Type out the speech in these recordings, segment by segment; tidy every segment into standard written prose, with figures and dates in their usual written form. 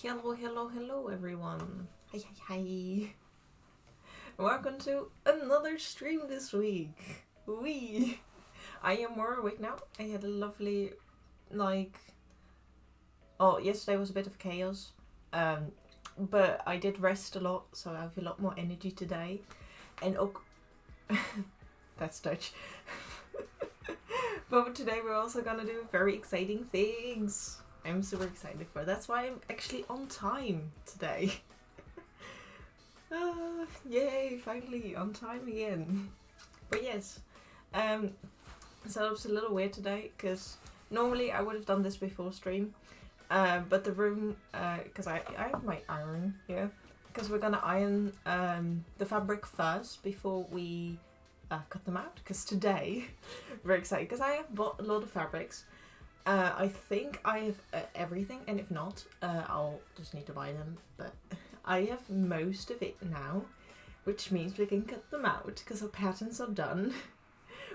Hello, hello, hello everyone. Hi, hi, hi. Welcome to another stream this week. I am more awake now. I had a lovely, yesterday was a bit of chaos. But I did rest a lot, so I have a lot more energy today. And that's Dutch. But today we're also gonna do very exciting things. I'm super excited for it. That's why I'm actually on time today. Yay, finally on time again. But yes, setup's a little weird today because normally I would have done this before stream, but the room, because I have my iron here, because we're gonna iron the fabric first before we cut them out. Because today, very excited because I have bought a lot of fabrics. I think I have everything, and if not, I'll just need to buy them, but I have most of it now, which means we can cut them out because our patterns are done,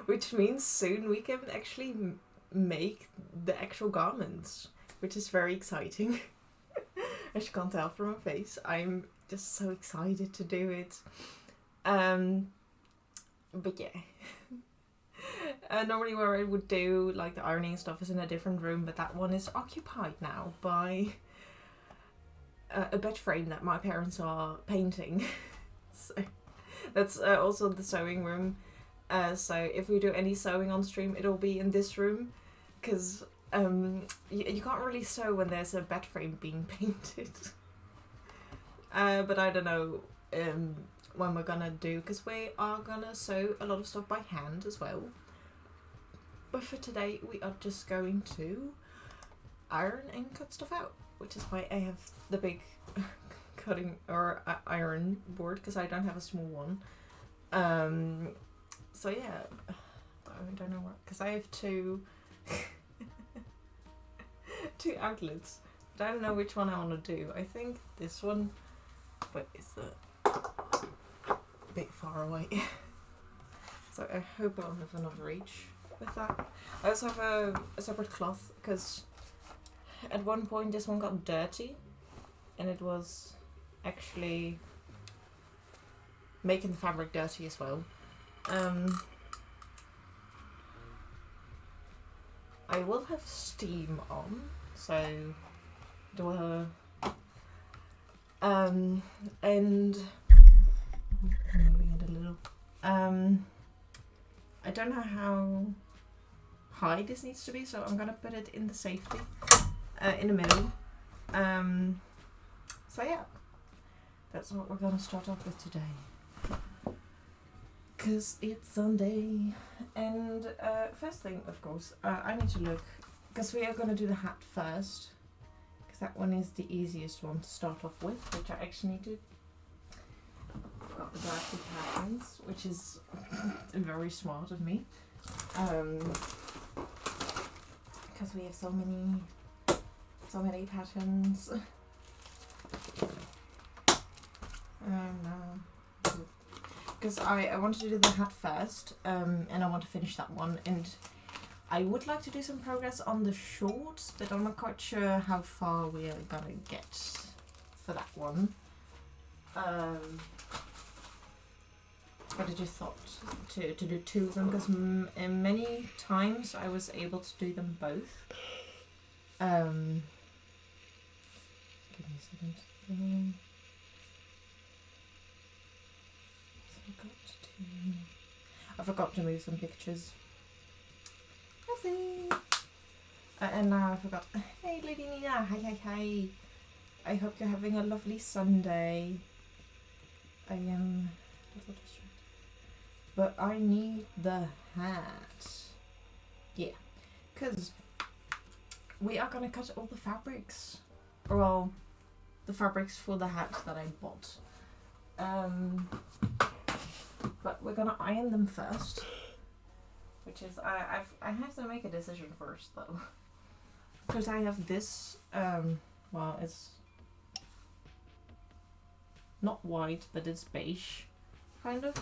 which means soon we can actually make the actual garments, which is very exciting. As you can't tell from my face, I'm just so excited to do it. But yeah. Normally where I would do like the ironing stuff is in a different room, but that one is occupied now by a bed frame that my parents are painting. So that's also the sewing room. So if we do any sewing on stream, it'll be in this room, because you can't really sew when there's a bed frame being painted. But I don't know when we're gonna do, because we are gonna sew a lot of stuff by hand as well. But for today, we are just going to iron and cut stuff out, which is why I have the big cutting or iron board, because I don't have a small one. So yeah, I don't know what, because I have two outlets, but I don't know which one I want to do. I think this one, but it's a bit far away. So I hope I'll have enough reach with that. I also have a separate cloth, because at one point this one got dirty and it was actually making the fabric dirty as well. I will have steam on, so and moving it a little. I don't know how high this needs to be, so I'm gonna put it in the safety, in the middle. So yeah, that's what we're gonna start off with today, because it's Sunday. And first thing, of course, I need to look, because we are gonna do the hat first, because that one is the easiest one to start off with, which I actually need to. I've got the drafty patterns, which is very smart of me, because we have so many patterns. Because I want to do the hat first, and I want to finish that one, and I would like to do some progress on the shorts, but I'm not quite sure how far we are gonna get for that one. But I just thought to do two of them, because many times I was able to do them both. Give me a second. I forgot to move some pictures. And now I forgot. Hey, Lady Nina. Hi. I hope you're having a lovely Sunday. I am a little distracted. But I need the hat. Yeah. Because we are going to cut all the fabrics. Well, the fabrics for the hat that I bought. But we're going to iron them first. Which is, I have to make a decision first, though. Because I have this, well, it's not white, but it's beige, kind of.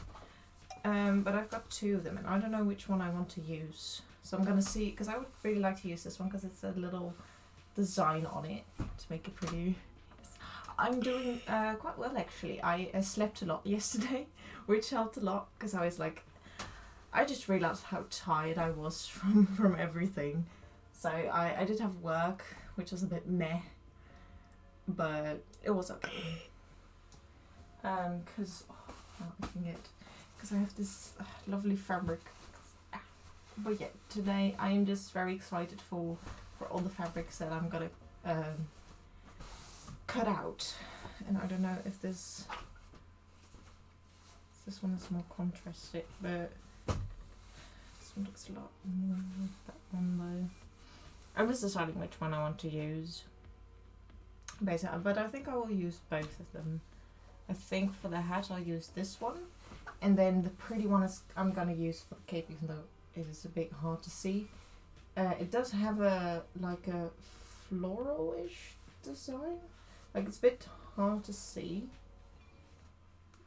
But I've got two of them, and I don't know which one I want to use. So I'm going to see, because I would really like to use this one, because it's a little design on it to make it pretty. I'm doing quite well actually. I slept a lot yesterday, which helped a lot because I was like, I just realized how tired I was from everything. So I did have work, which was a bit meh, but it was okay. Because I have this lovely fabric. But yeah, today I am just very excited for all the fabrics that I'm gonna cut out. And I don't know if this one is more contrasted, but this one looks a lot more like that one though. I'm just deciding which one I want to use. Basically, but I think I will use both of them. I think for the hat I'll use this one, and then the pretty one I'm gonna use for the cape, even though it is a bit hard to see. It does have a like a floral-ish design. Like it's a bit hard to see,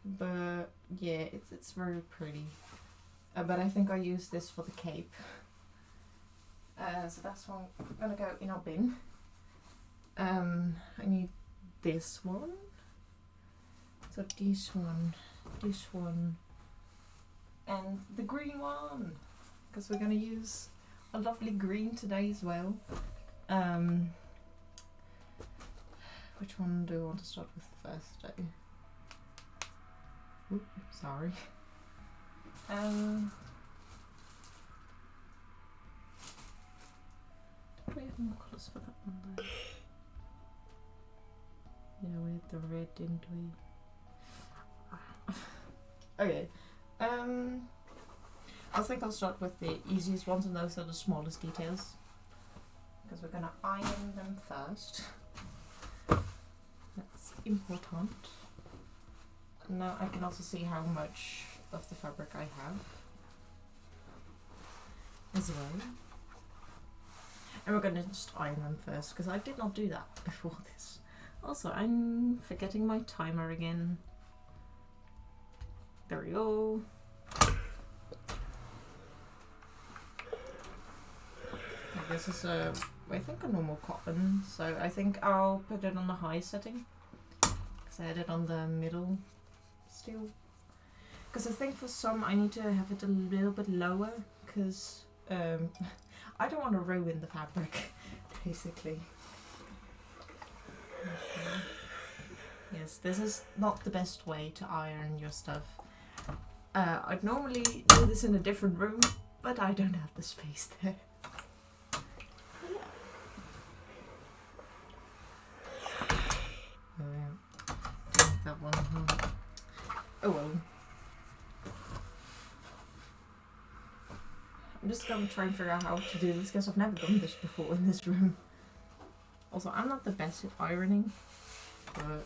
but yeah, it's very pretty. But I think I'll use this for the cape. So that's one gonna go in our bin. I need this one. So this one, and the green one, because we're gonna use a lovely green today as well. Which one do I want to start with first though? Oops, sorry. Do we have more colours for that one though? Yeah, we had the red, didn't we? Okay. I think I'll start with the easiest ones, and those are the smallest details. Because we're gonna iron them first. That's important. Now I can also see how much of the fabric I have as well. And we're gonna just iron them first, because I did not do that before this. Also, I'm forgetting my timer again. There we go. This is I think a normal cotton, so I think I'll put it on the high setting, because I had it on the middle still. Because I think for some I need to have it a little bit lower, because I don't want to ruin the fabric, basically. Okay. Yes, this is not the best way to iron your stuff. I'd normally do this in a different room, but I don't have the space there. Oh yeah, that one. Oh well. I'm just gonna try and figure out how to do this, because I've never done this before in this room. Also, I'm not the best at ironing, but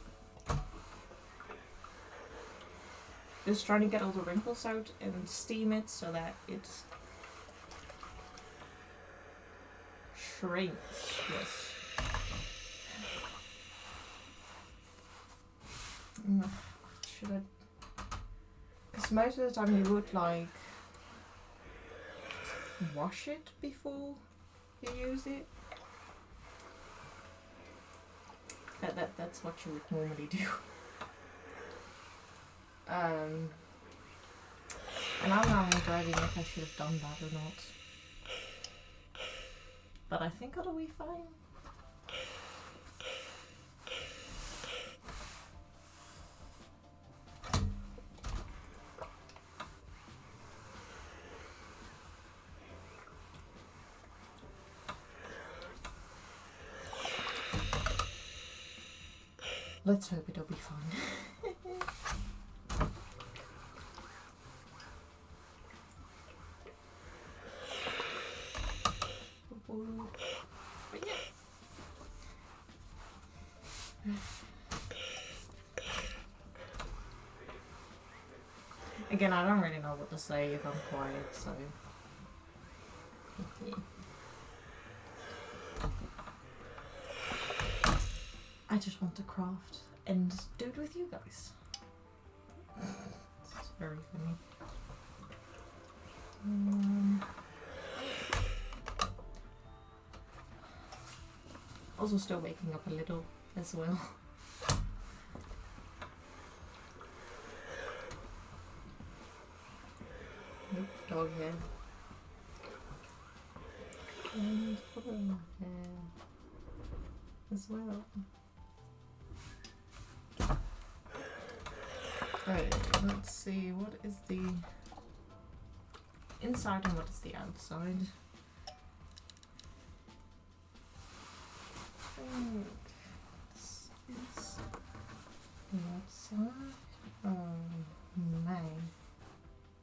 just trying to get all the wrinkles out and steam it so that it shrinks. Yes. Should I? Because most of the time you would like wash it before you use it. That's what you would normally do. And I'm now regretting if I should have done that or not. But I think it'll be fine. Let's hope it'll be fine. But yeah. Again, I don't really know what to say if I'm quiet, so yeah. I just want to craft and do it with you guys. It's very funny. Also still waking up a little as well. dog hair. And other hair as well. Okay, let's see, what is the inside and what is the outside? This is the outside. Oh man,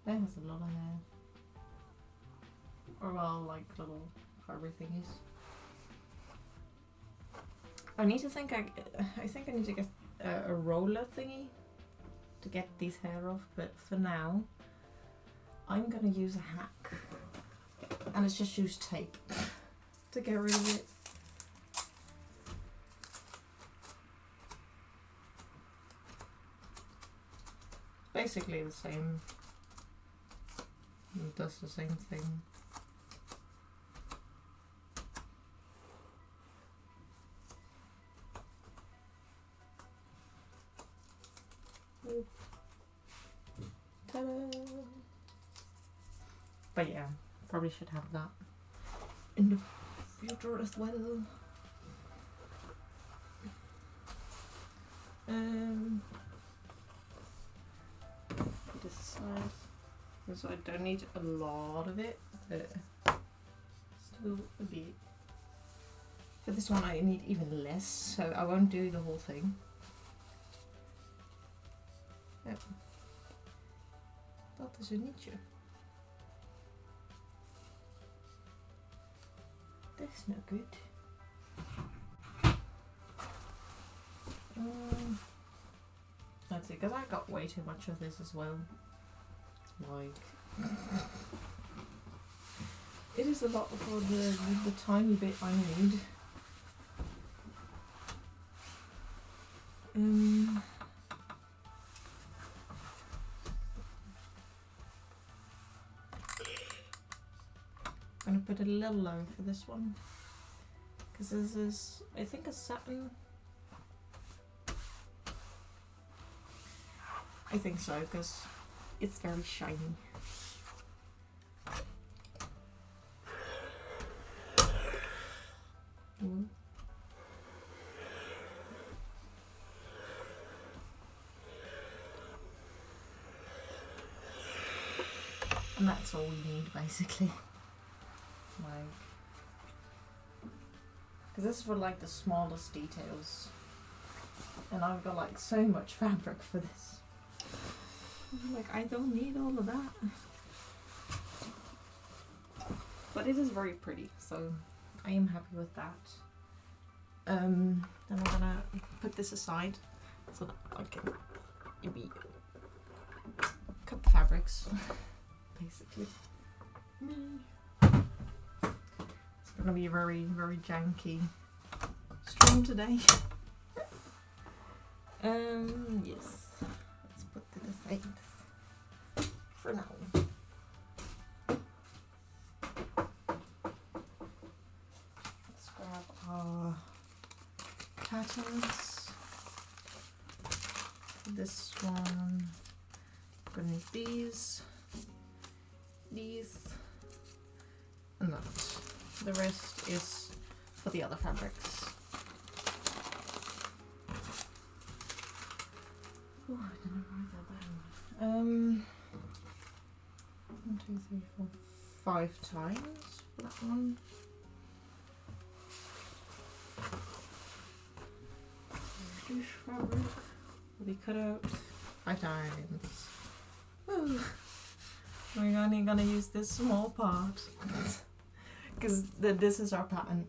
that has a lot of hair. Or well, like little fiber thingies. I need to think. I think I need to get a roller thingy to get these hair off. But for now, I'm gonna use a hack, and it's just use tape to get rid of it. Basically the same. It does the same thing. Ta-da! But yeah, probably should have that in the future as well. This side, so I don't need a lot of it, but still a bit. For this one I need even less, so I won't do the whole thing. Yep. Dat is een nietje. That's not good. Let's see, because I got way too much of this as well. Like, it is a lot for the tiny bit I need. I'm gonna put a little low for this one, because this is, I think, a satin. I think so, because it's very shiny. And that's all we need, basically. Like, because this is for like the smallest details, and I've got like so much fabric for this. Like, I don't need all of that, but it is very pretty, so I am happy with that. Then I'm gonna put this aside so that I can maybe cut the fabrics, basically. It's gonna be a very, very janky stream today. Yes, let's put it aside for now. Let's grab our patterns. This one, I'm gonna need these, and that. The rest is for the other fabrics. Oh, I didn't write that down. 1, 2, 3, 4, 5 times for that one. This fabric will be cut out 5 times. Woo. We're only gonna use this small part because this is our pattern.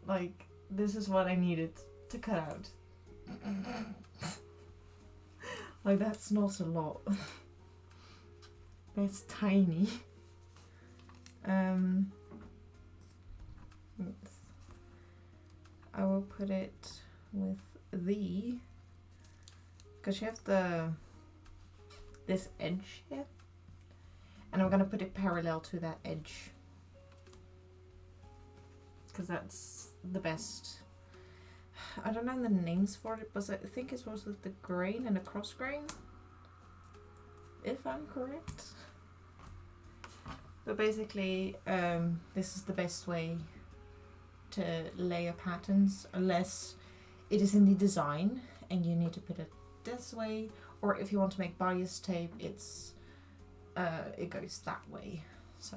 Like, this is what I needed to cut out. Like, that's not a lot. That's tiny. I will put it with the, because you have this edge here, and I'm gonna put it parallel to that edge, because that's the best. I don't know the names for it, but I think it was with the grain and a cross grain, if I'm correct. But basically, this is the best way to layer patterns, unless it is in the design and you need to put it this way, or if you want to make bias tape, it goes that way. So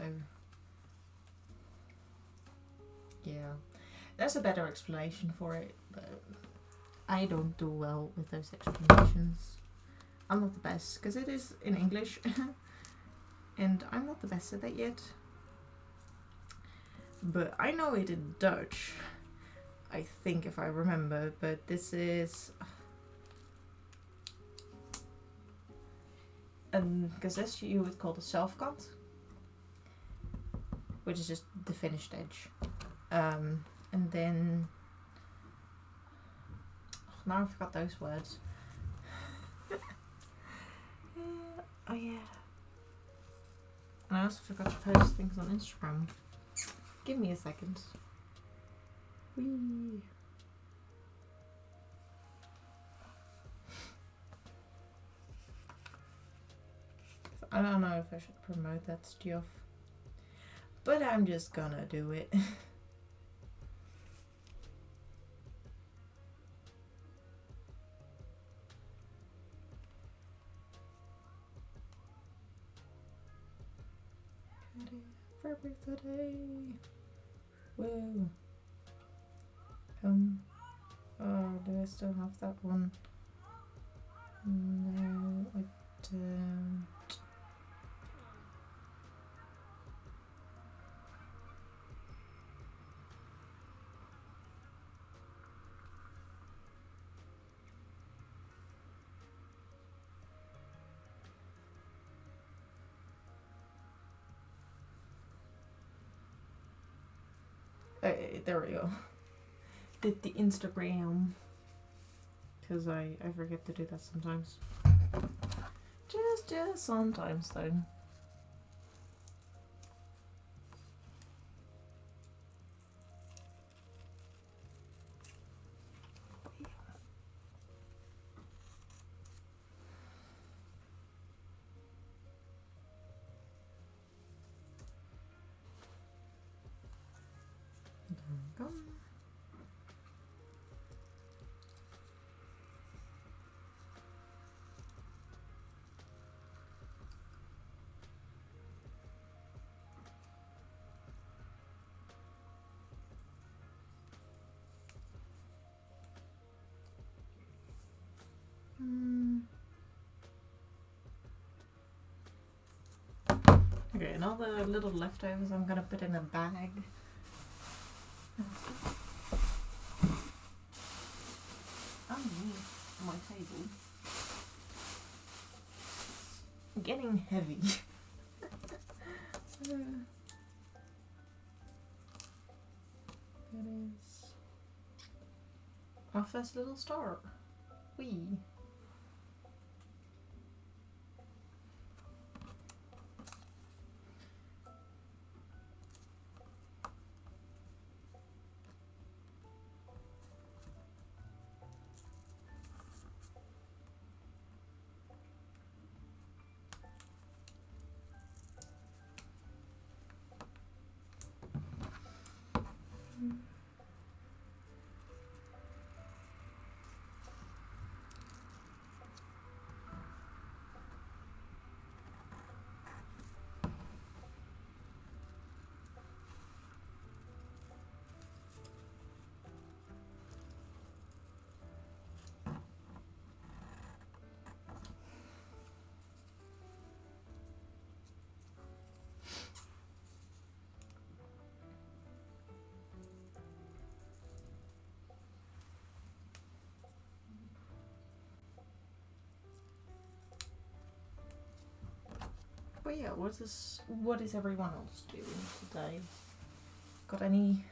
yeah, there's a better explanation for it, but I don't do well with those explanations. I'm not the best because it is in English and I'm not the best at that yet. But I know it in Dutch, I think, if I remember, but this is... because this you would call the self-cut, which is just the finished edge. And then... oh, now I forgot those words. Oh yeah. And I also forgot to post things on Instagram. Give me a second. Whee. I don't know if I should promote that stuff, but I'm just gonna do it. Fabric today. Whoa. Oh, do I still have that one? No, I don't. There we go. Did the Instagram, because I forget to do that sometimes. Just sometimes though. There we go. Okay, and all the little leftovers I'm gonna put in a bag. Underneath my table. Getting heavy. It is our first little star. Whee! But yeah, what is everyone else doing today? Got any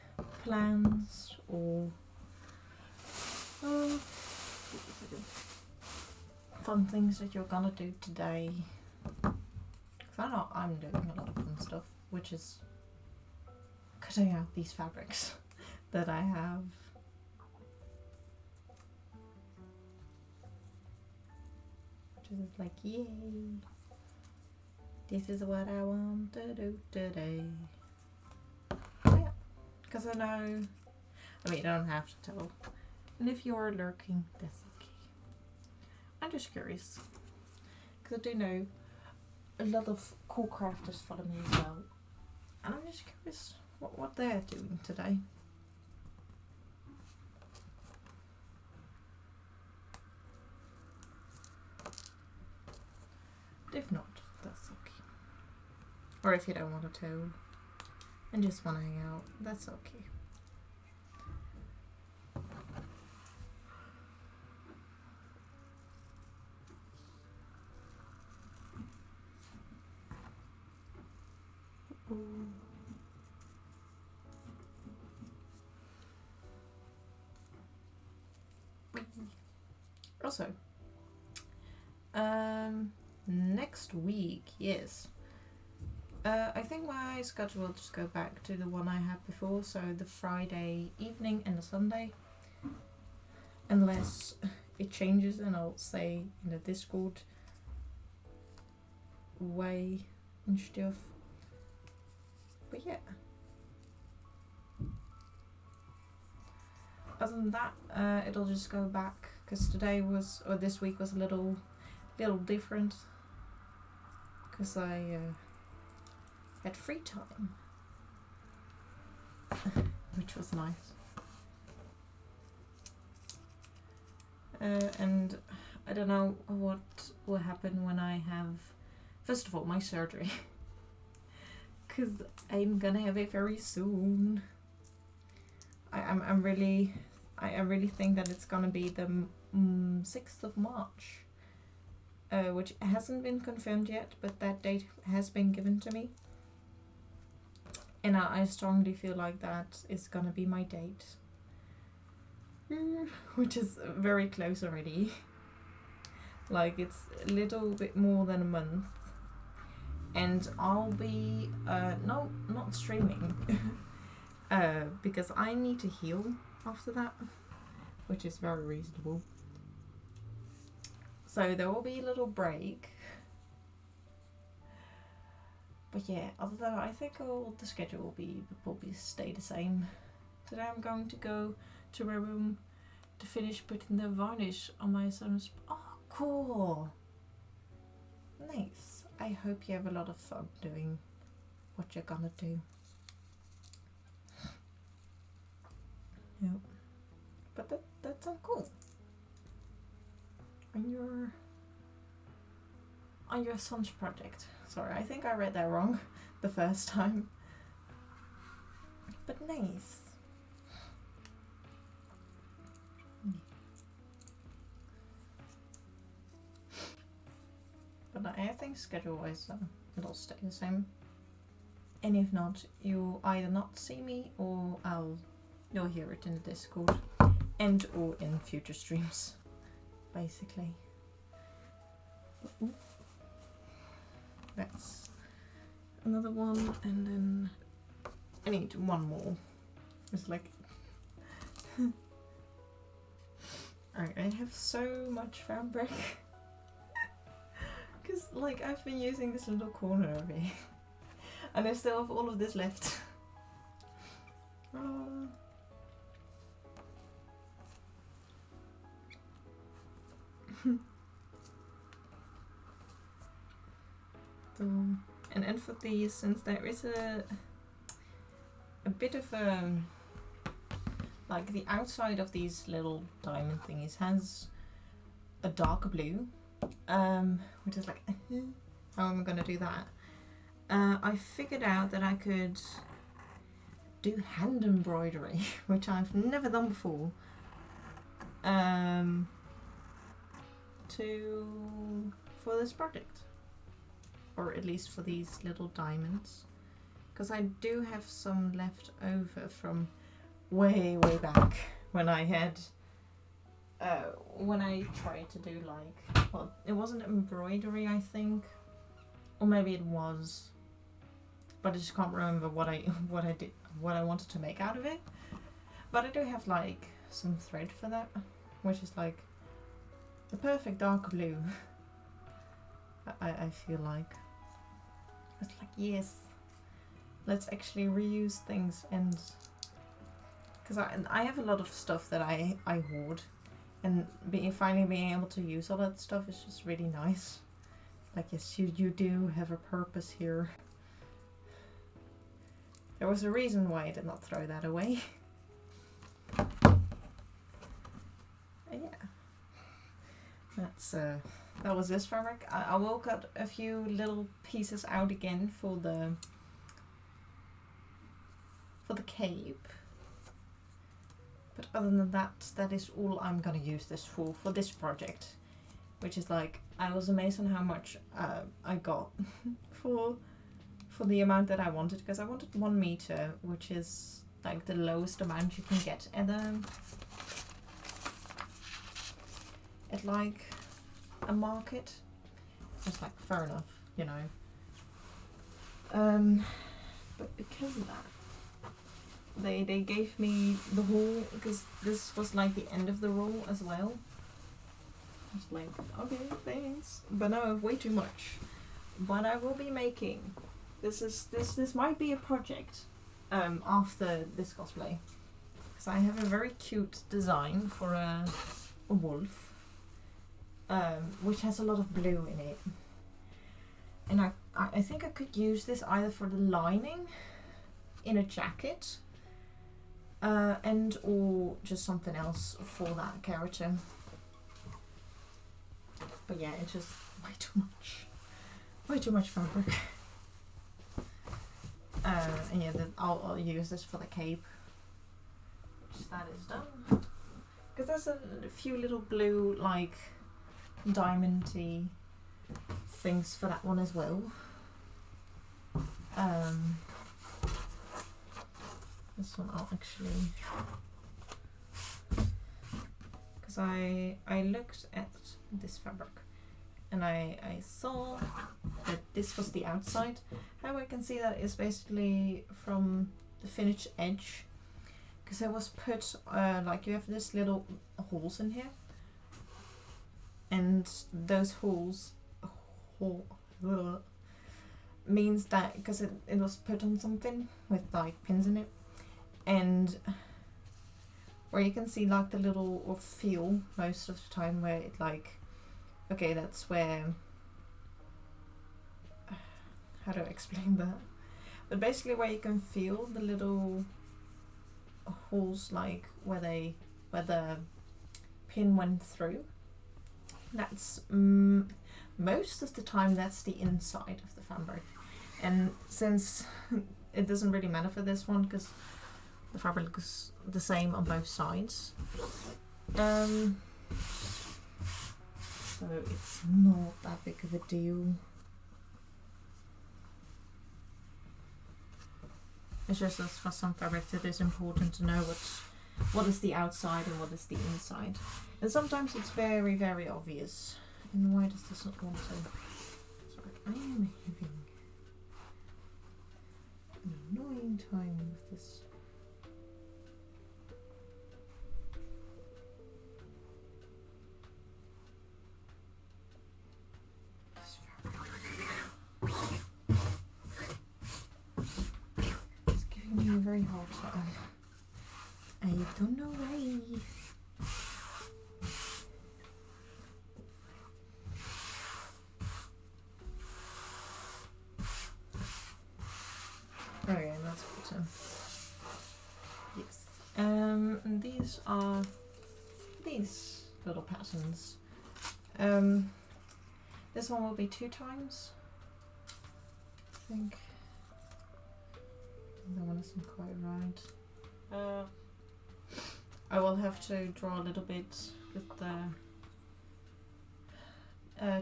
plans or fun things that you're gonna do today? Because I know I'm doing a lot of fun stuff, which is cutting out these fabrics that I have. Which is like, yay! This is what I want to do today. Yeah, because I know, I mean, I don't have to tell. And if you're lurking, that's okay. I'm just curious, because I do know a lot of cool crafters follow me as well. And I'm just curious what they're doing today. If not, that's okay. Or if you don't want to tell and just want to hang out, that's okay. Also, next week, yes. I think my schedule will just go back to the one I had before, so the Friday evening and the Sunday. Unless it changes, and I'll say in the Discord way and stuff. But yeah. Other than that, it'll just go back, because this week was a little different, because I had free time, which was nice. And I don't know what will happen when I have, first of all, my surgery, because I'm gonna have it very soon. I really think that it's gonna be the 6th of March, which hasn't been confirmed yet, but that date has been given to me. And I strongly feel like that is gonna be my date. Which is very close already. Like, it's a little bit more than a month. And I'll be, not streaming. Because I need to heal after that, which is very reasonable. So there will be a little break. But yeah, other than that, I think the schedule will probably stay the same. Today I'm going to go to my room to finish putting the varnish on my son's. Oh, cool! Nice. I hope you have a lot of fun doing what you're gonna do. Yep. But that sounds cool. On your son's project. Sorry, I think I read that wrong the first time. But nice. But I think schedule-wise it'll stay the same. And if not, you'll either not see me or you'll hear it in the Discord and or in future streams, basically. That's another one, and then I need one more. It's like Alright, I have so much fabric. Because, like, I've been using this little corner of it. And I still have all of this left. And for these, since there is a bit of like the outside of these little diamond thingies has a darker blue, which is like how am I gonna do that? I figured out that I could do hand embroidery, which I've never done before, for this project, or at least for these little diamonds, because I do have some left over from way back when I had when I tried to do, like, well, it wasn't embroidery, I think, or maybe it was, but I just can't remember what I wanted to make out of it. But I do have like some thread for that, which is like the perfect dark blue. I feel like. It's like, yes, let's actually reuse things. And because I have a lot of stuff that I hoard, and finally being able to use all that stuff is just really nice. Like, yes, you do have a purpose here. There was a reason why I did not throw that away. Yeah, that's that was this fabric. I will cut a few little pieces out again for the cape. But other than that, that is all I'm gonna use this for this project. Which is like, I was amazed on how much I got for the amount that I wanted, because I wanted 1 meter, which is like the lowest amount you can get at like a market. It's like, fair enough, you know. But because of that, they gave me the haul, because this was like the end of the roll as well. I was like, okay, thanks, but no, way too much. But I will be making this might be a project after this cosplay, because I have a very cute design for a wolf, which has a lot of blue in it, and I think I could use this either for the lining in a jacket, and or just something else for that character. But yeah, it's just way too much fabric. And yeah, I'll use this for the cape, which that is done. Because there's a few little blue, like, diamond-y things for that one as well. This one I'll actually, because I looked at this fabric and I saw that this was the outside. How I can see that is basically from the finished edge, because it was put like, you have this little holes in here, and those holes means that because it was put on something with like pins in it, and where you can see like the little, or feel most of the time where it like, okay, that's where, how do I explain that? But basically where you can feel the little holes, like where the pin went through, that's most of the time that's the inside of the fabric. And since it doesn't really matter for this one because the fabric looks the same on both sides, so it's not that big of a deal. It's just as for some fabrics it is important to know what is the outside and what is the inside. And sometimes it's very, very obvious. And why does this not want to? Sorry, I am having an annoying time with this. It's giving me a very hard time. I don't know why. Okay, that's good. Yes. And these are these little patterns. This one will be 2 times, I think. That one isn't quite right. I will have to draw a little bit with the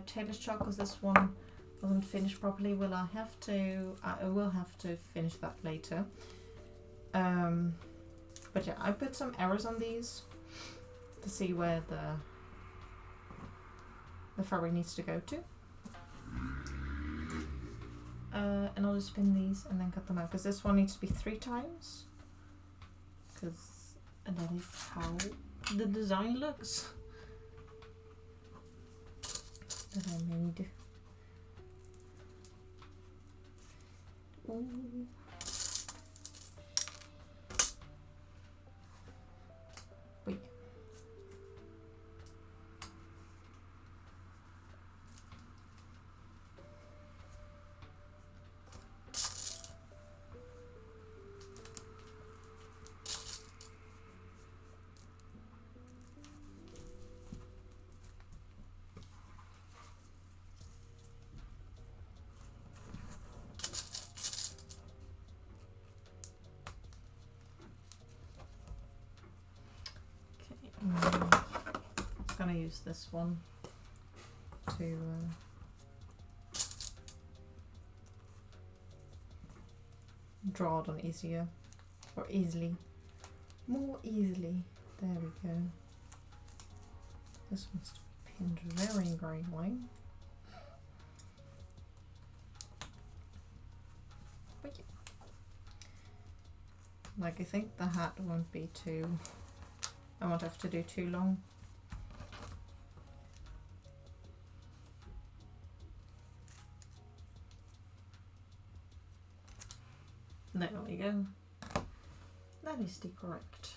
tailor's chalk because this one wasn't finished properly. I will have to finish that later. But yeah, I put some arrows on these to see where the fabric needs to go to. And I'll just spin these and then cut them out because this one needs to be 3 times because that is how the design looks that I made. Ooh. Wait. I'm gonna use this one to draw it on easier, or easily, more easily. There we go. This one's to be pinned very greenly. But yeah. Like, I think the hat won't be too, I won't have to do too long. There we go. That is the correct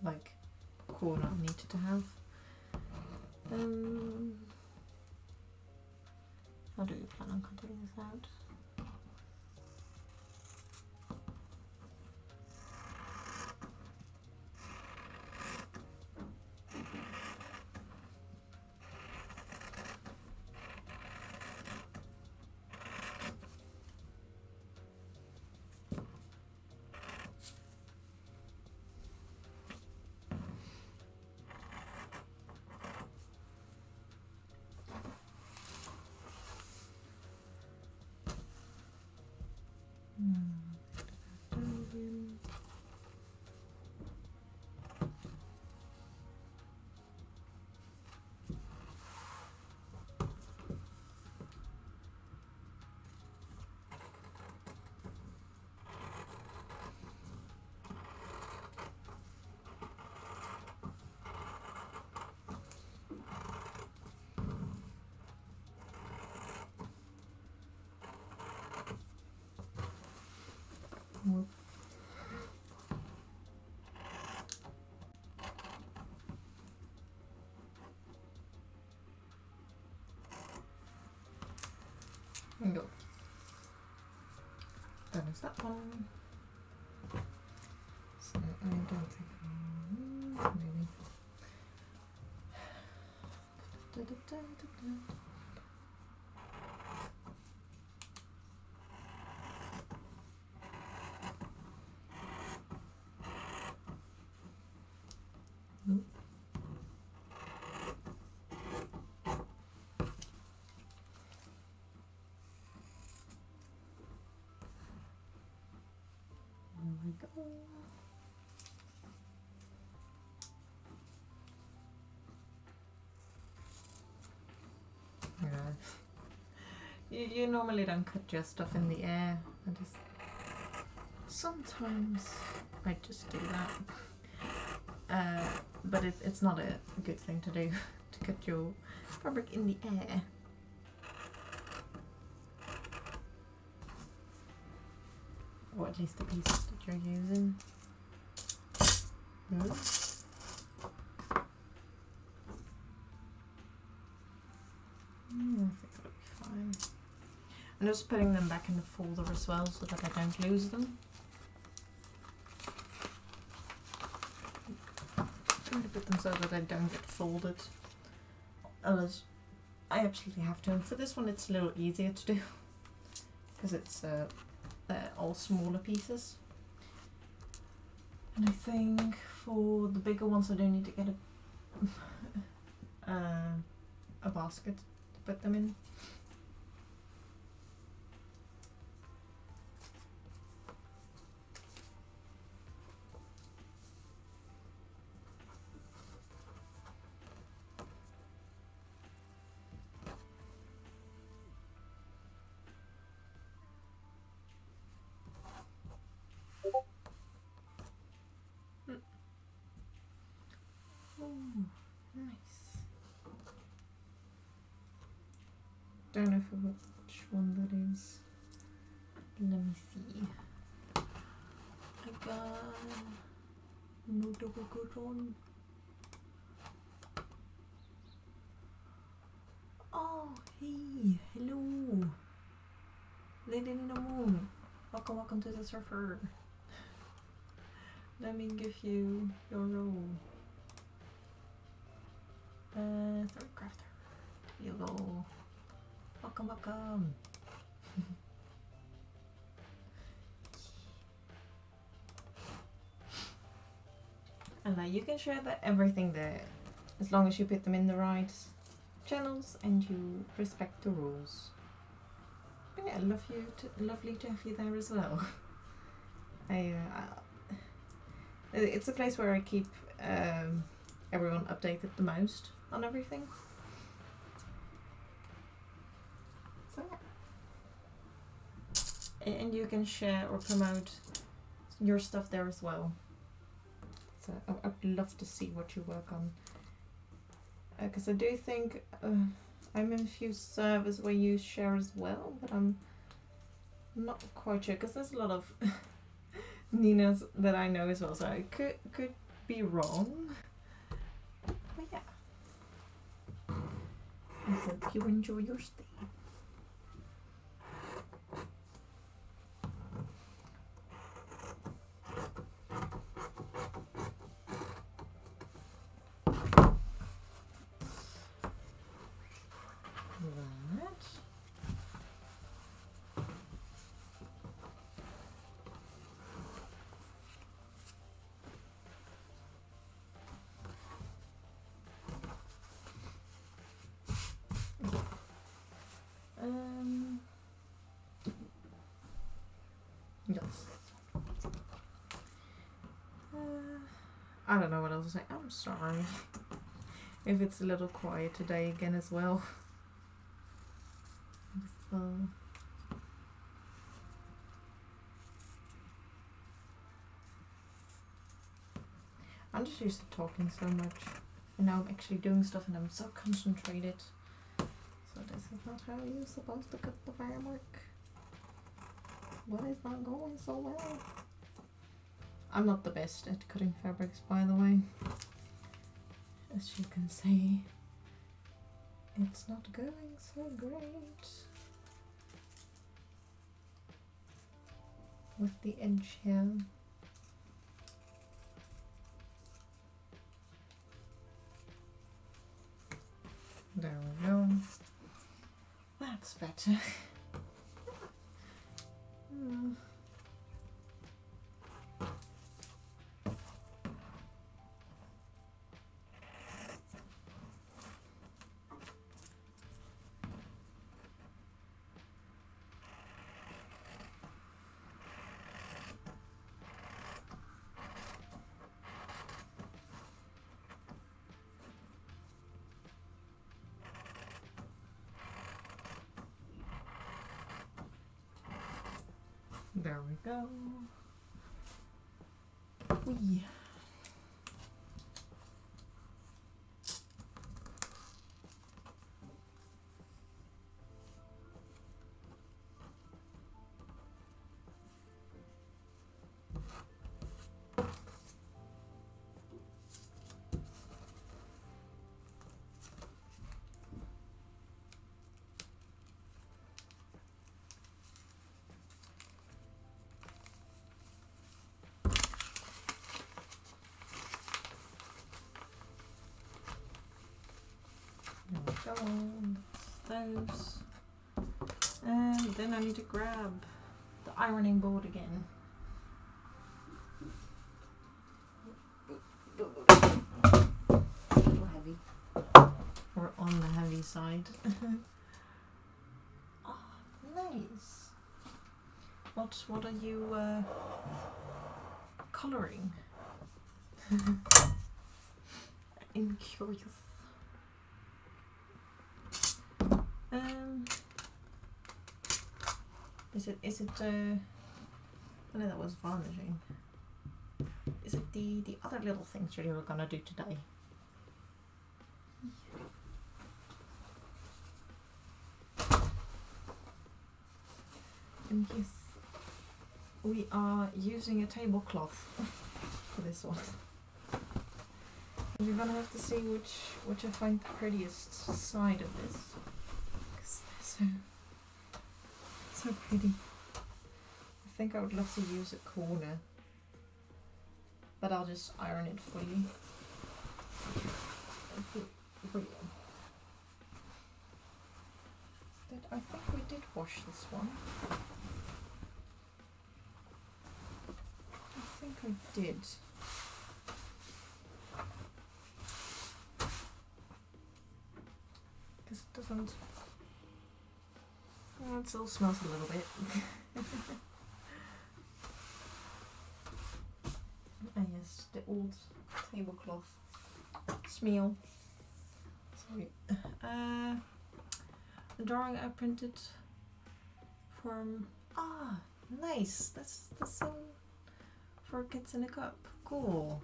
like corner I needed to have. How do you plan on cutting this out? Whoop. Go. That is that one. So I don't think maybe. Nope. There we go. Yeah. You normally don't cut your stuff in the air. I just sometimes I just do that. But it's not a good thing to do, to cut your fabric in the air. Or at least the pieces that you're using. I think that'll be fine. I'm just putting them back in the folder as well so that I don't lose them. Trying to put them so that I don't get folded. Unless I absolutely have to. And for this one it's a little easier to do because it's all smaller pieces. And I think for the bigger ones I don't need to get a basket to put them in. Nice. Don't know for which one that is. Let me see. I got no double good on. Oh, hey, hello. Lady in the moon. Welcome to the server. Let me give you your role. Third crafter. Here you go. Welcome. And you can share everything there, as long as you put them in the right channels and you respect the rules. But yeah, lovely to have you there as well. It's a place where I keep everyone updated the most on everything. So yeah. And you can share or promote your stuff there as well. So I'd love to see what you work on. Because I do think I'm in a few servers where you share as well, but I'm not quite sure because there's a lot of Ninas that I know as well, so I could be wrong. But yeah, I hope you enjoy your stay. Yes. I don't know what else to say. I'm sorry if it's a little quiet today again as well. So I'm just used to talking so much, and now I'm actually doing stuff and I'm so concentrated. So this is not how you're supposed to cut the fabric. What is not going so well? I'm not the best at cutting fabrics, by the way. As you can see, it's not going so great with the edge here. There we go. That's better. There we go. Whee. Go on, those. And then I need to grab the ironing board again. A little heavy. Or on the heavy side. Oh, nice. What are you coloring? I'm curious. Is it I know that was varnishing. Is it the other little things that you were gonna do today? And yes, we are using a tablecloth for this one. And you're gonna have to see which I find the prettiest side of this, because they're so pretty. I think I would love to use a corner, but I'll just iron it for you. I think we did wash this one. I think I did. Because it doesn't... Oh, it still smells a little bit. Ah yes, the old tablecloth smell. Sorry. The drawing I printed from... Ah, nice! That's the song for Kids in a Cup. Cool.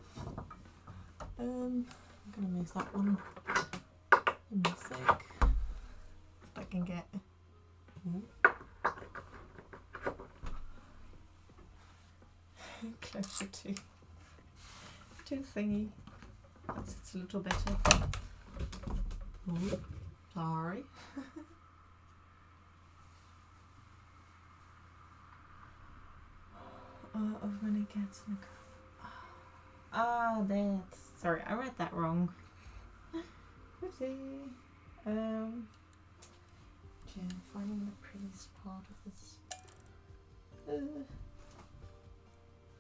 I'm gonna miss that one. Give me a sec. If I can get... closer to thingy. That's it's a little better. Ooh, sorry. Of many cats in a cup. Ah, that's... Sorry, I read that wrong. Whoopsie. Yeah, finding the prettiest part of this.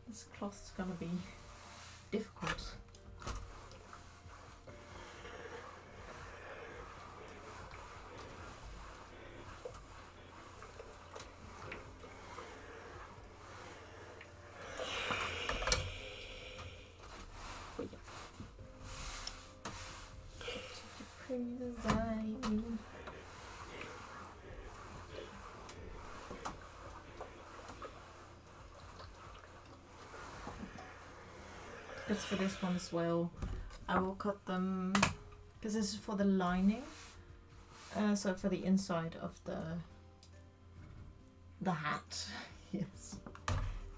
This cloth is gonna be difficult. Pretty design. Because for this one as well, I will cut them, because this is for the lining, so for the inside of the hat. Yes,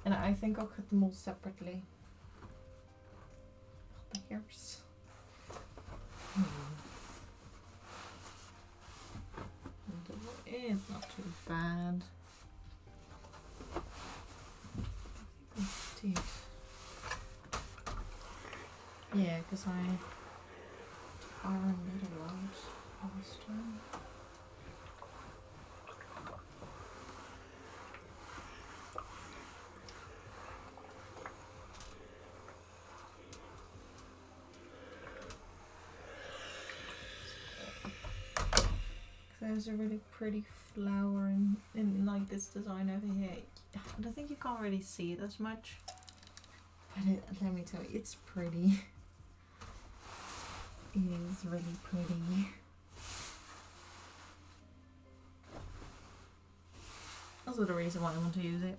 and I think I'll cut them all separately. The hairs. It's not too bad. I think I did. Yeah, because I ironed it a lot last time. There's a really pretty flower in like this design over here. And I think you can't really see it as much, but let me tell you, it's pretty. It is really pretty. Also the reason why I want to use it.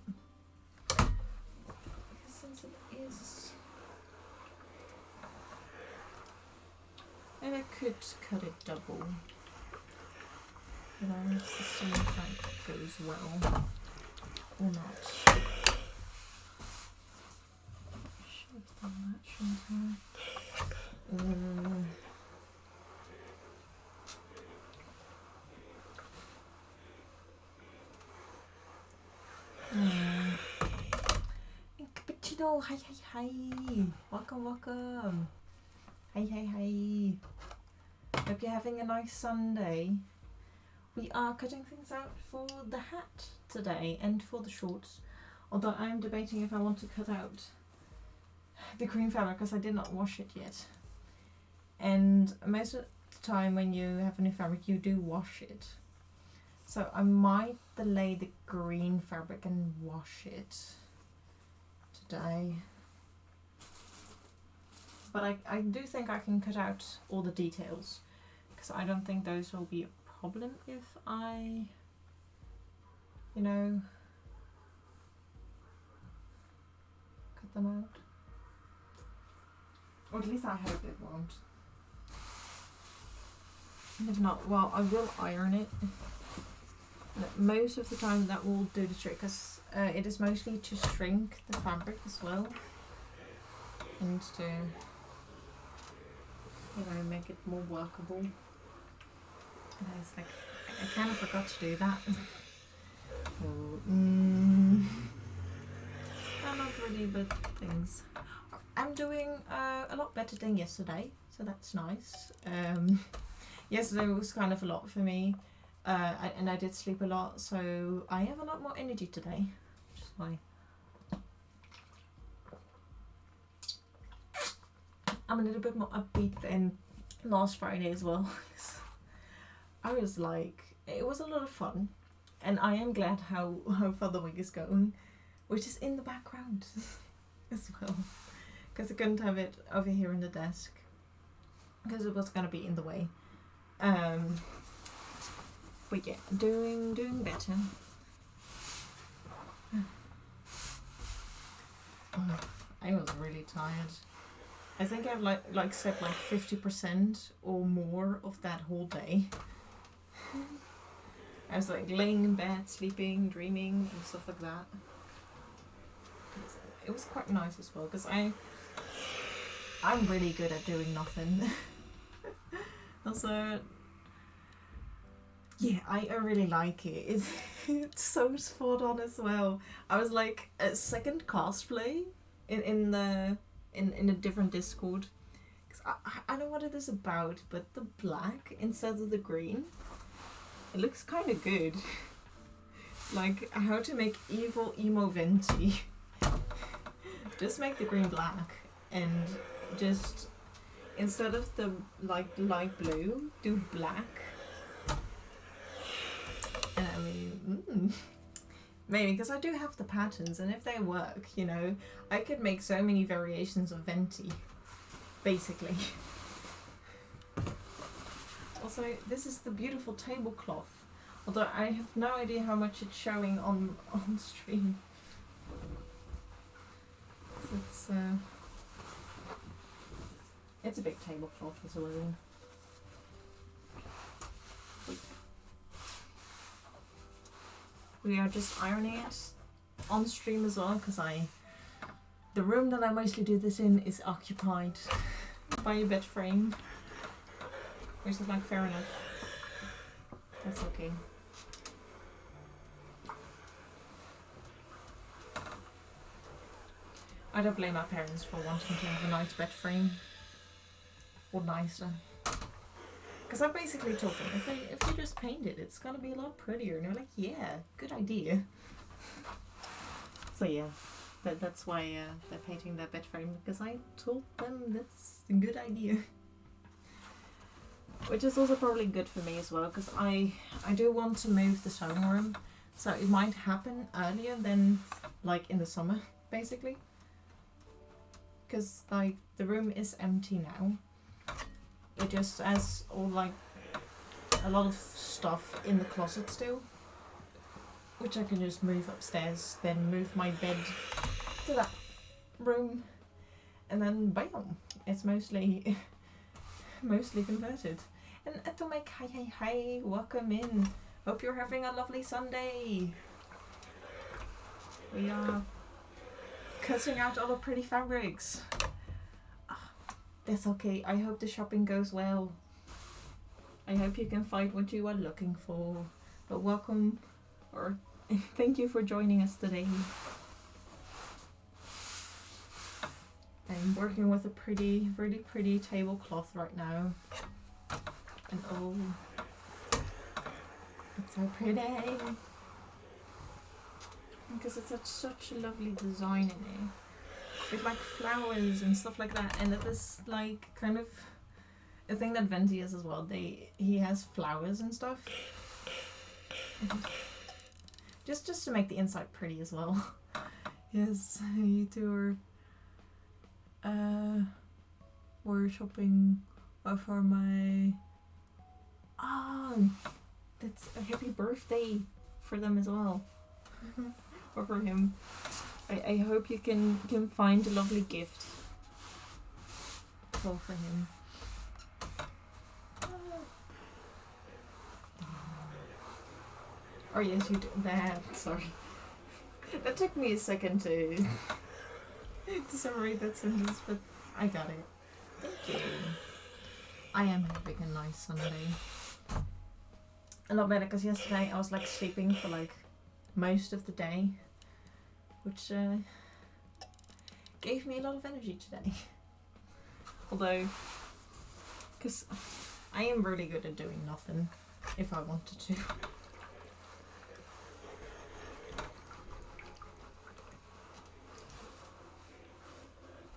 Since it is... And I could cut it double. But I need to see if that goes well or not. Should have done that, shouldn't I? Cappuccino, hi hi hi! Welcome, welcome! Hi hi hi! Hope you're having a nice Sunday. We are cutting things out for the hat today and for the shorts, although I'm debating if I want to cut out the cream fabric because I did not wash it yet. And most of the time when you have a new fabric you do wash it. So I might delay the green fabric and wash it today. But I do think I can cut out all the details because I don't think those will be a problem if I, you know, cut them out. Or at least I hope it won't. And if not, well, I will iron it. Most of the time that will do the trick, because it is mostly to shrink the fabric as well, and to, you know, make it more workable. And it's like, I kind of forgot to do that. So, not really, but things. I'm doing a lot better than yesterday, so that's nice. Yesterday was kind of a lot for me, and I did sleep a lot, so I have a lot more energy today, which is why I'm a little bit more upbeat than last Friday as well. I was like, it was a lot of fun, and I am glad how far the week is going, which is in the background as well, because I couldn't have it over here in the desk because it was gonna be in the way. But yeah, doing better. I was really tired. I think I've like slept like 50% or more of that whole day. I was like laying in bed, sleeping, dreaming, and stuff like that. It was quite nice as well, because I'm really good at doing nothing. Also, yeah, I really like it. It's so spot on as well. I was like a second cosplay in a different Discord, because I don't know what it is about, but the black instead of the green, it looks kind of good. Like how to make evil emo venti. Just make the green black, and just instead of the like light blue, do black. And I mean, maybe because I do have the patterns, and if they work, you know, I could make so many variations of venti, basically. Also, this is the beautiful tablecloth, although I have no idea how much it's showing on stream. It's a big tablecloth as well. We are just ironing it on stream as well, because the room that I mostly do this in is occupied by a bed frame, which is like fair enough. That's okay. I don't blame my parents for wanting to have a nice bed frame, or nicer. Because I basically told them, if you just paint it, it's gonna be a lot prettier. And they're like, yeah, good idea. So yeah, that's why they're painting their bed frame, because I told them that's a good idea. Which is also probably good for me as well, because I do want to move the sewing room, so it might happen earlier than like in the summer, basically. Because like the room is empty now. It just has all like a lot of stuff in the closet still, which I can just move upstairs, then move my bed to that room, and then bam, it's mostly converted. And Atomic, hi, welcome in. Hope you're having a lovely Sunday. We are cutting out all the pretty fabrics. That's okay. I hope the shopping goes well. I hope you can find what you are looking for. But welcome, or thank you for joining us today. I'm working with a really pretty tablecloth right now. And oh, it's so pretty. Because it's such a lovely design in it. With like flowers and stuff like that, and it is like kind of a thing that Venti is as well. He has flowers and stuff, just to make the inside pretty as well. Yes, you two were shopping for my that's a happy birthday for them as well. Or for him. I hope you can find a lovely gift for him. Oh yes, you do that. Sorry, That took me a second to separate that sentence, but I got it. Thank you. I am having a nice Sunday. A lot better because yesterday I was like sleeping for like most of the day, which gave me a lot of energy today. Although, because I am really good at doing nothing if I wanted to.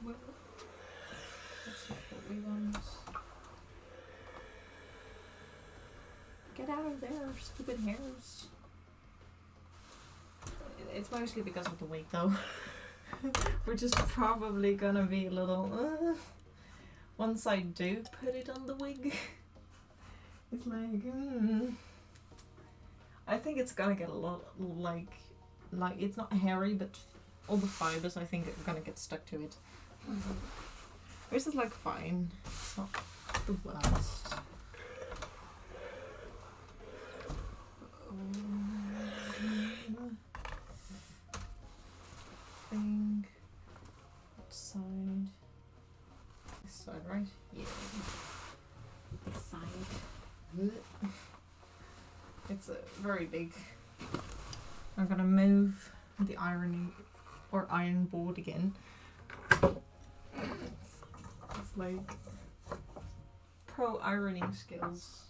Well, that's not what we want. Get out of there, stupid hairs. It's mostly because of the wig though. Which is probably gonna be a little once I do put it on the wig. It's like I think it's gonna get a lot like it's not hairy, but all the fibers I think are gonna get stuck to it. Which is like fine. It's not the worst. Thing. What side? This side, right? Yeah. This side. It's a very big. I'm gonna move the iron board again. It's like pro ironing skills.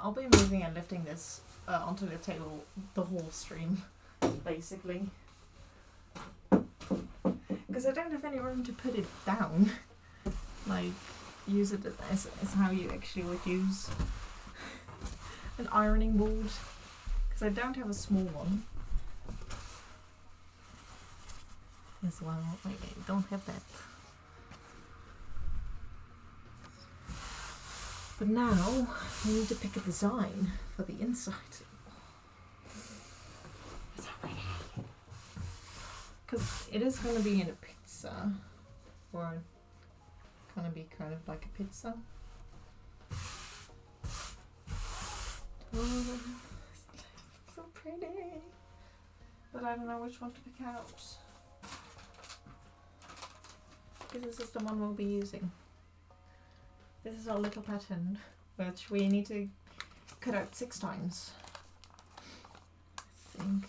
I'll be moving and lifting this onto the table the whole stream, basically. Because I don't have any room to put it down. Like, use it as how you actually would use an ironing board. Because I don't have a small one. As well, I don't have that. But now, we need to pick a design for the inside. Because it is going to be in a pizza. Or going to be kind of like a pizza. Oh, it's so pretty. But I don't know which one to pick out. Because this is the one we'll be using. This is our little pattern, which we need to cut out 6 times. I think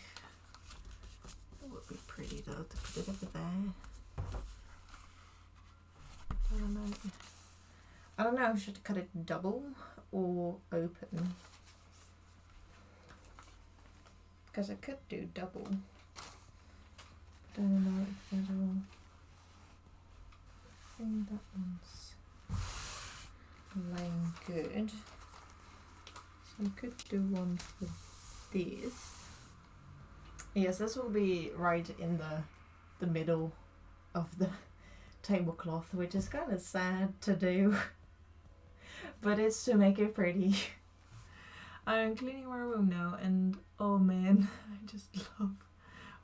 it would be pretty though to put it over there. I don't know, should I cut it double or open? Because I could do double. But I don't know if that'll... I think that one's laying good. So I could do one for this. Yes, this will be right in the middle of the tablecloth, which is kind of sad to do. But it's to make it pretty. I'm cleaning my room now, and oh man, I just love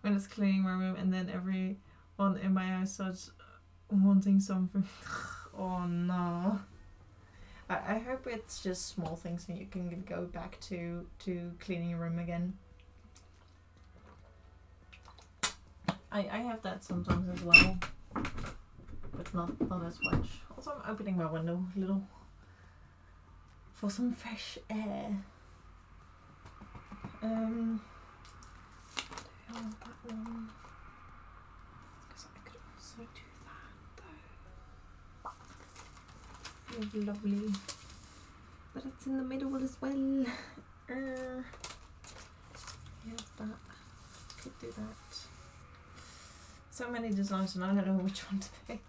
when it's cleaning my room and then everyone in my house starts wanting something. Oh no. I hope it's just small things and you can go back to cleaning your room again. I have that sometimes as well, but not as much. Also, I'm opening my window a little for some fresh air. I want that one because I could also do that though. Lovely, but it's in the middle as well. Here's that. Could do that. So many designs and I don't know which one to pick.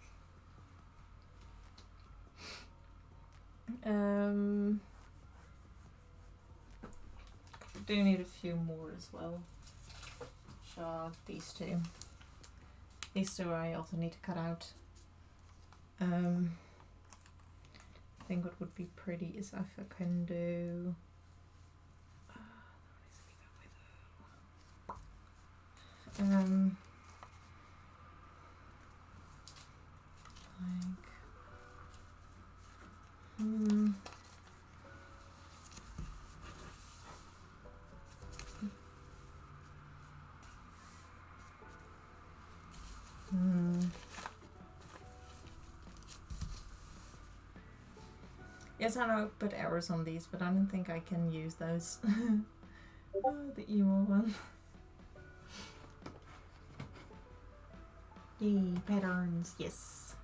Do need a few more as well. Sure, these two. These two I also need to cut out. I think what would be pretty is if I can do. Yes, I know I put errors on these, but I don't think I can use those. Oh, the emo one. Yay, patterns, yes.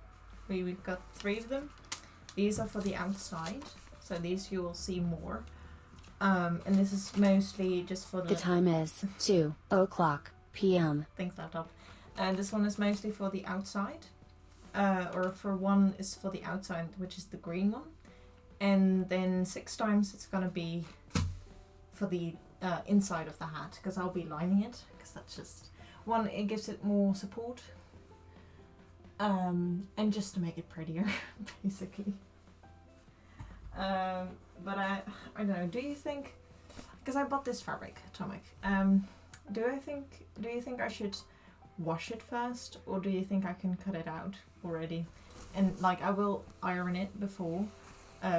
We've got 3 of them. These are for the outside, so these you will see more. And this is mostly just for The time is 2:00 p.m. Thanks, laptop. And this one is mostly for the outside. Or for one is for the outside, which is the green one. And then 6 times it's gonna be for the inside of the hat, because I'll be lining it, because that's just one, it gives it more support, and just to make it prettier, basically. But I don't know, do you think, because I bought this fabric, Atomic, do you think I should wash it first, or do you think I can cut it out already? And like, I will iron it before,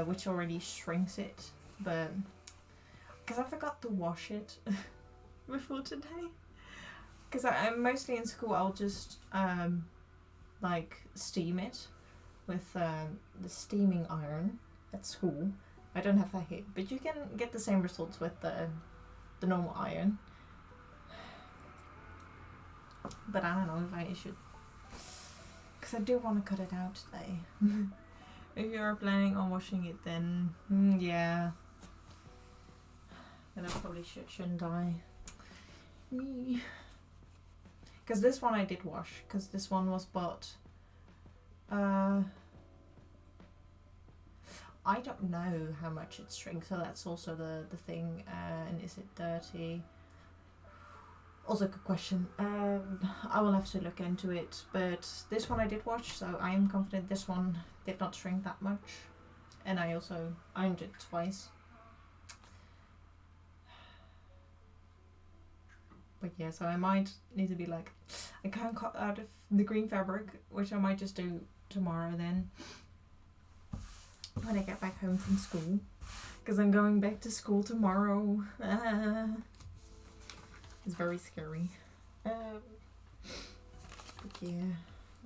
which already shrinks it, but because I forgot to wash it before today. Because I'm mostly in school, I'll just like steam it with the steaming iron at school. I don't have that here, but you can get the same results with the normal iron. But I don't know if I should, because I do want to cut it out today. If you're planning on washing it, then yeah. Then I probably shouldn't I? Me. Because this one I did wash, because this one was bought. I don't know how much it shrinks, so that's also the thing. And is it dirty? Also a good question. I will have to look into it, but this one I did wash, so I am confident this one did not shrink that much. And I also ironed it twice. But yeah, so I might need to be like, I can't cut out of the green fabric, which I might just do tomorrow then, when I get back home from school, because I'm going back to school tomorrow. It's very scary. But yeah,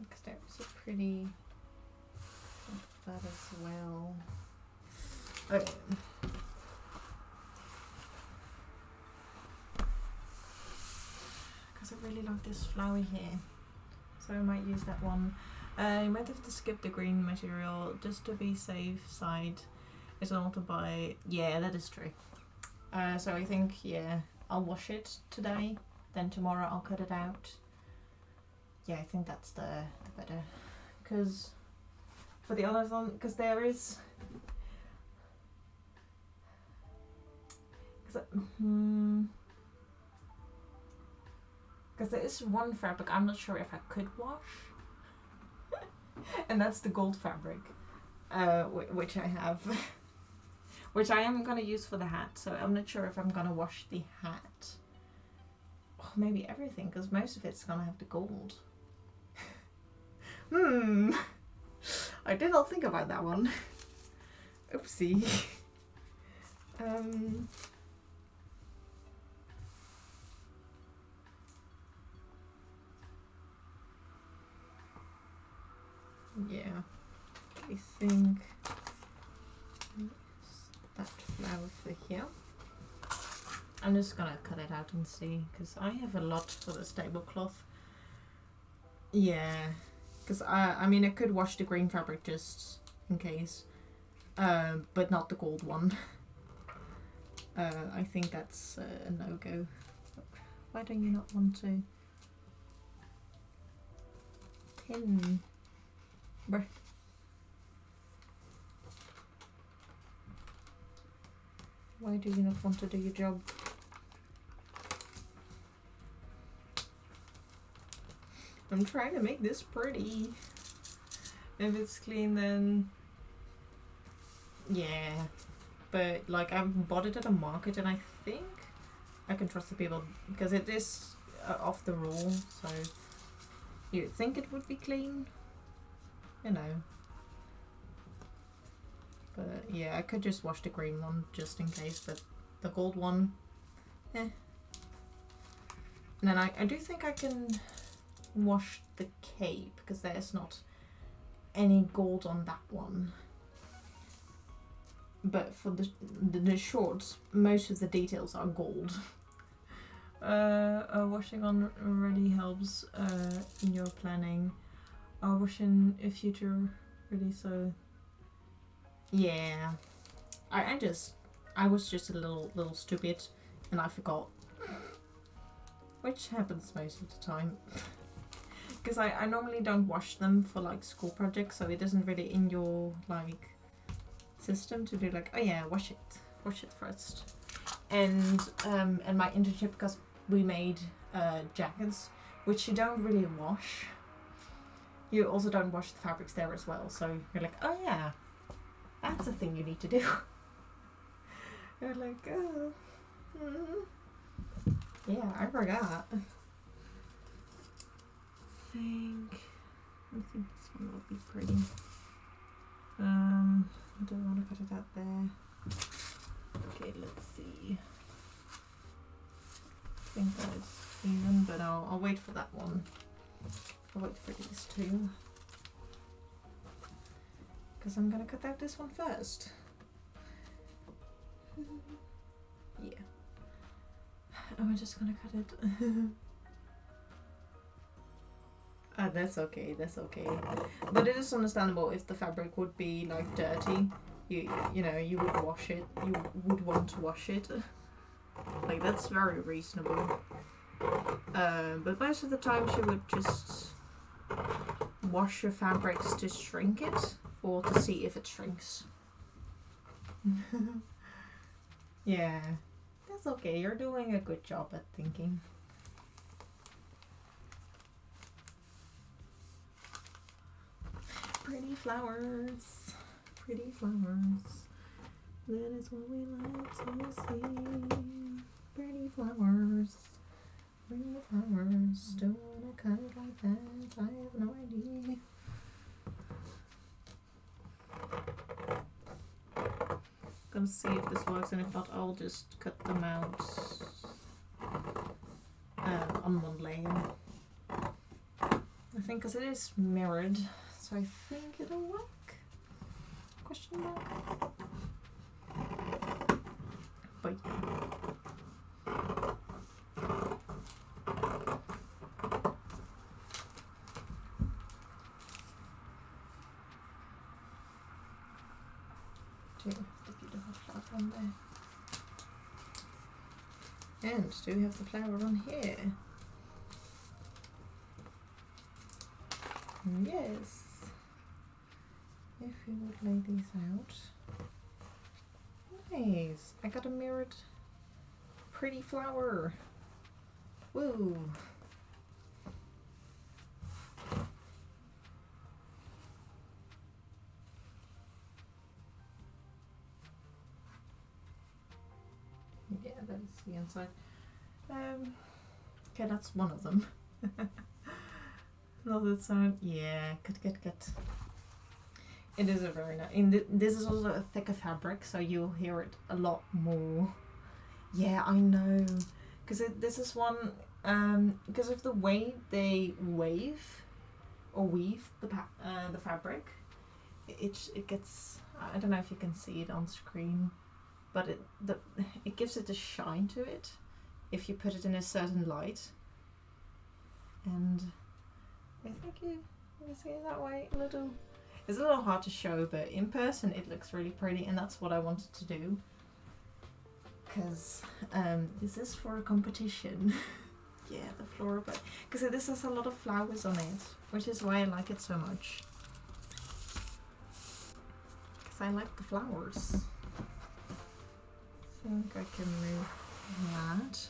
because that was a pretty that as well. Okay. Because I really like this flower here, so I might use that one. I might have to skip the green material just to be safe side. It's not to buy. Yeah, that is true. So I think, yeah, I'll wash it today, then tomorrow I'll cut it out. Yeah, I think that's the better. Because for the other one, because there is. Because there is one fabric I'm not sure if I could wash. And that's the gold fabric, which I have. Which I am going to use for the hat, so I'm not sure if I'm going to wash the hat. Oh, maybe everything, because most of it's going to have the gold. I did not think about that one. Oopsie. Yeah, I think that flower for here. I'm just gonna cut it out and see, because I have a lot for this tablecloth. Yeah, because I mean I could wash the green fabric just in case, but not the gold one. I think that's a no-go. Why don't you not want to? Pin. Bruh. Why do you not want to do your job? I'm trying to make this pretty. If it's clean, then yeah. But like, I bought it at a market, and I think I can trust the people, because it is off the rule. So you'd think it would be clean, you know. But yeah, I could just wash the green one just in case, but the gold one, eh. And then I do think I can wash the cape, because there's not any gold on that one. but for the shorts, most of the details are gold. Washing on already helps in your planning. Washing a future really, so yeah. I was just a little stupid and I forgot, which happens most of the time. Because I normally don't wash them for like school projects, so it isn't really in your like system to do like, oh yeah, wash it first. And my internship, because we made jackets, which you don't really wash. You also don't wash the fabrics there as well, so you're like, oh yeah, that's a thing you need to do. You're like, oh, yeah, I forgot. I think this one will be pretty. I don't want to cut it out there. Okay, let's see. I think that is even, but I'll wait for that one. I'll wait for these two. Because I'm gonna cut out this one first. Yeah. Am I just gonna cut it? That's okay, that's okay. But it is understandable if the fabric would be like dirty. You know, you would wash it. You would want to wash it. Like, that's very reasonable. But most of the time she would just wash your fabrics to shrink it or to see if it shrinks. Yeah, that's okay. You're doing a good job at thinking. Pretty flowers, pretty flowers. That is what we like to see. Pretty flowers, pretty flowers. Don't wanna cut it like that. I have no idea. Gonna see if this works, and if not, I'll just cut them out on one layer. I think because it is mirrored. So I think it'll work? Question mark? But yeah. Do have the beautiful flower on there. And do we have the flower on here? Yes. If you would lay these out. Nice. I got a mirrored pretty flower. Woo. Yeah, that is the inside. Okay, that's one of them. Does it sound? Yeah, good. It is a very nice. This is also a thicker fabric, so you'll hear it a lot more. Yeah, I know. Because this is one. Because of the way they weave the fabric, it gets. I don't know if you can see it on screen, but it gives it a shine to it if you put it in a certain light. And I think you see it that way a little. It's a little hard to show, but in person it looks really pretty, and that's what I wanted to do. Because this is for a competition. Yeah, the floral, but because this has a lot of flowers on it, which is why I like it so much. Because I like the flowers. I think I can move that.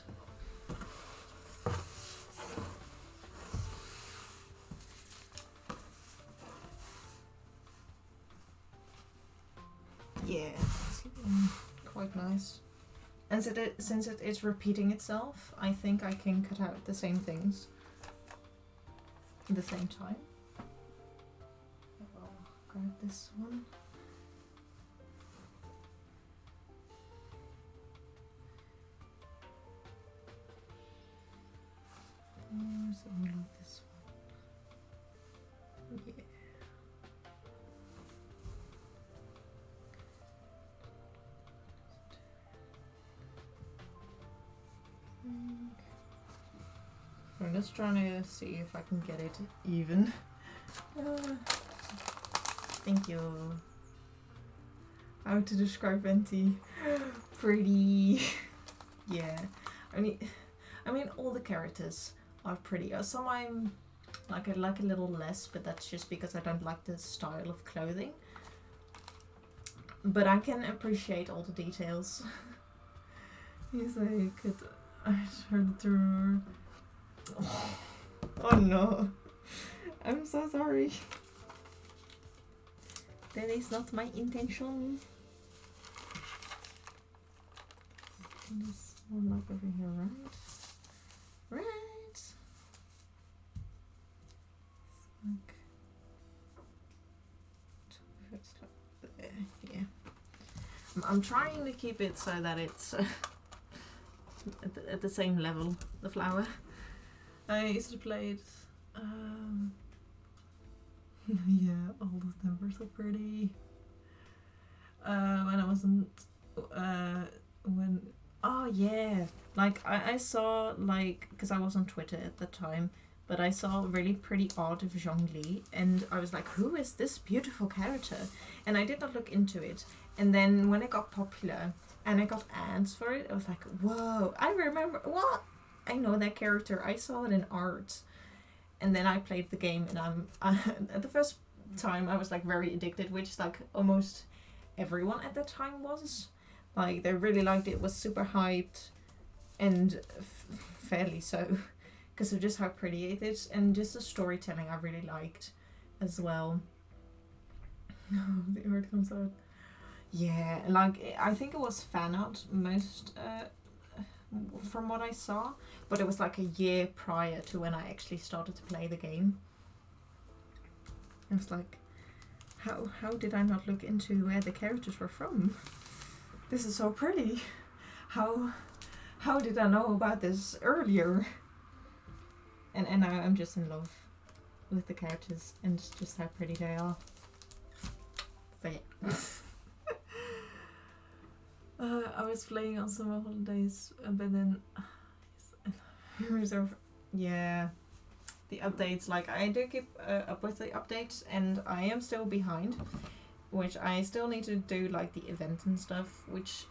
Yeah, it's quite nice. And since it is repeating itself, I think I can cut out the same things at the same time. I'll grab this one. Something like this one. Yeah. just trying to see if I can get it even. Thank you. How to describe Venti? Pretty. Yeah. I mean, all the characters are pretty. Some I'm like I like a little less, but that's just because I don't like the style of clothing. But I can appreciate all the details. He's like, I started to remember. Oh no. I'm so sorry. That is not my intention. This one up over here, right? Right. Yeah. I'm trying to keep it so that it's at the same level, the flower. I used to play it. Yeah, all of them were so pretty. When I wasn't. Oh yeah, like I saw, like, because I was on Twitter at the time, but I saw really pretty art of Zhongli, and I was like, who is this beautiful character? And I did not look into it. And then when it got popular and I got ads for it, I was like, whoa, I remember, what? I know that character, I saw it in art. And then I played the game, and at the first time I was like very addicted, which like almost everyone at that time was. Like, they really liked it, was super hyped, and fairly so, because of just how pretty it is, and just the storytelling I really liked as well. The art comes out. Yeah, like, I think it was fan art most, from what I saw, but it was like a year prior to when I actually started to play the game. I was like, how did I not look into where the characters were from? This is so pretty. How did I know about this earlier? And now I'm just in love with the characters and just how pretty they are. So yeah. I was playing on summer holidays, but then yeah, the updates. Like, I do keep up with the updates, and I am still behind. Which I still need to do, like the event and stuff, which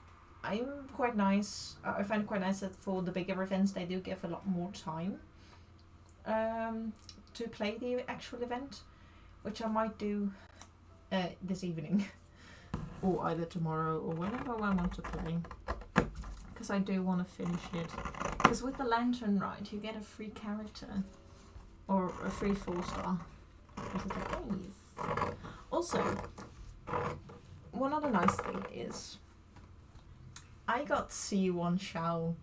I'm quite nice. I find it quite nice that for the bigger events they do give a lot more time to play the actual event, which I might do this evening or either tomorrow or whenever I want to play, because I do want to finish it. Because with the lantern ride you get a free character or a free 4-star, which is like nice. Also, one other nice thing is I got C1 Xiao.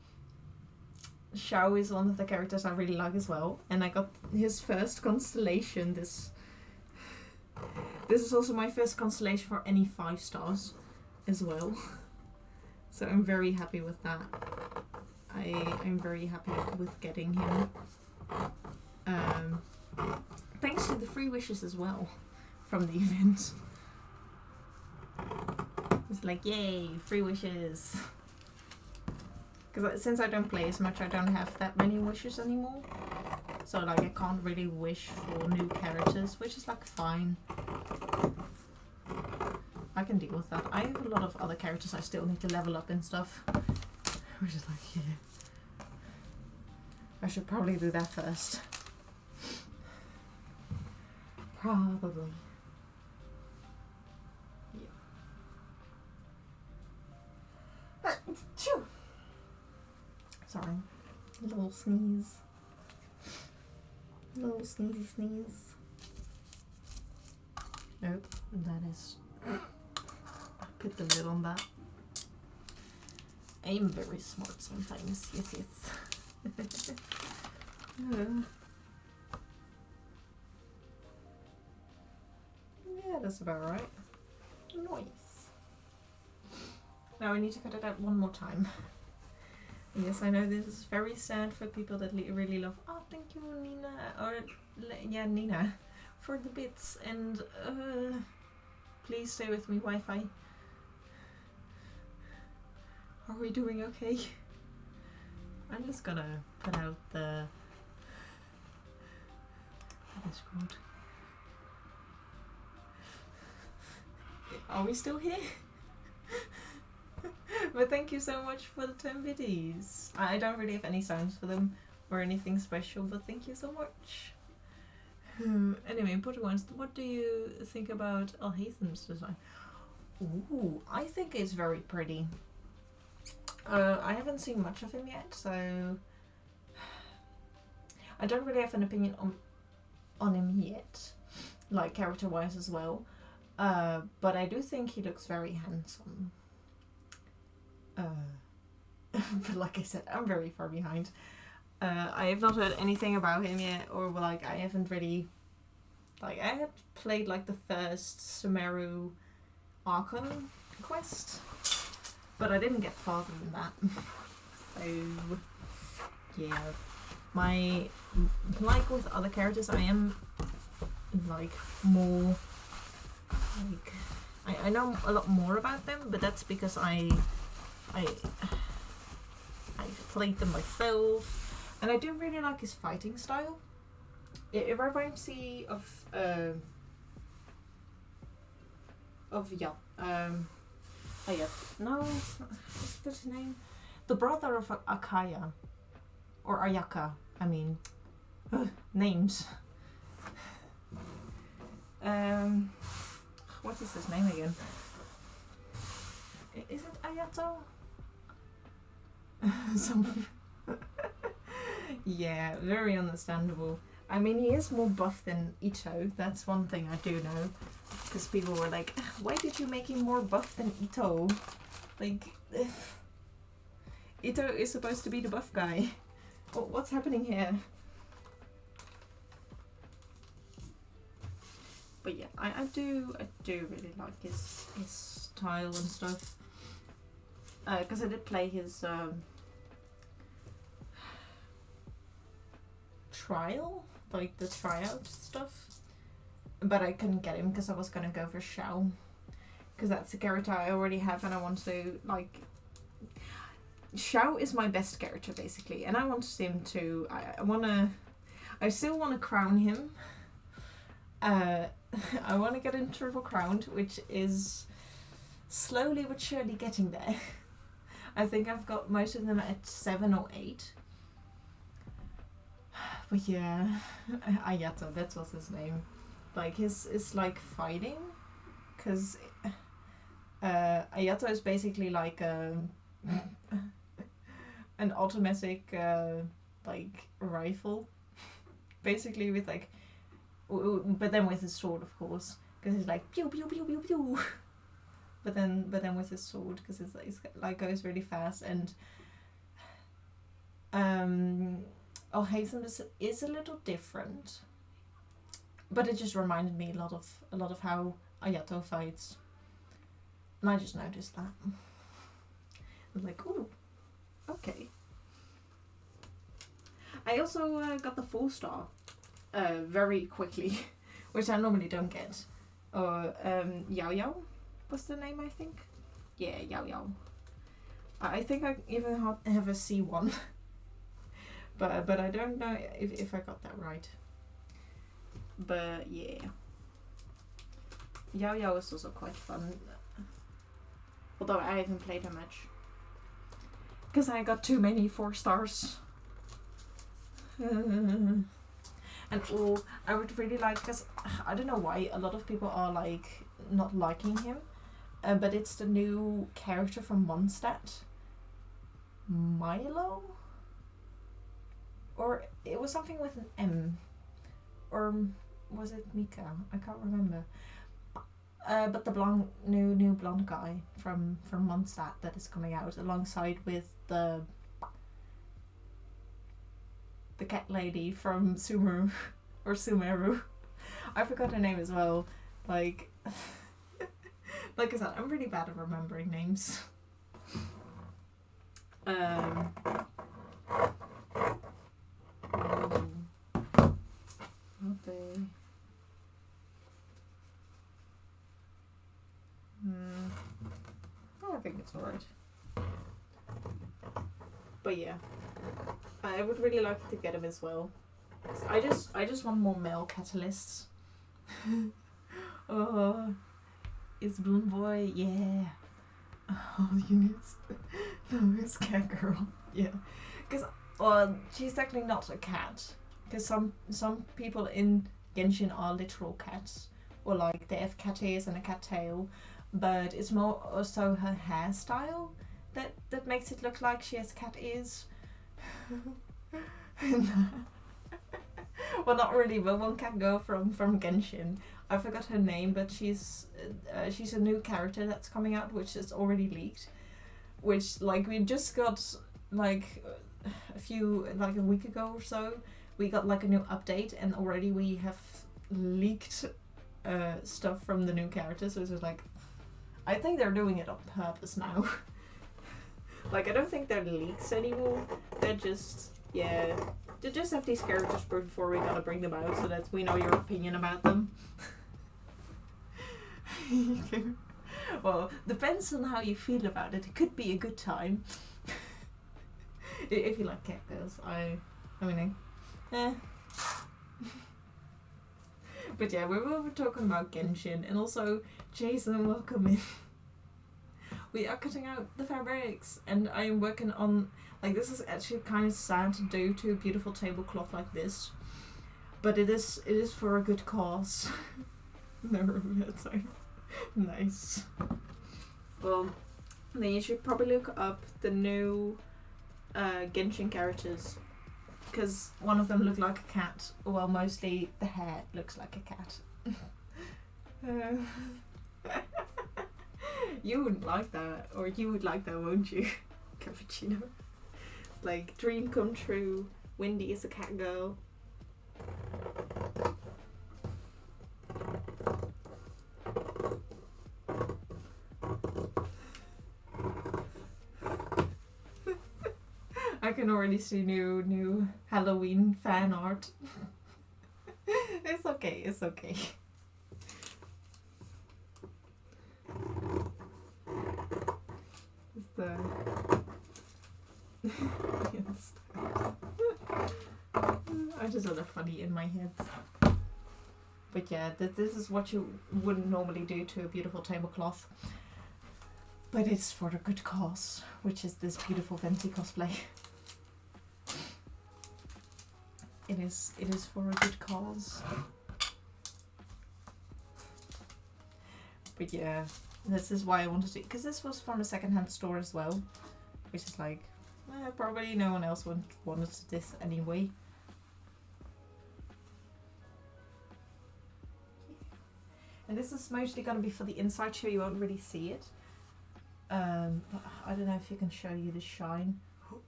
Xiao is one of the characters I really like as well, and I got his first constellation. This is also my first constellation for any 5 stars as well. So I'm very happy with that. I'm very happy with getting him. Thanks to the free wishes as well from the event. It's like, yay, free wishes. Because since I don't play as much, I don't have that many wishes anymore. So like, I can't really wish for new characters, which is like fine. I can deal with that. I have a lot of other characters I still need to level up and stuff. Which is like, yeah. I should probably do that first. Probably. Sorry. A little sneeze. A little sneezy sneeze. Nope, that is... I put the lid on that. I am very smart sometimes. Yes, yes. Yeah, that's about right. Nice. Now I need to cut it out one more time. Yes, I know this is very sad for people that really love. Oh, thank you, Nina. Or yeah, Nina, for the bits. And please stay with me, Wi-Fi. Are we doing okay? I'm just gonna put out the Discord. Are we still here? But thank you so much for the 10 biddies. I don't really have any sounds for them or anything special, but thank you so much. Anyway, important ones. What do you think about Alhatham's design? Ooh, I think it's very pretty. I haven't seen much of him yet, so I don't really have an opinion on him yet, like character-wise as well. But I do think he looks very handsome. But like I said, I'm very far behind. I have not heard anything about him yet, or like I haven't really, like I had played like the first Sumeru Archon quest, but I didn't get farther than that. So yeah, like with other characters, I am like more like I know a lot more about them, but that's because I played them myself, and I do really like his fighting style. It reminds me of no, what's his name? The brother of Akaya, or Ayaka. I mean, names. What is his name again? Is it Ayato? Yeah, very understandable. I mean, he is more buff than Ito. That's one thing I do know. Because people were like, why did you make him more buff than Ito? Like, Ito is supposed to be the buff guy. What's happening here? But yeah, I do really like his style and stuff. Because I did play his trial, like the tryout stuff, but I couldn't get him because I was gonna go for Xiao, because that's the character I already have, and I want to like. Xiao is my best character basically, and I want him to. I still want to crown him. I want to get him triple crowned, which is slowly but surely getting there. I think I've got most of them at 7 or 8. But yeah, Ayato, that was his name. Like his like fighting, because Ayato is basically like an automatic like rifle, basically with like, but then with his sword, of course, because it's like pew pew pew pew pew. But then with his sword, because it's like goes really fast, and Alhaitham is a little different, but it just reminded me a lot of how Ayato fights, and I just noticed that. I was like, ooh, okay. I also got the 4-star very quickly, which I normally don't get. Or Yao Yao was the name, I think. Yeah, Yao Yao. I think I even have a C1. But I don't know if I got that right. But yeah. Yao Yao is also quite fun. Although I haven't played her much. Because I got too many 4 stars. And I would really like, because I don't know why a lot of people are like not liking him. But it's the new character from Mondstadt. Milo? Or it was something with an M. Or was it Mika? I can't remember. But the new blonde guy from Mondstadt that is coming out alongside with the cat lady from Sumeru. Or Sumeru. I forgot her name as well. Like like I said, I'm really bad at remembering names. Okay. I think it's alright. But yeah, I would really like to get him as well. I just want more male catalysts. Oh, it's Bloom Boy, yeah. Oh, you need no, it's Cat Girl, yeah. Because she's technically not a cat. Because some people in Genshin are literal cats, or like they have cat ears and a cat tail, but it's more also her hairstyle that makes it look like she has cat ears. Well, not really, but one cat girl from Genshin. I forgot her name, but she's a new character that's coming out, which is already leaked. Which like we just got like a week ago or so. We got like a new update, and already we have leaked stuff from the new character. So it's just like, I think they're doing it on purpose now. Like I don't think they're leaks anymore. They're just They just have these characters before we gotta bring them out so that we know your opinion about them. Well, depends on how you feel about it. It could be a good time. If you like cat girls, I mean, But yeah, we were talking about Genshin, and also Jason, welcome in. We are cutting out the fabrics, and I am working on, like, this is actually kind of sad to do to a beautiful tablecloth like this, but it is for a good cause. Never that's like nice. Well, then you should probably look up the new Genshin characters, because one of them looked like a cat. Well, mostly the hair looks like a cat. You wouldn't like that, or you would like that, won't you? Cappuccino. Like, dream come true. Wendy is a cat girl. I can already see new Halloween fan art. It's okay, it's okay. It's the yes. I just had a funny in my head. But yeah, this is what you wouldn't normally do to a beautiful tablecloth. But it's for a good cause, which is this beautiful Venti cosplay. It is for a good cause. But yeah, this is why I wanted to, because this was from a secondhand store as well, which is like, probably no one else wanted this anyway. And this is mostly going to be for the inside show, you won't really see it. I don't know if you can show you the shine.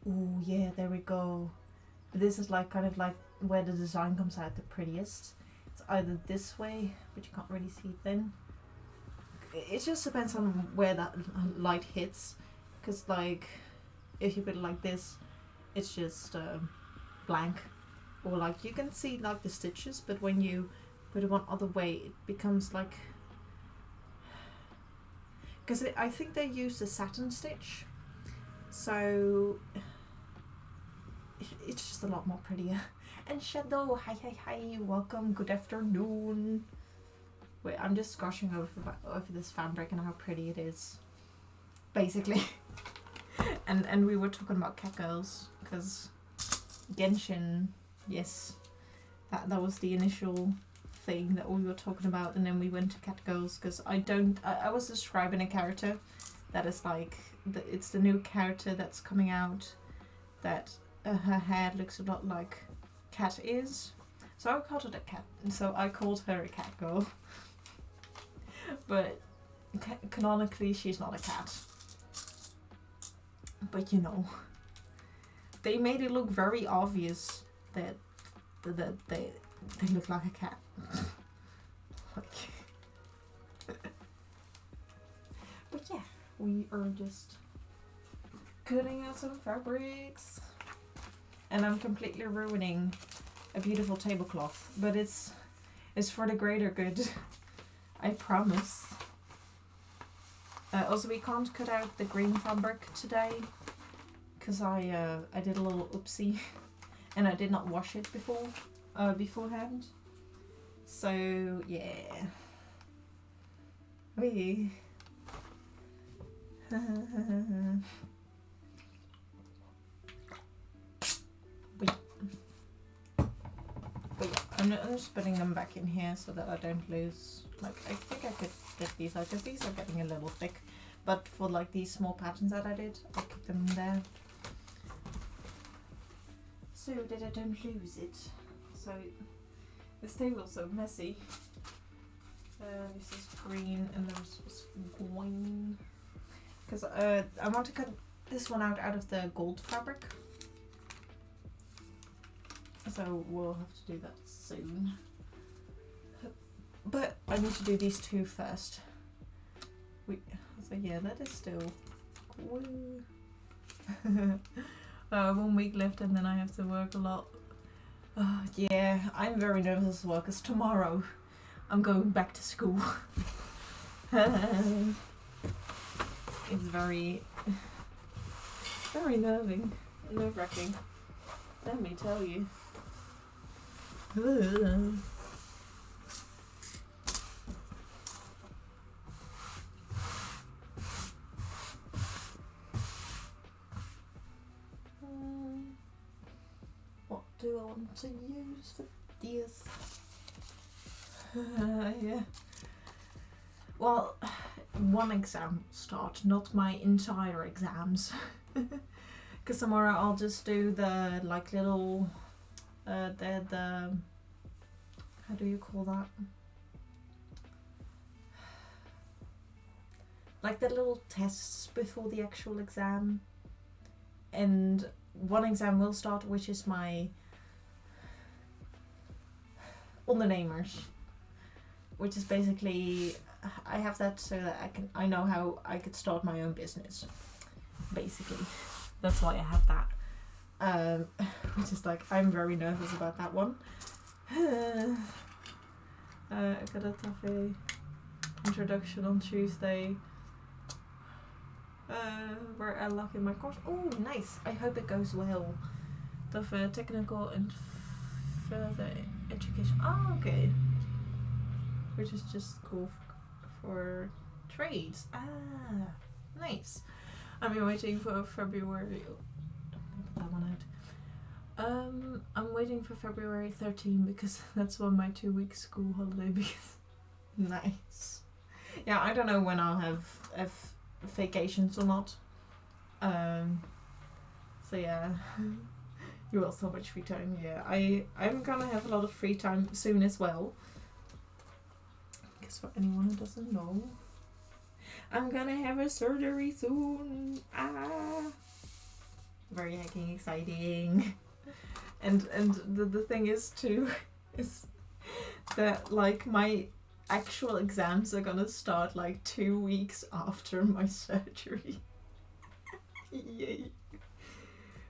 Oh yeah, there we go. But this is like kind of like where the design comes out the prettiest. It's either this way, but you can't really see it then. It just depends on where that light hits, because like if you put it like this, it's just blank, or like you can see like the stitches, but when you put it one other way, it becomes like, because I think they use the satin stitch, so it's just a lot more prettier. And Shadow, hi, welcome, good afternoon. Wait, I'm just gushing over this fabric and how pretty it is, basically. and we were talking about cat girls, because Genshin, yes, that was the initial thing that we were talking about, and then we went to cat girls, because I was describing a character that is like, it's the new character that's coming out, that her hair looks a lot like cat ears, so I called it a cat, so I called her a cat girl. But canonically she's not a cat, but you know, they made it look very obvious that they look like a cat. Like, but yeah, we are just cutting out some fabrics, and I'm completely ruining a beautiful tablecloth, but it's for the greater good. I promise. Also, we can't cut out the green fabric today, because I did a little oopsie, and I did not wash it before. beforehand. So yeah. We. But yeah, I'm just putting them back in here so that I don't lose. Like, I think I could get these out because these are getting a little thick. But for like these small patterns that I did, I'll keep them there so that I don't lose it. So this table's so messy. This is green and this was green. Because I want to cut this one out of the gold fabric. So we'll have to do that soon. But I need to do these two first. So yeah, that is still cool. 1 week left and then I have to work a lot. Yeah, I'm very nervous as well because tomorrow I'm going back to school. It's very nerve-wracking. Let me tell you. What do I want to use for this? Yeah. Well, one exam will start, not my entire exams. Because tomorrow I'll just do the like little the how do you call that? Like the little tests before the actual exam. And one exam will start, which is my ondernemers, which is basically I have that so that I know how I could start my own business. Basically, that's why I have that. Which is like I'm very nervous about that one. I got a tough introduction on Tuesday. Where I lock in my course. Oh, nice! I hope it goes well. Tough technical and further education. Oh, okay. Which is just cool for trades. Ah, nice. I've been waiting for February. Put that one out. I'm waiting for February 13 because that's when my 2-week school holiday begins. Nice. Yeah, I don't know when I'll have vacations or not. So yeah. You will so much free time. Yeah, I'm gonna have a lot of free time soon as well. Because for anyone who doesn't know, I'm gonna have a surgery soon. Very hecking exciting. And the thing is too is that like my actual exams are gonna start like 2 weeks after my surgery. Yay.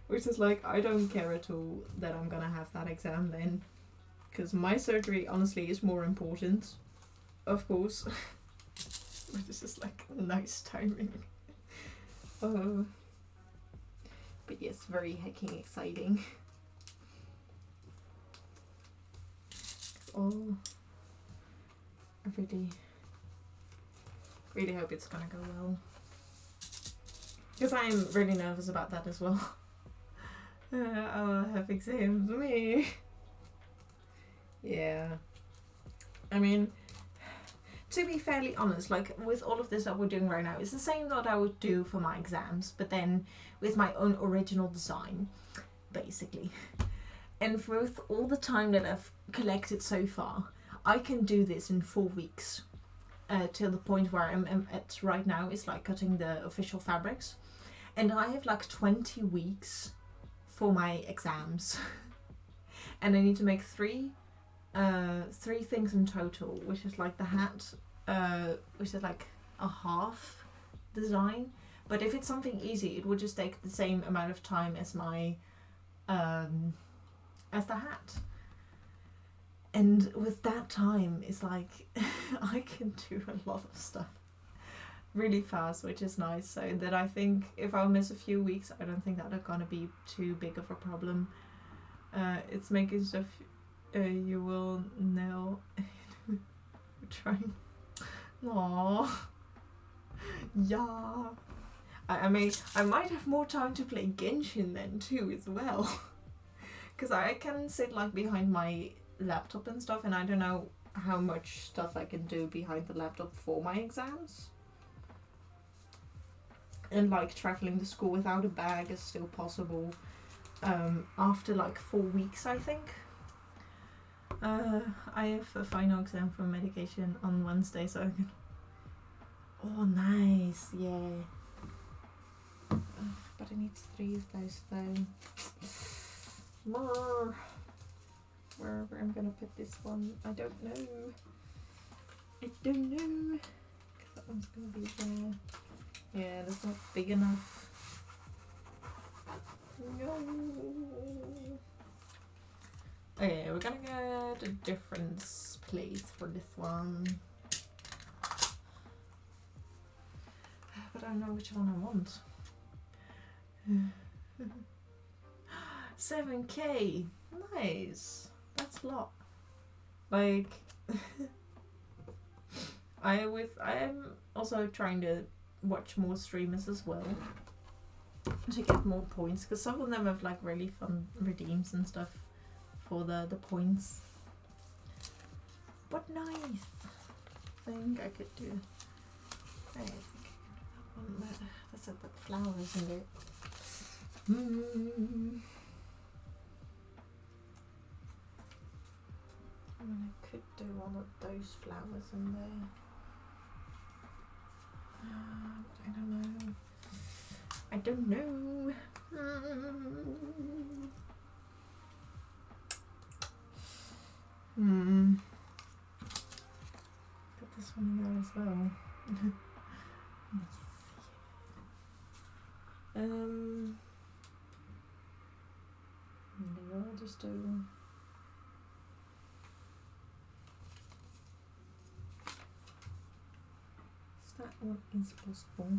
Which is like, I don't care at all that I'm gonna have that exam then. Because my surgery honestly is more important. Of course. But this is like nice timing. But yes, very hecking exciting. Oh, I really hope it's gonna go well. Because I'm really nervous about that as well. I'll have exams, me. Yeah. I mean, to be fairly honest, like with all of this that we're doing right now, it's the same that I would do for my exams, but then with my own original design, basically. And with all the time that I've collected so far, I can do this in 4 weeks. Till the point where I'm at right now is like cutting the official fabrics. And I have like 20 weeks for my exams. And I need to make three things in total, which is like the hat, which is like a half design. But if it's something easy, it would just take the same amount of time as my as the hat. And with that time, it's like I can do a lot of stuff really fast, which is nice. So that I think if I miss a few weeks, I don't think that's gonna be too big of a problem. It's making stuff You will know. Trying. Aww. Yeah. I might have more time to play Genshin then too as well. Because I can sit like behind my laptop and stuff, and I don't know how much stuff I can do behind the laptop for my exams. And like traveling to school without a bag is still possible after like 4 weeks, I think. I have a final exam for medication on Wednesday, so I can. Oh, nice, yeah. But I need 3 of those though. More. Wherever I'm gonna put this one, I don't know. I don't know. Because that one's gonna be there. Yeah, that's not big enough. No. Okay, we're gonna get a different place for this one. But I don't know which one I want. 7K! Nice! That's a lot. Like, I am also trying to watch more streamers as well to get more points, because some of them have like really fun redeems and stuff for the points. But nice. I think I could do. I think I can do that one there. That's at that flower, isn't it? I mean, I could do one of those flowers in there. But I don't know. I don't know. Put this one in there as well. Maybe I'll just do. That one is possible.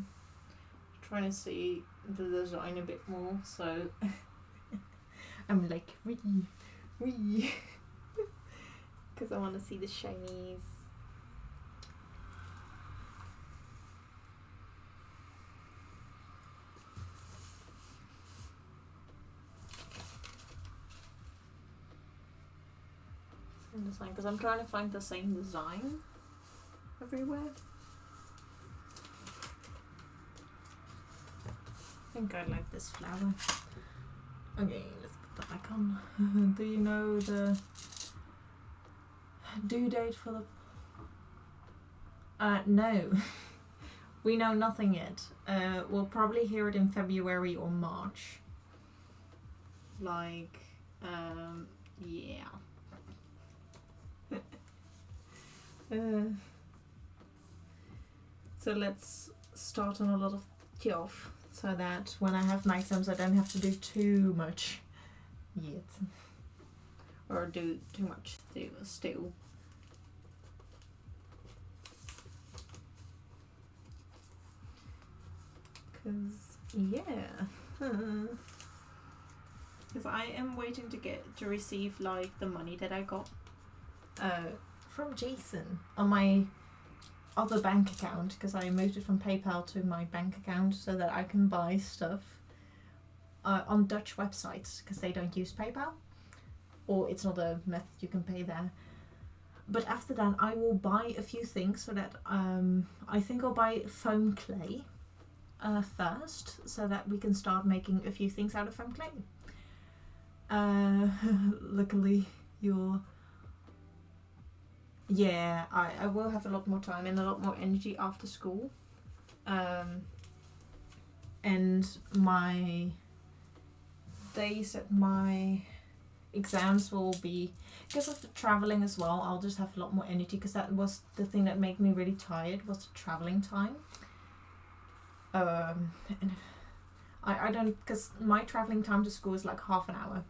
Trying to see the design a bit more, so I'm like wee, because I want to see the shinies. Same design, because I'm trying to find the same design everywhere. I think I like this flower. Okay, let's put that back on. Do you know the due date for the... no. We know nothing yet. We'll probably hear it in February or March. Like, yeah. So let's start on a lot of off, so that when I have my exams I don't have to do too much yet. Or do too much still. Cause yeah. Because I am waiting to receive like the money that I got from Jason on my other bank account, because I moved it from PayPal to my bank account so that I can buy stuff on Dutch websites, because they don't use PayPal, or it's not a method you can pay there. But after that I will buy a few things, so that I think I'll buy foam clay first, so that we can start making a few things out of foam clay. Luckily yeah, I will have a lot more time and a lot more energy after school. And my days at my exams will be, because of the traveling as well, I'll just have a lot more energy, because that was the thing that made me really tired, was the traveling time. And I don't, because my traveling time to school is like half an hour,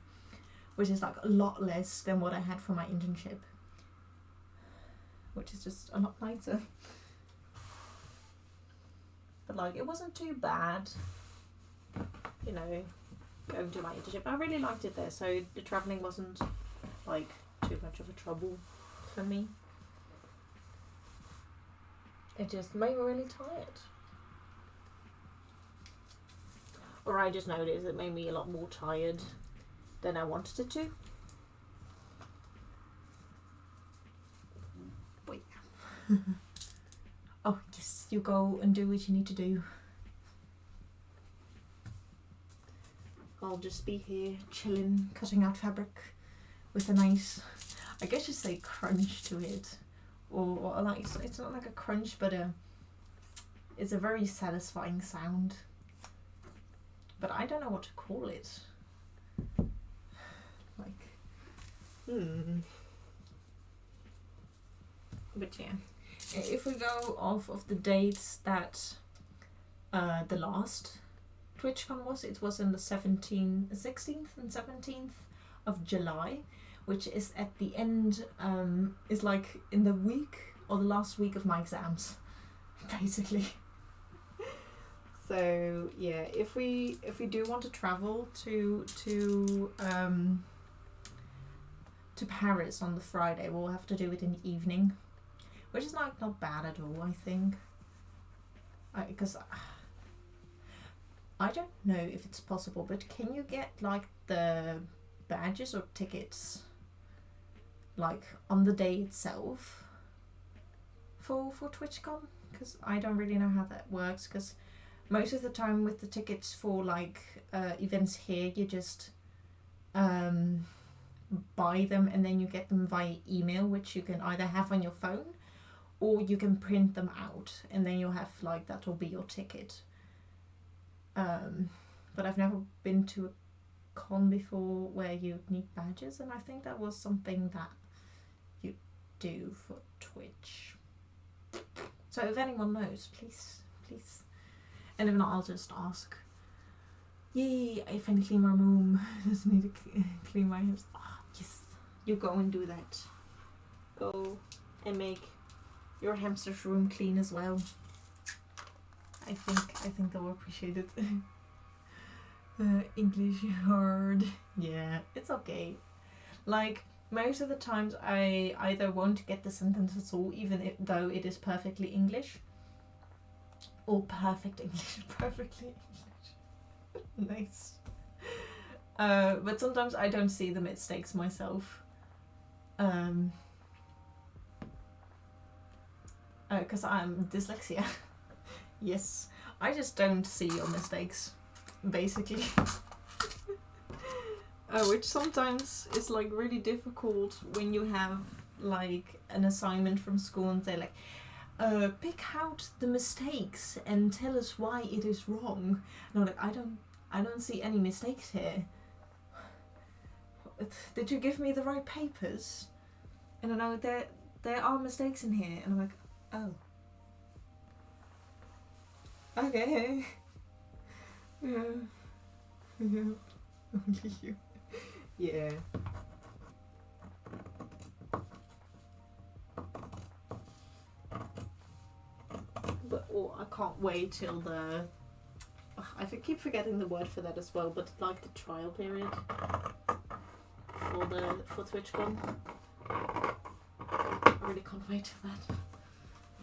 which is like a lot less than what I had for my internship, which is just a lot nicer. But like, it wasn't too bad, you know, going to my internship. I really liked it there, so the travelling wasn't like too much of a trouble for me. It just made me really tired. Or I just noticed it made me a lot more tired than I wanted it to. But yeah. Oh yes, you go and do what you need to do. I'll just be here chilling, cutting out fabric with a nice, I guess you say crunch to it. Or like, it's not like a crunch, but it's a very satisfying sound. But I don't know what to call it. Like, But yeah, if we go off of the dates that the last TwitchCon was, it was in the 16th and 17th of July, which is at the end, is like in the week or the last week of my exams, basically. So yeah, if we do want to travel to Paris on the Friday, we'll have to do it in the evening, which is not bad at all, I think. Because I don't know if it's possible, but can you get like the badges or tickets like on the day itself for TwitchCon? Because I don't really know how that works, because most of the time with the tickets for like events here, you just buy them and then you get them via email, which you can either have on your phone or you can print them out and then you'll have like, that will be your ticket. But I've never been to a con before where you need badges, and I think that was something that you do for Twitch. So if anyone knows, please. And if not, I'll just ask. Yay, I finally clean my room. Just need to clean my house. Ah, yes. You go and do that. Go and make your hamster's room clean as well. I think they'll appreciate it. English hard. Yeah, it's okay. Like, most of the times I either won't get the sentence at all, even though it is perfectly English. Or perfect English. Perfectly English. Nice. But sometimes I don't see the mistakes myself. Because I'm dyslexia. Yes, I just don't see your mistakes, basically. Which sometimes is like really difficult when you have like an assignment from school and they're like, pick out the mistakes and tell us why it is wrong. And I'm like, I don't see any mistakes here. Did you give me the right papers? And I know there are mistakes in here, and I'm like, oh. Okay. Yeah. Yeah. Only you. Yeah. But I can't wait till the... I keep forgetting the word for that as well, but like the trial period for TwitchCon. I really can't wait till that.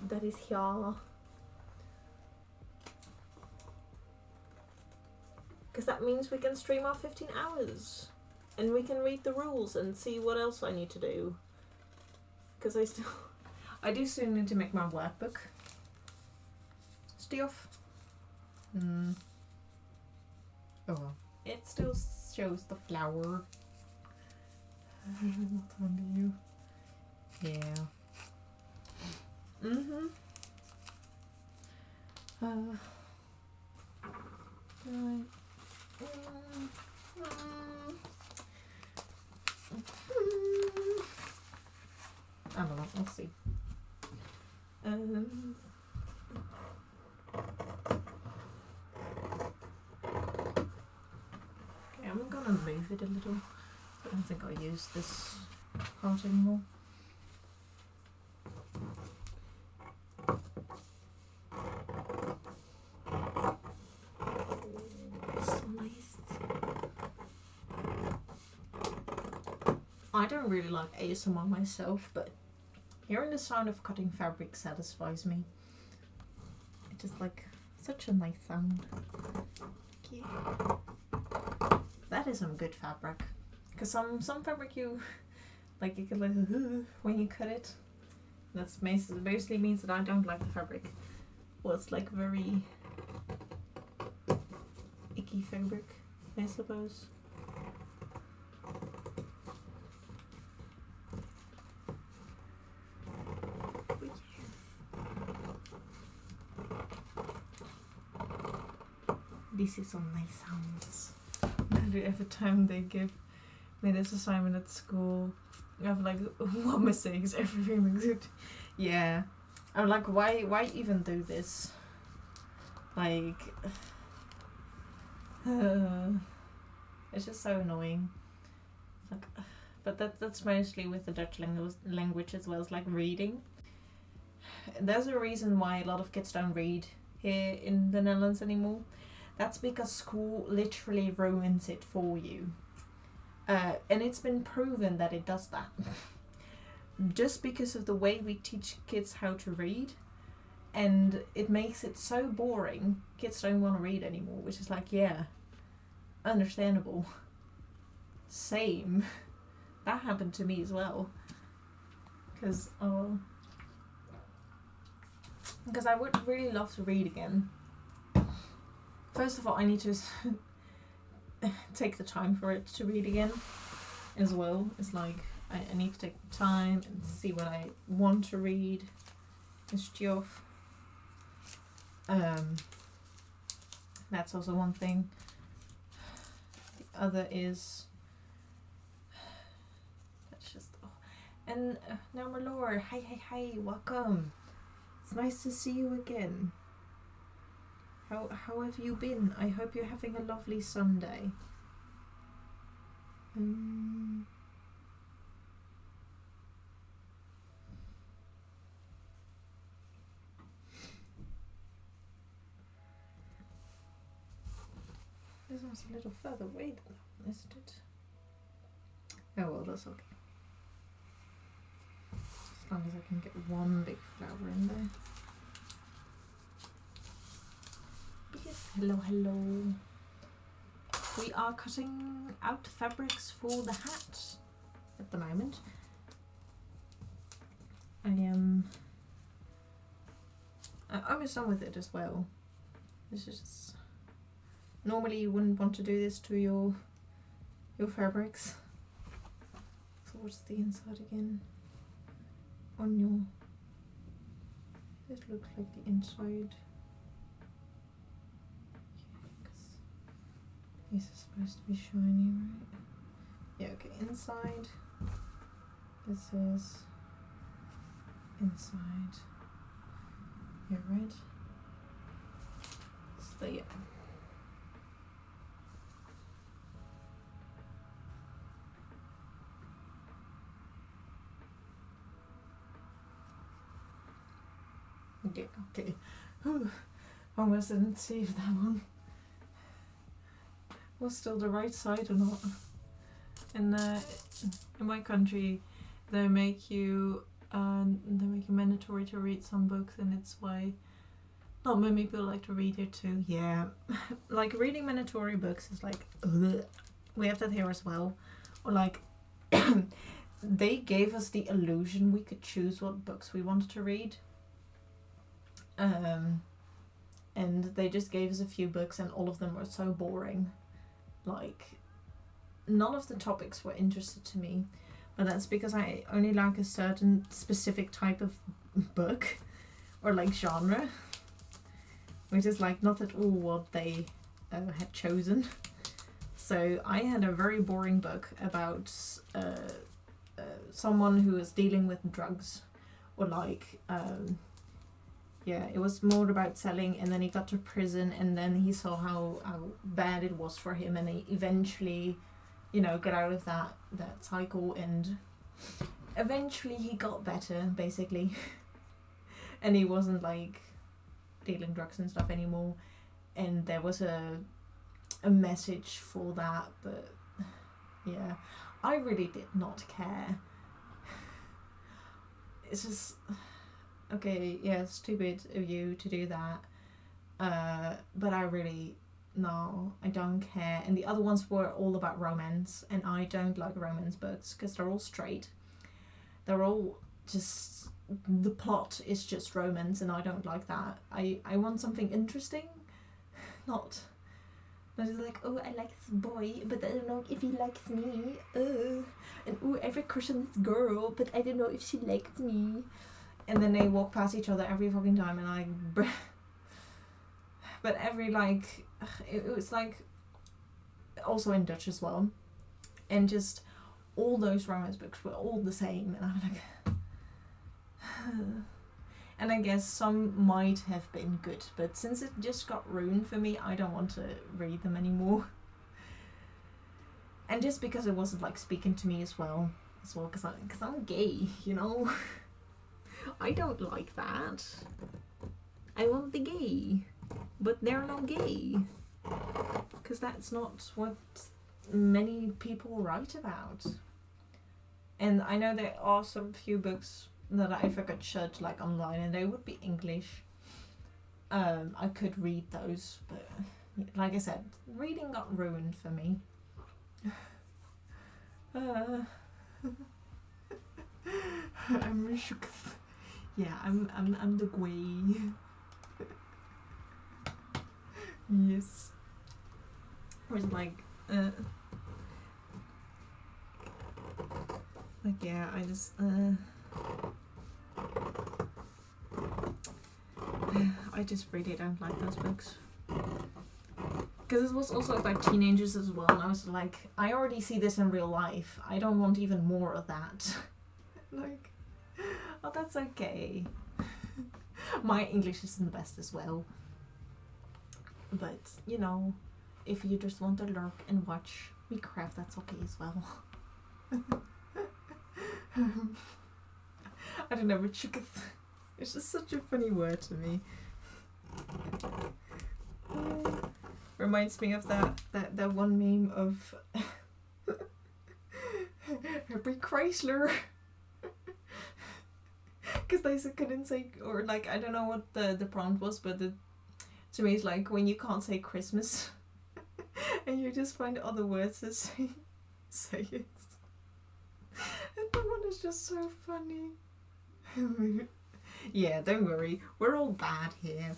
That is here. Because that means we can stream our 15 hours. And we can read the rules and see what else I need to do. Because I do still need to make my workbook. Stuff. Oh well. It still shows the flower. Not under you. Yeah. Right. I don't know, let's see. Okay, I'm gonna move it a little. I don't think I'll use this part anymore. I don't really like ASMR myself, but hearing the sound of cutting fabric satisfies me. It is like such a nice sound. Yeah. That is some good fabric. Because some fabric you like, you can like when you cut it. That's mostly means that I don't like the fabric. Well, it's like very icky fabric, I suppose. This is some nice sounds. Every time they give me this assignment at school, I have like one mistakes, everything looks good. Yeah. I'm like, why even do this? Like, it's just so annoying. It's like, but that's mostly with the Dutch language as well as like reading. There's a reason why a lot of kids don't read here in the Netherlands anymore. That's because school literally ruins it for you. And it's been proven that it does that. Just because of the way we teach kids how to read. And it makes it so boring, kids don't want to read anymore. Which is like, yeah, understandable. Same. That happened to me as well. Because I would really love to read again. First of all, I need to take the time for it to read again as well. It's like I need to take the time and see what I want to read and stuff. That's also one thing. The other is that's just and now my lord, hi, welcome. It's nice to see you again. How have you been? I hope you're having a lovely Sunday. This one's a little further away than that one, isn't it? Oh well, that's okay. As long as I can get one big flower in there. Yes, hello. We are cutting out fabrics for the hat at the moment. I'm almost done with it as well. This is normally you wouldn't want to do this to your fabrics. So what's the inside again? On your, it looks like the inside. These are supposed to be shiny, right? Yeah, okay, inside. This is inside. Yeah, red. So yeah. Yeah, okay. Almost didn't see if that one was still the right side or not. In my country, they make you mandatory to read some books, and it's why not many people like to read it too. Yeah, like reading mandatory books is like ugh. We have that here as well. Or like they gave us the illusion we could choose what books we wanted to read. And they just gave us a few books, and all of them were so boring. Like, none of the topics were interested to me, but that's because I only like a certain specific type of book or like genre, which is like not at all what they had chosen. So I had a very boring book about someone who was dealing with drugs, or like yeah, it was more about selling, and then he got to prison, and then he saw how bad it was for him, and he eventually, you know, got out of that cycle, and eventually he got better, basically. And he wasn't like dealing drugs and stuff anymore, and there was a message for that, but yeah, I really did not care. It's just, okay, yeah, stupid of you to do that. But I really, no, I don't care. And the other ones were all about romance, and I don't like romance books because they're all straight. They're all just, the plot is just romance, and I don't like that. I want something interesting, not just like, oh, I like this boy, but I don't know if he likes me. And oh, I have a crush on this girl, but I don't know if she likes me. And then they walk past each other every fucking time, and I. But every, like, it was like, also in Dutch as well, and just all those romance books were all the same, and I'm like. And I guess some might have been good, but since it just got ruined for me, I don't want to read them anymore. And just because it wasn't like speaking to me as well, because I'm gay, you know. I don't like that. I want the gay, but they're not gay, because that's not what many people write about. And I know there are some few books that if I could search like online and they would be English, I could read those, but like I said, reading got ruined for me. I'm shook. Yeah, I'm the gway. Yes. Or it's like yeah, I just I just really don't like those books. Because it was also about teenagers as well, and I was like, I already see this in real life. I don't want even more of that. Like, oh, that's okay. My English isn't the best as well. But, you know, if you just want to lurk and watch me craft, that's okay as well. I don't know, but it's just such a funny word to me. Reminds me of that one meme of Herbie Chrysler. Because they couldn't say, or like, I don't know what the prompt was, but to me it's like when you can't say Christmas and you just find other words to say it. And that one is just so funny. Yeah, don't worry, we're all bad here.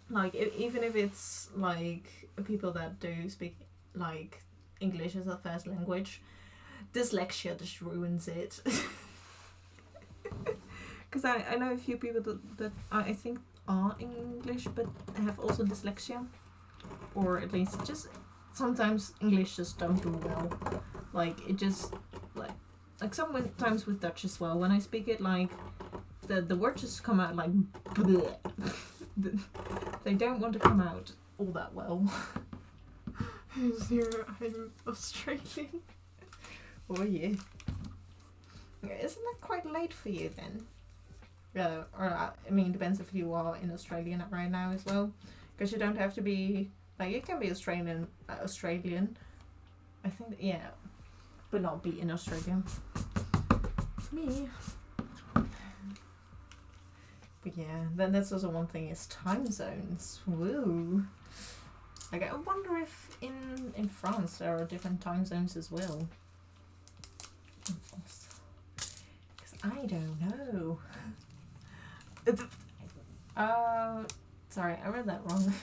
Like, even if it's like people that do speak like English as a first language, dyslexia just ruins it. Because I know a few people that I think are English but have also dyslexia, or at least just sometimes English just don't do well. Like, it just like sometimes with Dutch as well, when I speak it, like the words just come out like bleh. They don't want to come out all that well. Here I'm Australian. Oh yeah. Isn't that quite late for you then? Or I mean, depends if you are in Australia right now as well, because you don't have to be like, you can be Australian. I think, yeah, but not be in Australia. Me. But yeah, then that's also one thing, is time zones. Woo. Like, I wonder if in France there are different time zones as well. Because I don't know. Sorry, I read that wrong.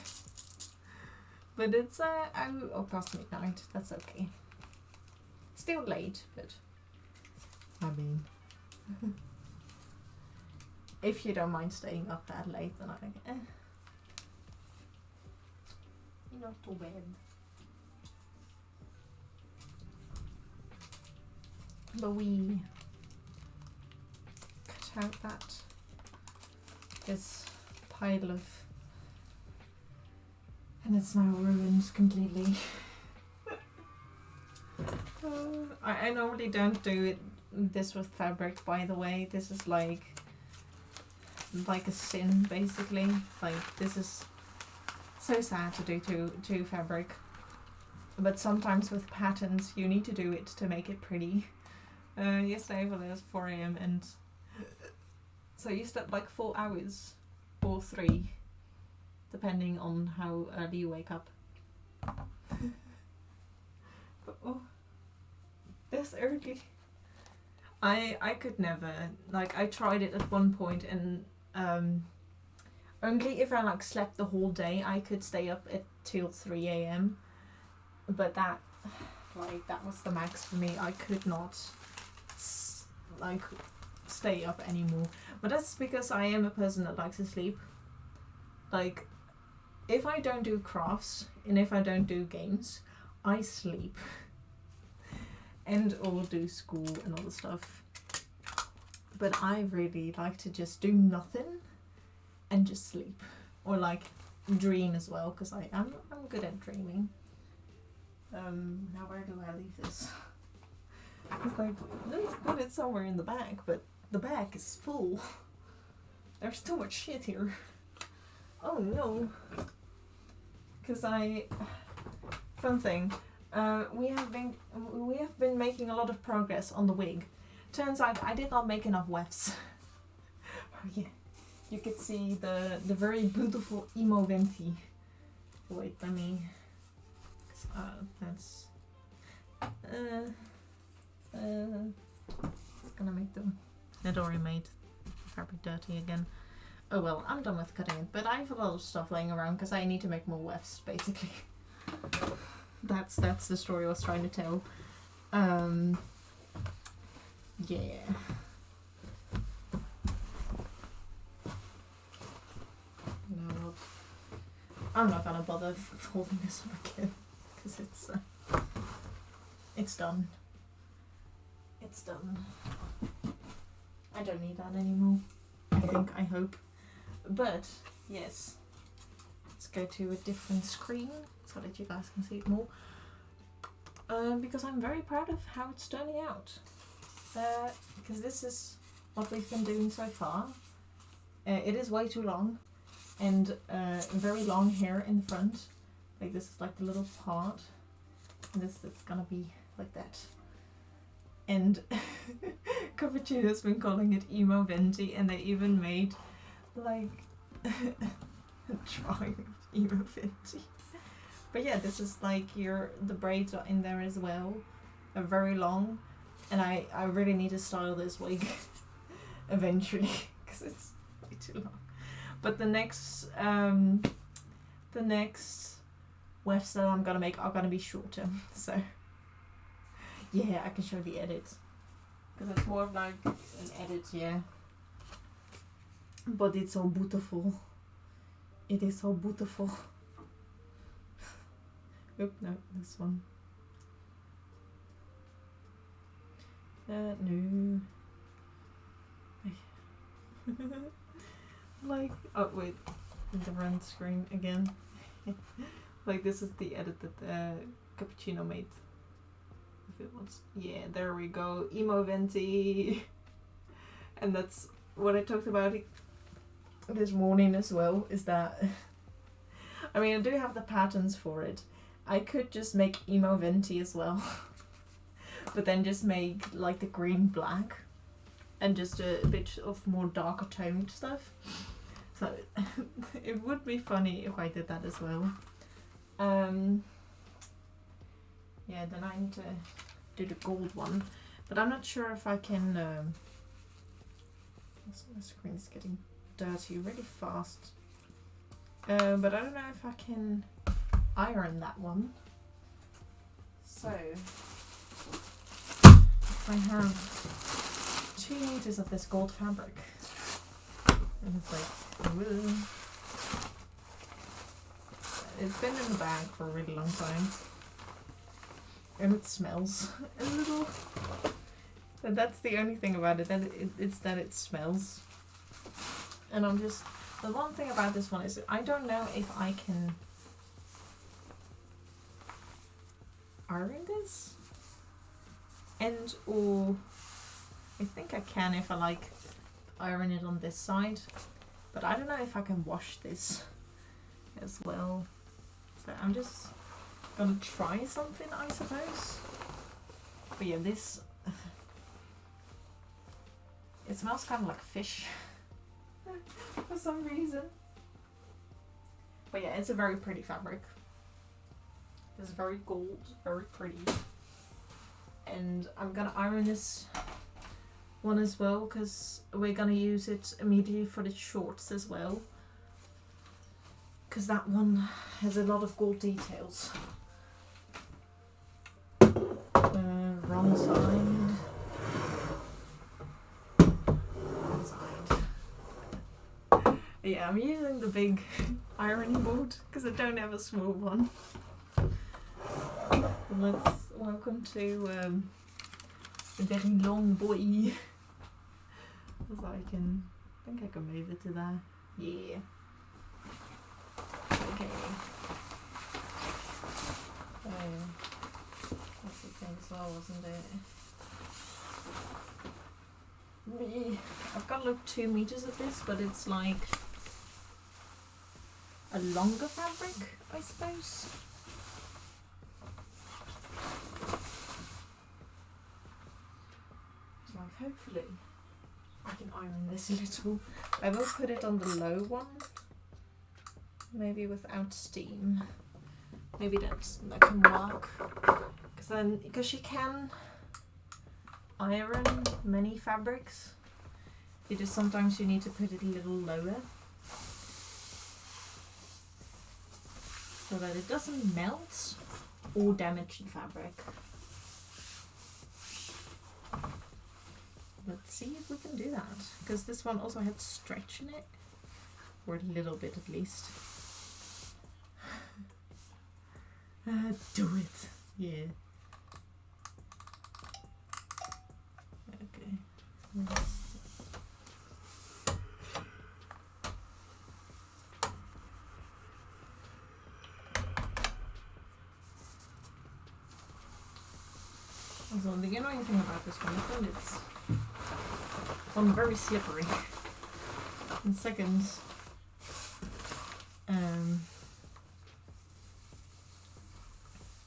But it's past midnight. That's okay. Still late, but I mean, if you don't mind staying up that late, then I think, not too bad. But we cut out this pile of, and it's now ruined completely. I normally don't do this with fabric, by the way. This is like a sin, basically. Like, this is so sad to do to fabric. but sometimes with patterns you need to do it to make it pretty. Yesterday it was 4 a.m. and so you slept like 4 hours or 3, depending on how early you wake up. But, oh, this early. I could never. Like, I tried it at one point and only if I like slept the whole day I could stay up till 3 a.m. But that was the max for me. I could not stay up anymore. But that's because I am a person that likes to sleep. Like, if I don't do crafts and if I don't do games, I sleep. And or do school and all the stuff. But I really like to just do nothing and just sleep. Or like dream as well, because I'm good at dreaming. Now where do I leave this? It's like, let's put it somewhere in the bag, but the bag is full. There's too much shit here. Oh no. Because fun thing, we have been making a lot of progress on the wig. Turns out I did not make enough wefts. Oh yeah, you could see the very beautiful emo venti. Wait, let me. That's. It's gonna make them. It already made the fabric dirty again. Oh well, I'm done with cutting it, but I have a lot of stuff laying around because I need to make more wefts, basically. That's the story I was trying to tell. Yeah. No, I'm not gonna bother holding this up again because it's done. It's done. I don't need that anymore. I hope. But yes, let's go to a different screen so that you guys can see it more. Because I'm very proud of how it's turning out. Because this is what we've been doing so far. It is way too long, and very long hair in the front. Like this is like the little part, and this is gonna be like that. And Cappuccino has been calling it emo venti, and they even made like a drawing of emo venti. But yeah, this is like the braids are in there as well. They're very long, and I really need to style this wig eventually because it's way too long. But the next wefts that I'm gonna make are gonna be shorter, so yeah, I can show the edit because it's more of like an edit, yeah. But it's so beautiful. It is so beautiful. Oop, no, this one. No. Like, oh wait, the run screen again. Like this is the edit that Cappuccino made. If it was, yeah, there we go, emo venti. And that's what I talked about this morning as well, is that I mean, I do have the patterns for it. I could just make emo venti as well. But then just make like the green black and just a bit of more darker toned stuff. So it would be funny if I did that as well. Yeah, then I need to do the gold one, but I'm not sure if I can. The screen's getting dirty really fast. But I don't know if I can iron that one. So I have 2 meters of this gold fabric, and it's like, woo. It's been in the bag for a really long time, and it smells a little. And that's the only thing about it, it's that it smells. And I'm just, the one thing about this one is I don't know if I can iron this, and or I think I can if I like iron it on this side, but I don't know if I can wash this as well. So I'm just gonna try something, I suppose. But yeah, this it smells kind of like fish for some reason. But yeah, it's a very pretty fabric. It's very gold, very pretty. And I'm gonna iron this one as well because we're gonna use it immediately for the shorts as well. Because that one has a lot of gold details. Wrong side. Wrong side. Yeah, I'm using the big ironing board because I don't have a small one. Welcome to a very long boy. So I think I can move it to there. Yeah. Okay. That's the thing as well, wasn't it? I've got like 2 meters of this, but it's like a longer fabric, I suppose. So like hopefully I can iron this a little. I will put it on the low one. Maybe without steam. Maybe that can work. Because she can iron many fabrics. It just sometimes you need to put it a little lower. So that it doesn't melt or damage the fabric. Let's see if we can do that. Because this one also had stretch in it. Or a little bit at least. Do it. Yeah. Okay. Also, the annoying thing about this one is that it's one, very slippery, and second,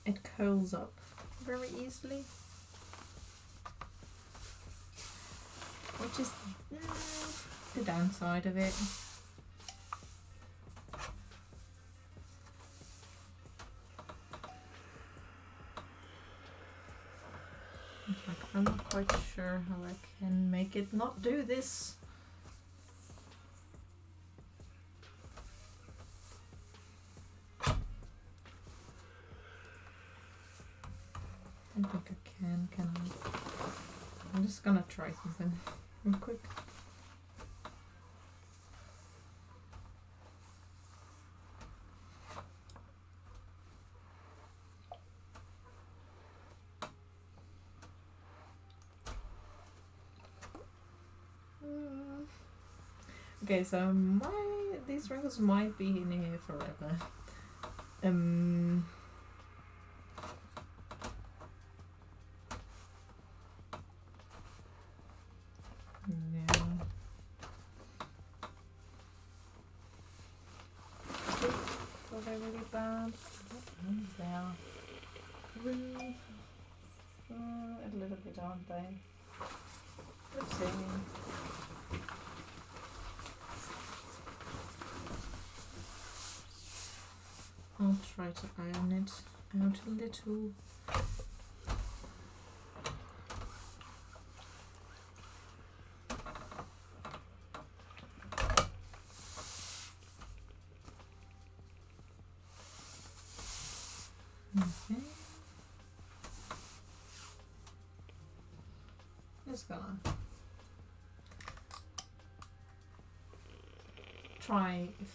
it curls up very easily, which is the downside of it. I'm not quite sure how I can make it not do this. I don't think I can I? I'm just gonna try something real quick. Okay, so these wrinkles might be in here forever. Yeah. Are they really bad? They are. A little bit, aren't they? Let's see. I'll try to iron it out a little. Okay. Just gonna try if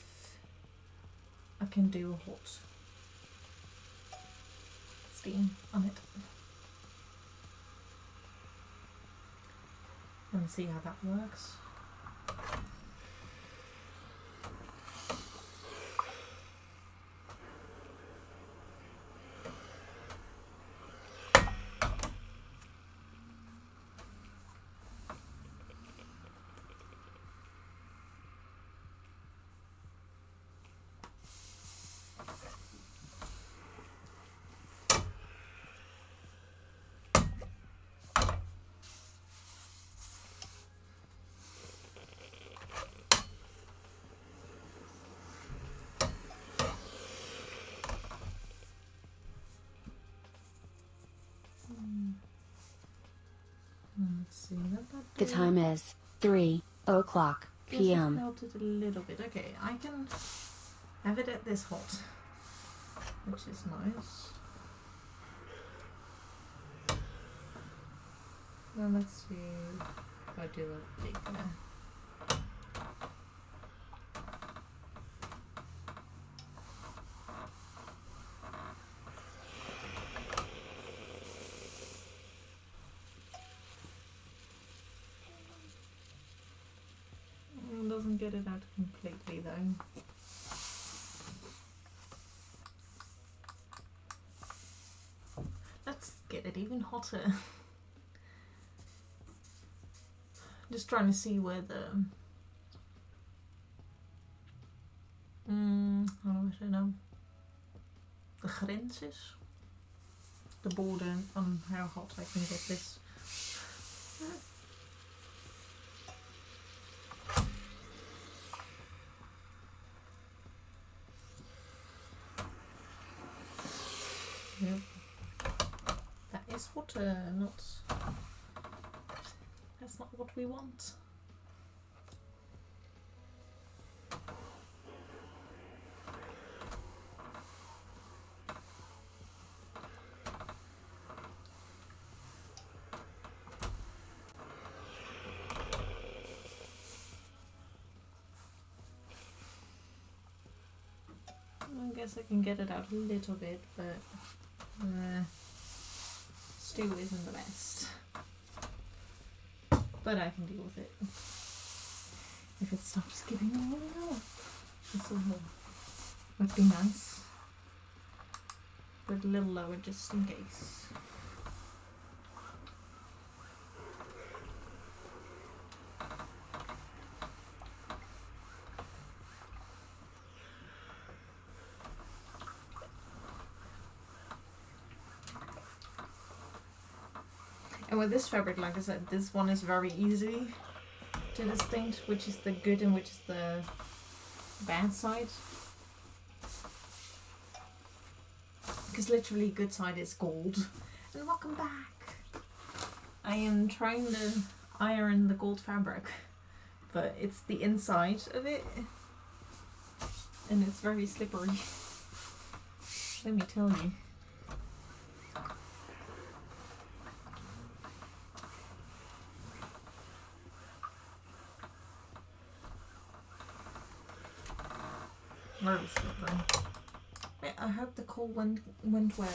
I can do a hot steam on it and see how that works. The time is 3 o'clock Just p.m. melted a little bit. Okay, I can have it at this hot, which is nice. Now let's see if I do a bigger. Doesn't get it out completely though. Let's get it even hotter. Just trying to see where the how do I know? The grens is. The border on how hot I can get this. Yep. That is water, not. That's not what we want. I guess I can get it out a little bit, but still isn't the best. But I can deal with it. If it stops giving me this would be nice. But a little lower just in case. And with this fabric, like I said, this one is very easy to distinct which is the good and which is the bad side. Because literally good side is gold. And welcome back! I am trying to iron the gold fabric, but it's the inside of it and it's very slippery. Let me tell you. Very slippery. Wait, I hope the call went well.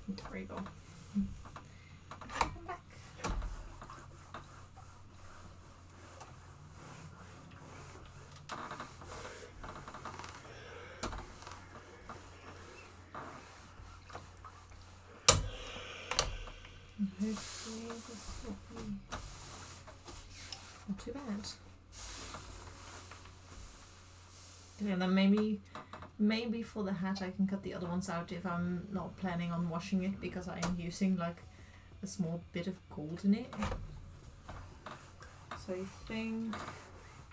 There we go. Come back. Hopefully this will be not too bad. Yeah, then maybe for the hat I can cut the other ones out if I'm not planning on washing it, because I am using like a small bit of gold in it. So I think,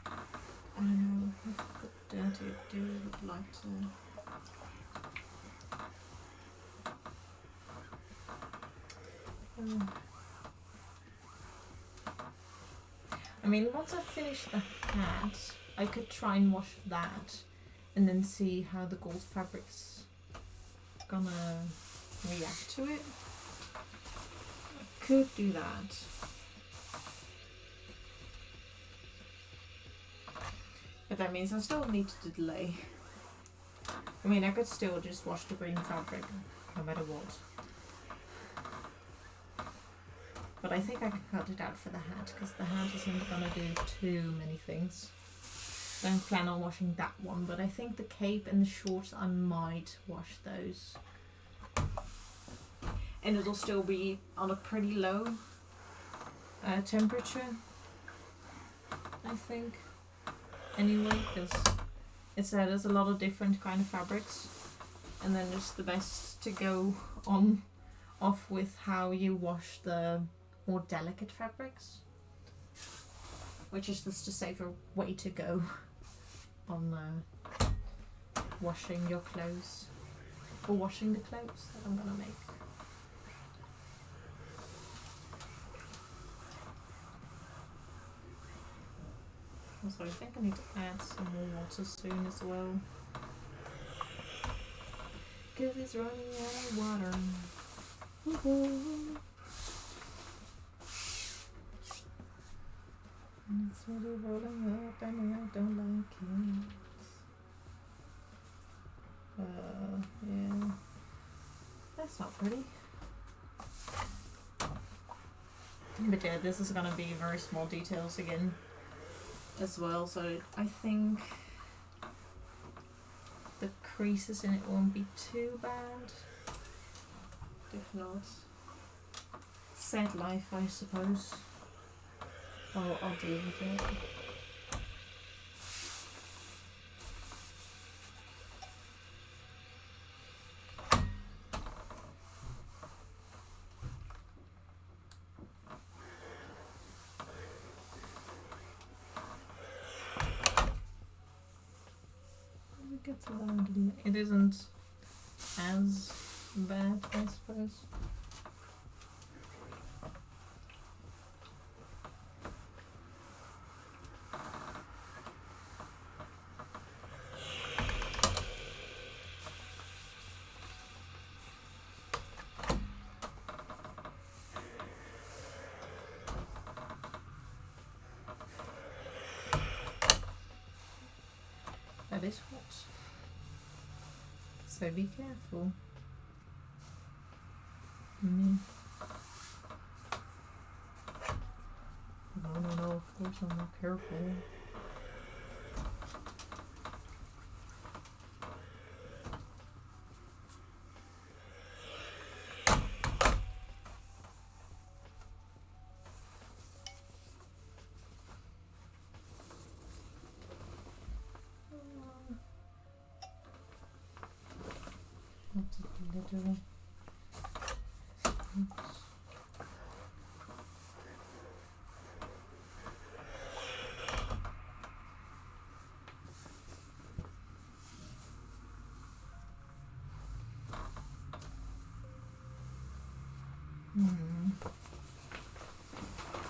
I don't know, if the dirty do would like to. I mean, once I finish the hat, I could try and wash that and then see how the gold fabric's gonna react to it. I could do that. But that means I still need to delay. I mean, I could still just wash the green fabric no matter what. But I think I can cut it out for the hat, because the hat isn't gonna do too many things. Don't plan on washing that one, but I think the cape and the shorts I might wash those. And it'll still be on a pretty low temperature, I think. Anyway, because there's a lot of different kind of fabrics, and then it's the best to go off with how you wash the more delicate fabrics, which is just a safer way to go. on washing your clothes, or washing the clothes that I'm gonna make. Also, I think I need to add some more water soon as well, because it's running out of water. And it's really rolling up and I don't like it. Yeah, that's not pretty. But yeah, this is gonna be very small details again as well, so I think the creases in it won't be too bad. If not, sad life, I suppose. I'll deal with it. It isn't as bad, I suppose. That is hot. So be careful. No, of course I'm not careful. What's a little... Oops.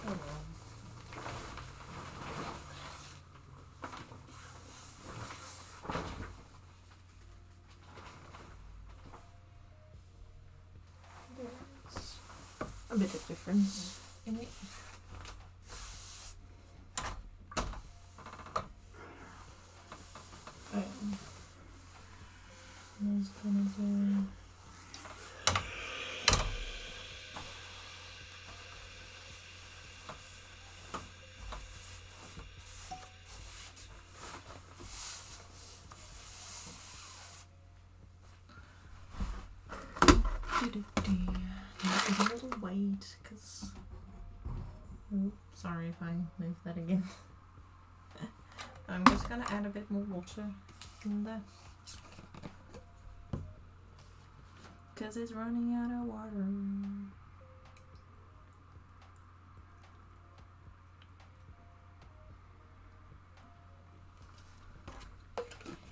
Oh well. There's a bit of difference in it. I was gonna do... Give it a little weight, because... Oh, sorry if I move that again. I'm just gonna add a bit more water in there, because it's running out of water.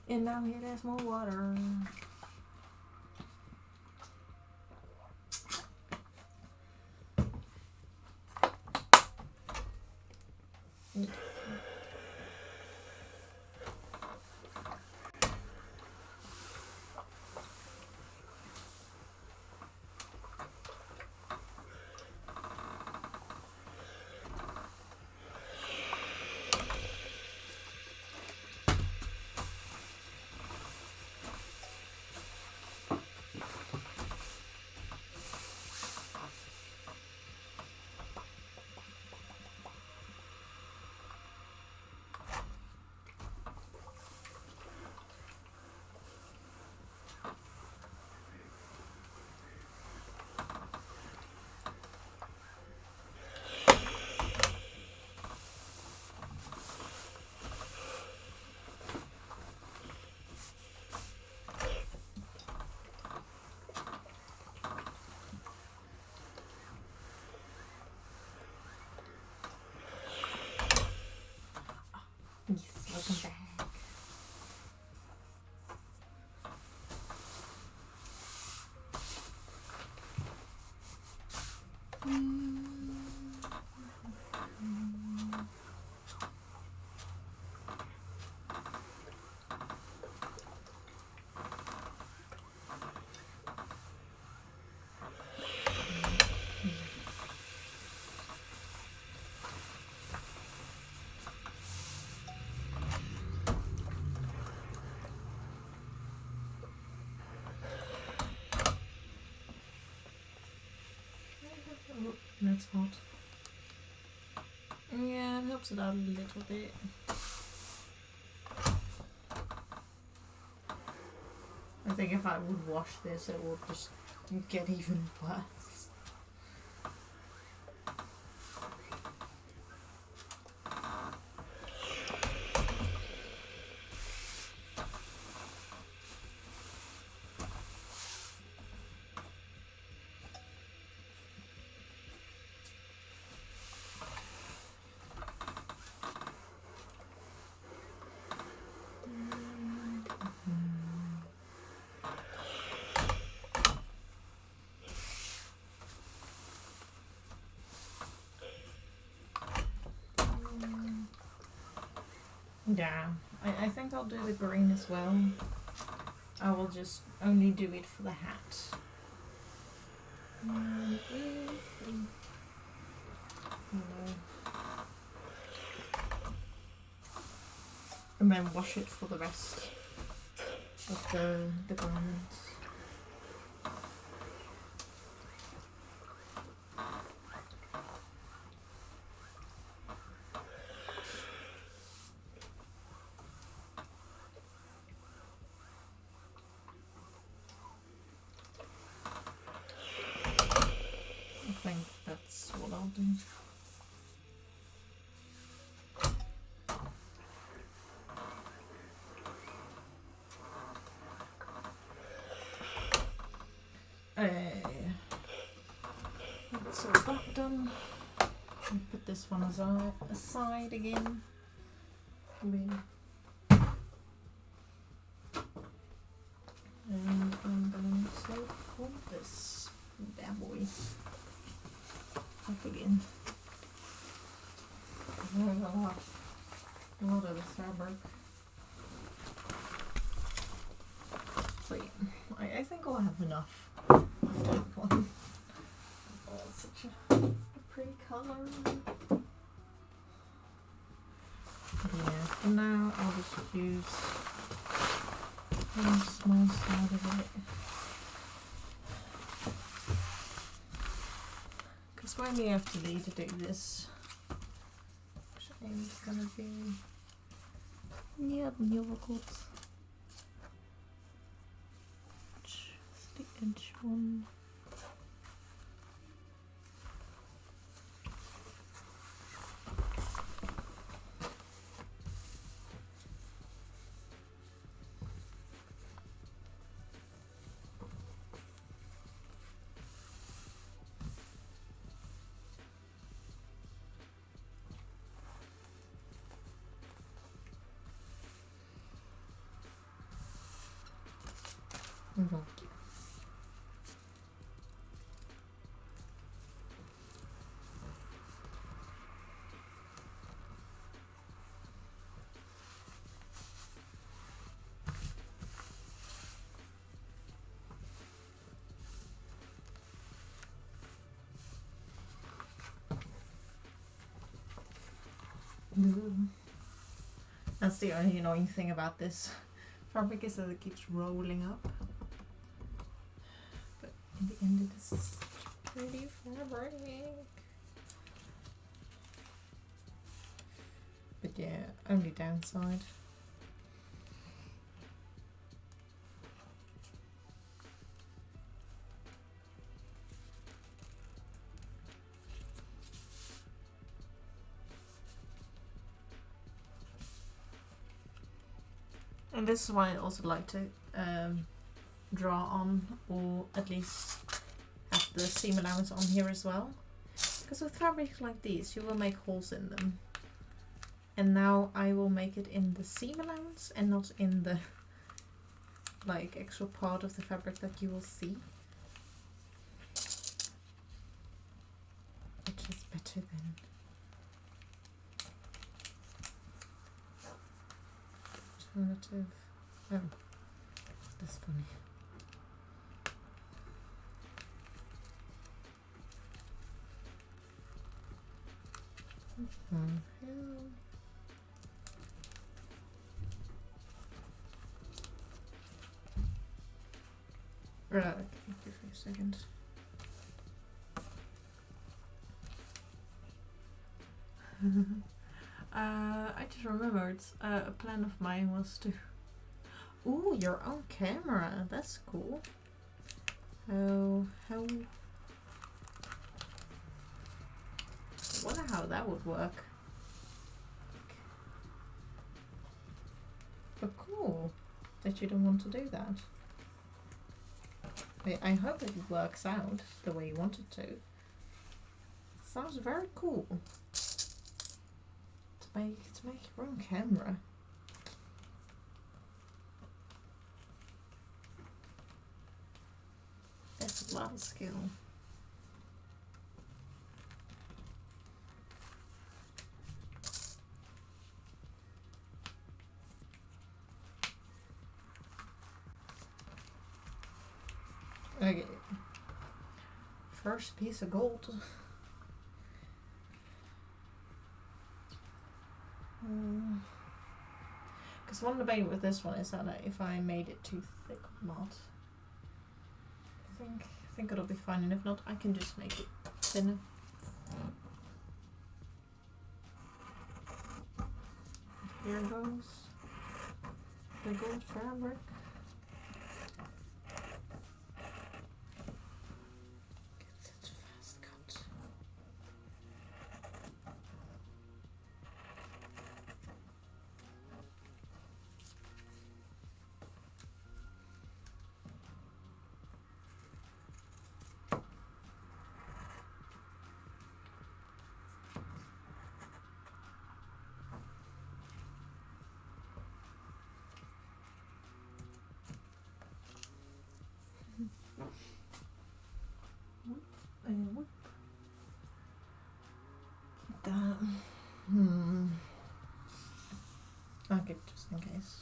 And now here there's more water. That's hot. Yeah, it helps it out a little bit. I think if I would wash this, it would just get even worse. Yeah, I think I'll do the green as well. I will just only do it for the hat. And then wash it for the rest of the garments. I think that's what I'll do. That's all that done. And put this one aside again. And I'm going to fold this bad boy up again. There's a lot of the fabric. So yeah, I think I'll have enough of that one. Oh, it's such a pretty colour. Yeah, for now I'll just use one small side of it. Because when we have to need to do this, which I think is going to be near the yogurt. The edge one. Okay. That's the only annoying thing about this fabric is that it keeps rolling up. But in the end it is pretty fabric. But yeah, only downside. And this is why I also like to draw on, or at least have the seam allowance on here as well. Because with fabrics like these, you will make holes in them. And now I will make it in the seam allowance and not in the like extra part of the fabric that you will see. alternative. Oh, that's funny. Right, okay, give me a second. I just remembered a plan of mine was to. Ooh, your own camera. That's cool. How? I wonder how that would work. But cool that you don't want to do that. I hope that it works out the way you want it to. Sounds very cool. To make your own camera. That's a lot of skill. Okay. First piece of gold. Because one debate with this one is that if I made it too thick or not. I think it'll be fine, and if not, I can just make it thinner. Here goes the gold fabric. Get such fast cut. And whoop. Keep that. Okay, just in case.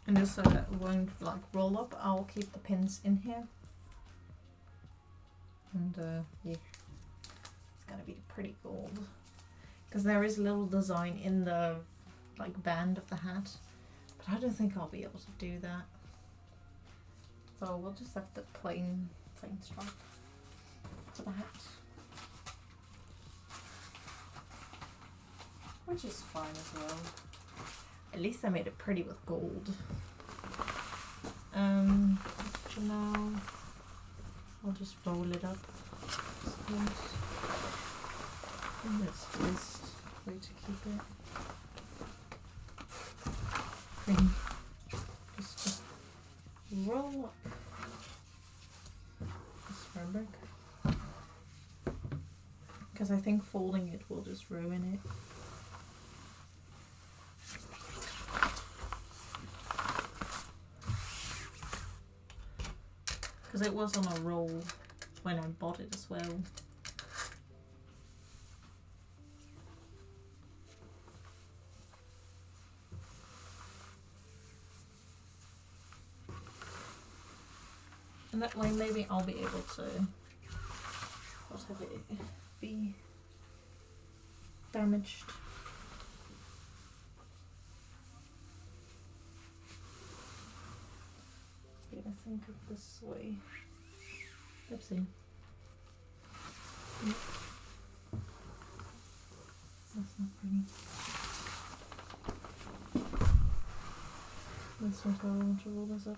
And this won't like roll up. I'll keep the pins in here. And yeah, it's gonna be pretty gold. Because there is a little design in the like band of the hat, but I don't think I'll be able to do that. So we'll just have the plain strap for the hat, which is fine as well. At least I made it pretty with gold. For now, I'll just roll it up. And that's the best way to keep it. Then just roll up this fabric. Because I think folding it will just ruin it. Because it was on a roll when I bought it as well. And that way maybe I'll be able to not have it be damaged. Yeah, I think of this way. Oopsie. Yep. That's not pretty. That's not how I want to roll this up.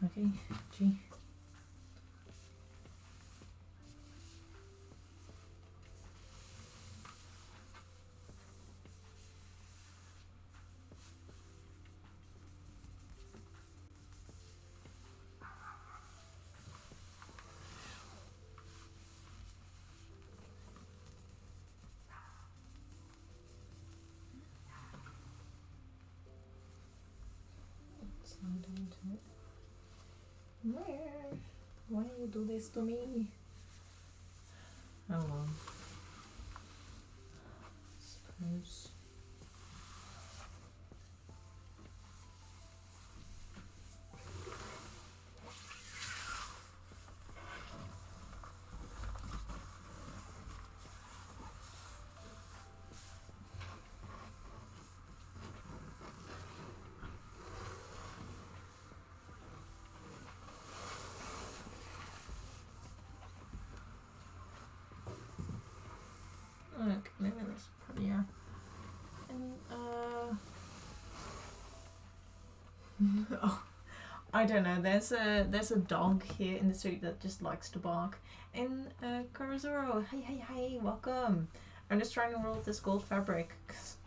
Okay, G. Why you do this to me? Oh well. Suppose. Okay, maybe that's prettier. And oh, I don't know. There's a dog here in the street that just likes to bark. And Karazuro, hey, welcome. I'm just trying to roll this gold fabric because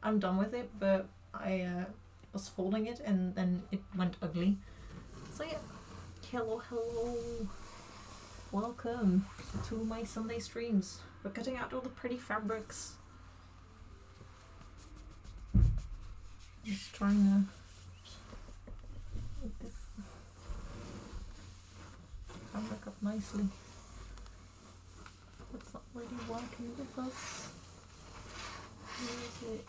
I'm done with it, but I was folding it and then it went ugly. So yeah, hello, welcome to my Sunday streams. We're cutting out all the pretty fabrics. Just trying to make this fabric up nicely. It's not really working with us. Where is it?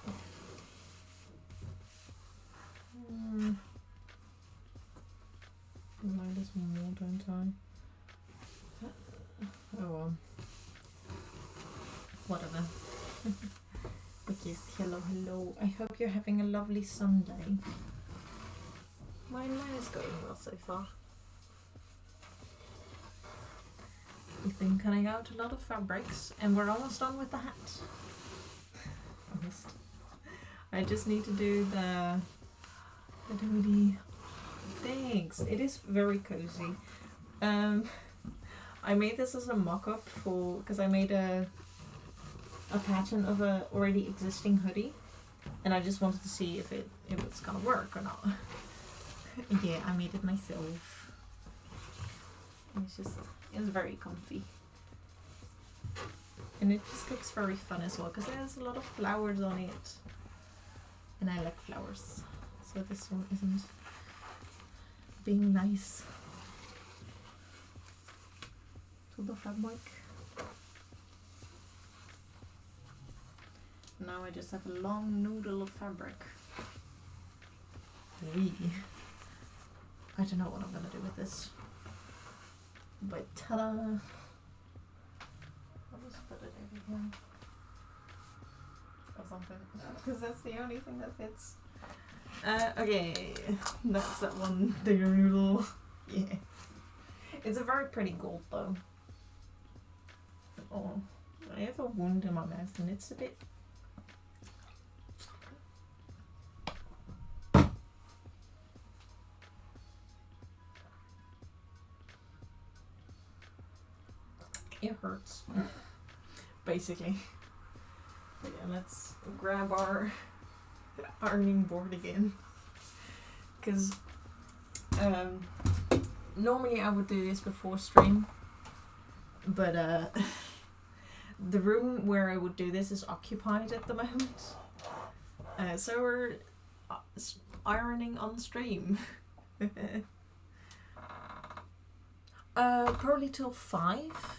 I like this one more, don't I? Oh well. Whatever. But yes, hello. I hope you're having a lovely Sunday. Mine is going well so far. We've been cutting out a lot of fabrics and we're almost done with the hat. Almost. I just need to do the doody. Thanks. It is very cozy. I made this as a mock-up for because I made a pattern of a already existing hoodie, and I just wanted to see if it's gonna work or not. Yeah, I made it myself. It's very comfy, and it just looks very fun as well because there's a lot of flowers on it, and I like flowers, so this one isn't being nice to the fabric. Now I just have a long noodle of fabric. I don't know what I'm gonna do with this. But ta-da! I'll just put it over here. Or something. Because that's the only thing that fits. Okay. That's that one bigger noodle. Yeah. It's a very pretty gold though. Oh. I have a wound in my mouth and it's a bit... It hurts, basically. But yeah, let's grab our ironing board again. Because normally I would do this before stream, but the room where I would do this is occupied at the moment. So we're ironing on stream. Probably till 5.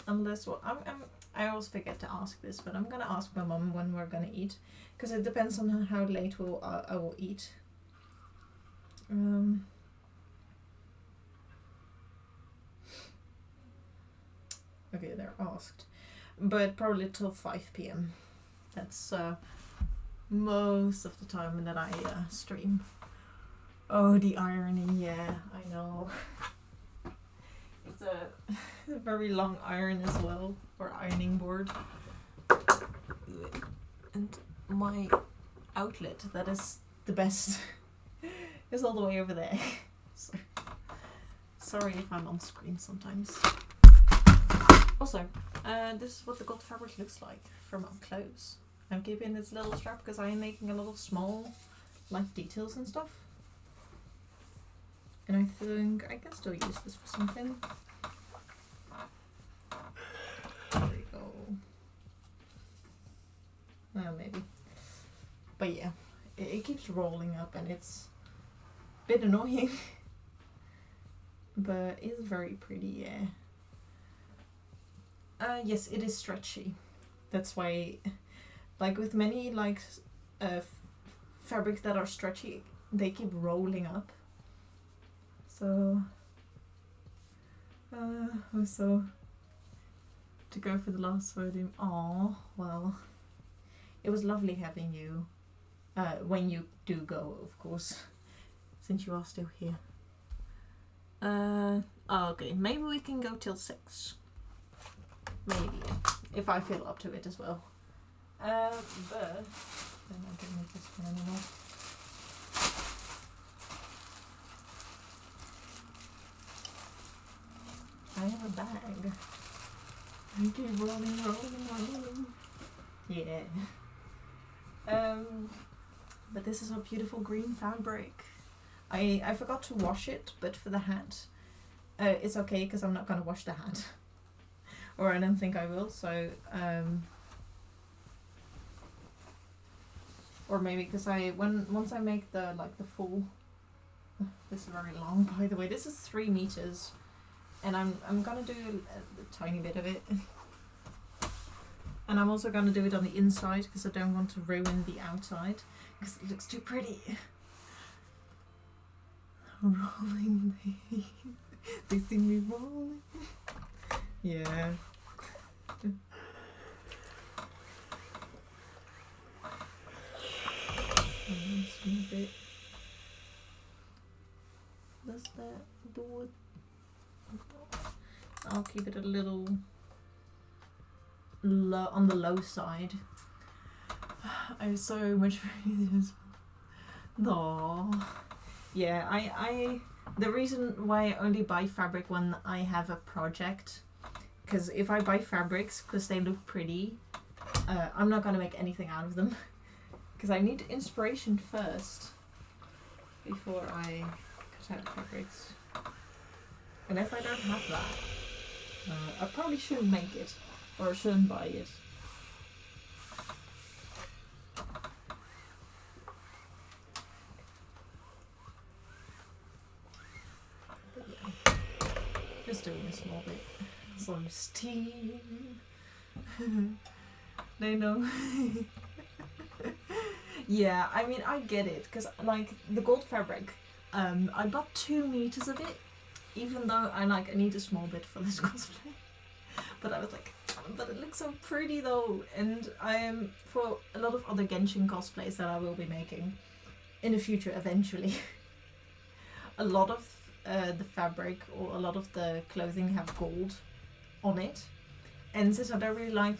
Unless I always forget to ask this, but I'm gonna ask my mum when we're gonna eat, because it depends on how late I will eat. Okay, they're asked, but probably till 5 p.m. That's most of the time that I stream. Oh, the ironing, yeah, I know. It's a very long iron as well, or ironing board. And my outlet, that is the best, is all the way over there. So, sorry if I'm on screen sometimes. Also, this is what the gold fabric looks like from up close. I'm keeping this little strap because I am making a lot of small, like, details and stuff. And I think I can still use this for something. There we go. Well, maybe. But yeah, it keeps rolling up and it's bit annoying. But it's very pretty, yeah. Yes, it is stretchy. That's why, like with many like fabrics that are stretchy, they keep rolling up. So, also to go for the last photo. Oh well, it was lovely having you. When you do go, of course, since you are still here. Okay, maybe we can go till 6. Maybe, if I feel up to it as well. But then I don't need this one anymore. I have a bag. I keep rolling. Yeah. But this is a beautiful green fabric. I forgot to wash it, but for the hat, it's okay because I'm not gonna wash the hat. Or I don't think I will, so, or maybe because once I make the full, this is very long, by the way, this is 3 meters, and I'm gonna do a tiny bit of it, and I'm also gonna do it on the inside, because I don't want to ruin the outside, because it looks too pretty. Rolling, they see me rolling. Yeah. Smooth it. Does that do it? I'll keep it a little low, on the low side. I have so much this. Aww. Yeah, I the reason why I only buy fabric when I have a project, because if I buy fabrics because they look pretty, I'm not gonna make anything out of them, because I need inspiration first before I cut out fabrics. And if I don't have that, I probably shouldn't make it, or shouldn't buy it. But yeah, just doing a small bit. Some steam. They know. Yeah, I mean, I get it, because like the gold fabric, I bought 2 meters of it, even though I need a small bit for this cosplay. But I was like, but it looks so pretty though, and I am for a lot of other Genshin cosplays that I will be making in the future eventually. A lot of the fabric or a lot of the clothing have gold on it, and since I don't really like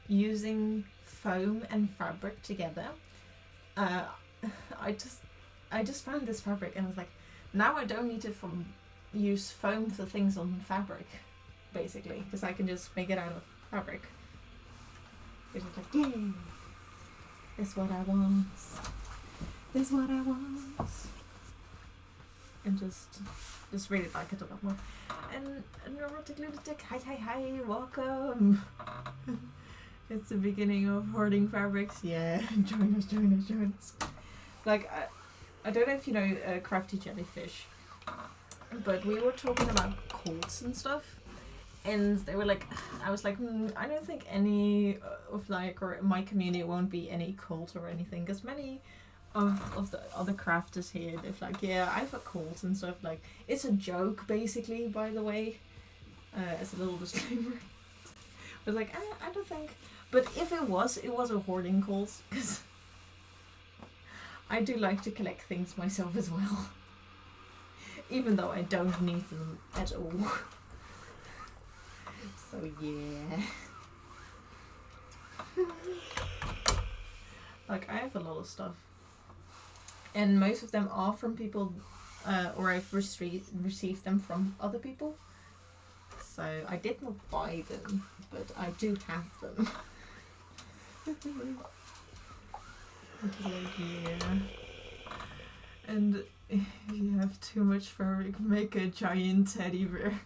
using foam and fabric together, I just found this fabric and I was like, now I don't need to use foam for things on fabric, basically, because I can just make it out of fabric. It's just like, yay! That's what I want. That's what I want. And just really like it a lot more. And Neurotic Lunatic, hi, welcome! It's the beginning of hoarding fabrics. Yeah, join us. Like, I don't know if you know Crafty Jellyfish, but we were talking about cults and stuff, and they were like, I was like, I don't think any of or my community won't be any cult or anything, because many of the other crafters here, they're like, yeah, I have a cult and stuff, like, it's a joke, basically, by the way, as a little disclaimer. I was like, I don't think, but if it was a hoarding cult, because I do like to collect things myself as well, even though I don't need them at all. So yeah. Like, I have a lot of stuff, and most of them are from people, or I've received them from other people. So I did not buy them, but I do have them. Yeah. And if you have too much fabric, make a giant teddy bear.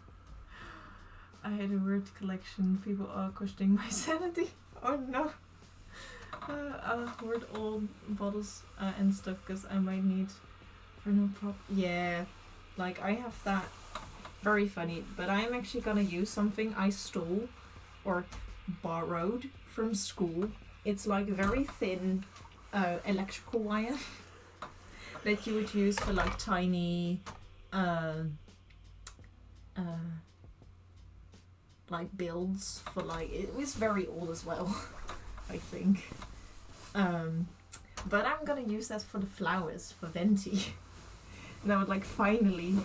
I had a weird collection. People are questioning my sanity. Oh no. hoard all bottles and stuff because I might need for no prop. Yeah, like I have that. Very funny, but I'm actually gonna use something I stole or borrowed from school. It's like very thin electrical wire that you would use for like tiny like builds for like, it was very old as well. I think but I'm gonna use that for the flowers for Venti. And I would like finally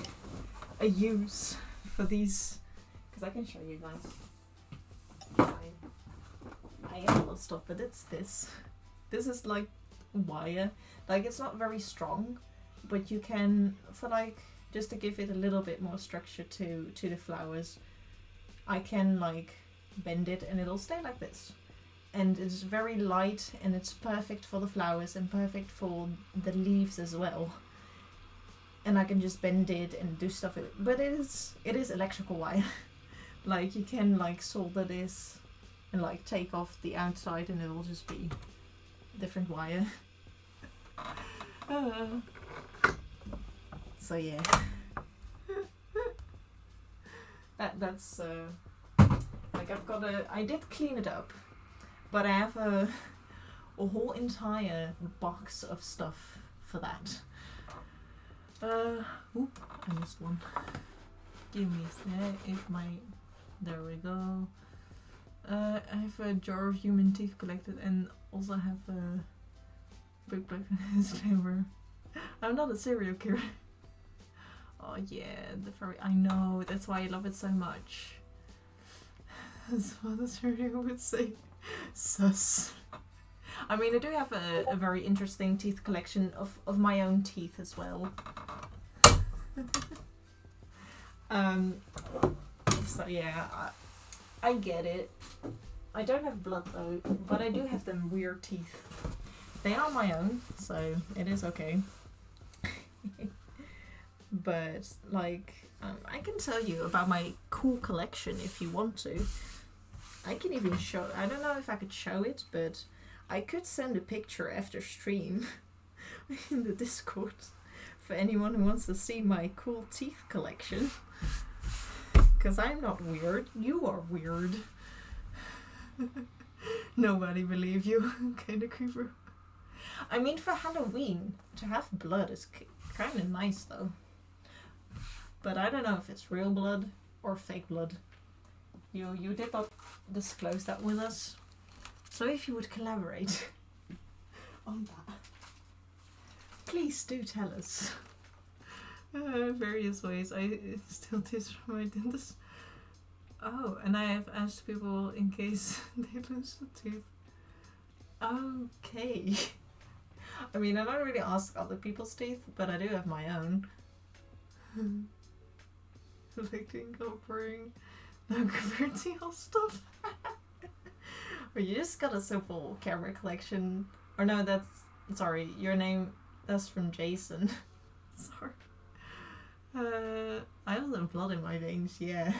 a use for these, because I can show you guys. I have a lot of stuff, but it's this. This is like wire. Like it's not very strong, but you can, for like, just to give it a little bit more structure to the flowers, I can like bend it and it'll stay like this. And it's very light and it's perfect for the flowers and perfect for the leaves as well. And I can just bend it and do stuff with it. But it is electrical wire. Like you can like solder this and like take off the outside and it will just be different wire. So yeah. That's like I did clean it up, but I have a whole entire box of stuff for that. Oop, I missed one. Give me a sec. There we go. I have a jar of human teeth collected and also have a big black disclaimer. I'm not a serial killer. Oh yeah, I know, that's why I love it so much. That's what a serial would say. Sus. I mean, I do have a very interesting teeth collection of my own teeth as well. So yeah, I get it. I don't have blood though, but I do have them weird teeth. They are my own, so it is okay. But like, I can tell you about my cool collection if you want to. I can even show, I don't know if I could show it, but I could send a picture after stream in the Discord for anyone who wants to see my cool teeth collection. Because I'm not weird, you are weird. Nobody believe you. Kinda creeper. I mean, for Halloween, to have blood is kinda nice though. But I don't know if it's real blood or fake blood. You did not disclose that with us. So if you would collaborate on that, please do tell us. Various ways. I still teach from my dentist. Oh, and I have asked people in case they lose a tooth. Okay. I mean, I don't really ask other people's teeth, but I do have my own. Collecting, covering, no converting stuff. Or you just got a simple camera collection. Or no, sorry, your name, that's from Jason. Sorry. I also have blood in my veins, yeah.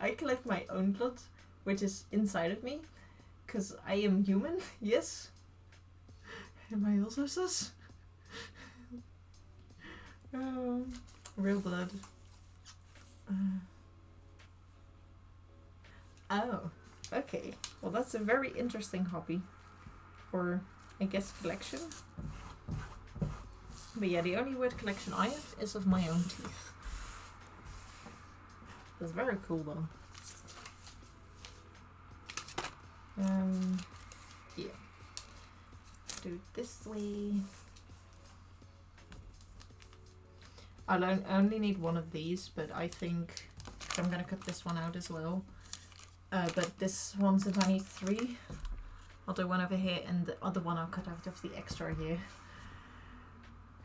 I collect my own blood, which is inside of me, because I am human, yes. Am I also sus? Real blood. Oh, okay. Well, that's a very interesting hobby. Or, I guess, collection. But yeah, the only weird collection I have is of my own teeth. That's very cool though. Yeah. Do it this way. I'll only need one of these, but I think I'm gonna cut this one out as well. But this one's since I need 3. I'll do one over here and the other one I'll cut out of the extra here.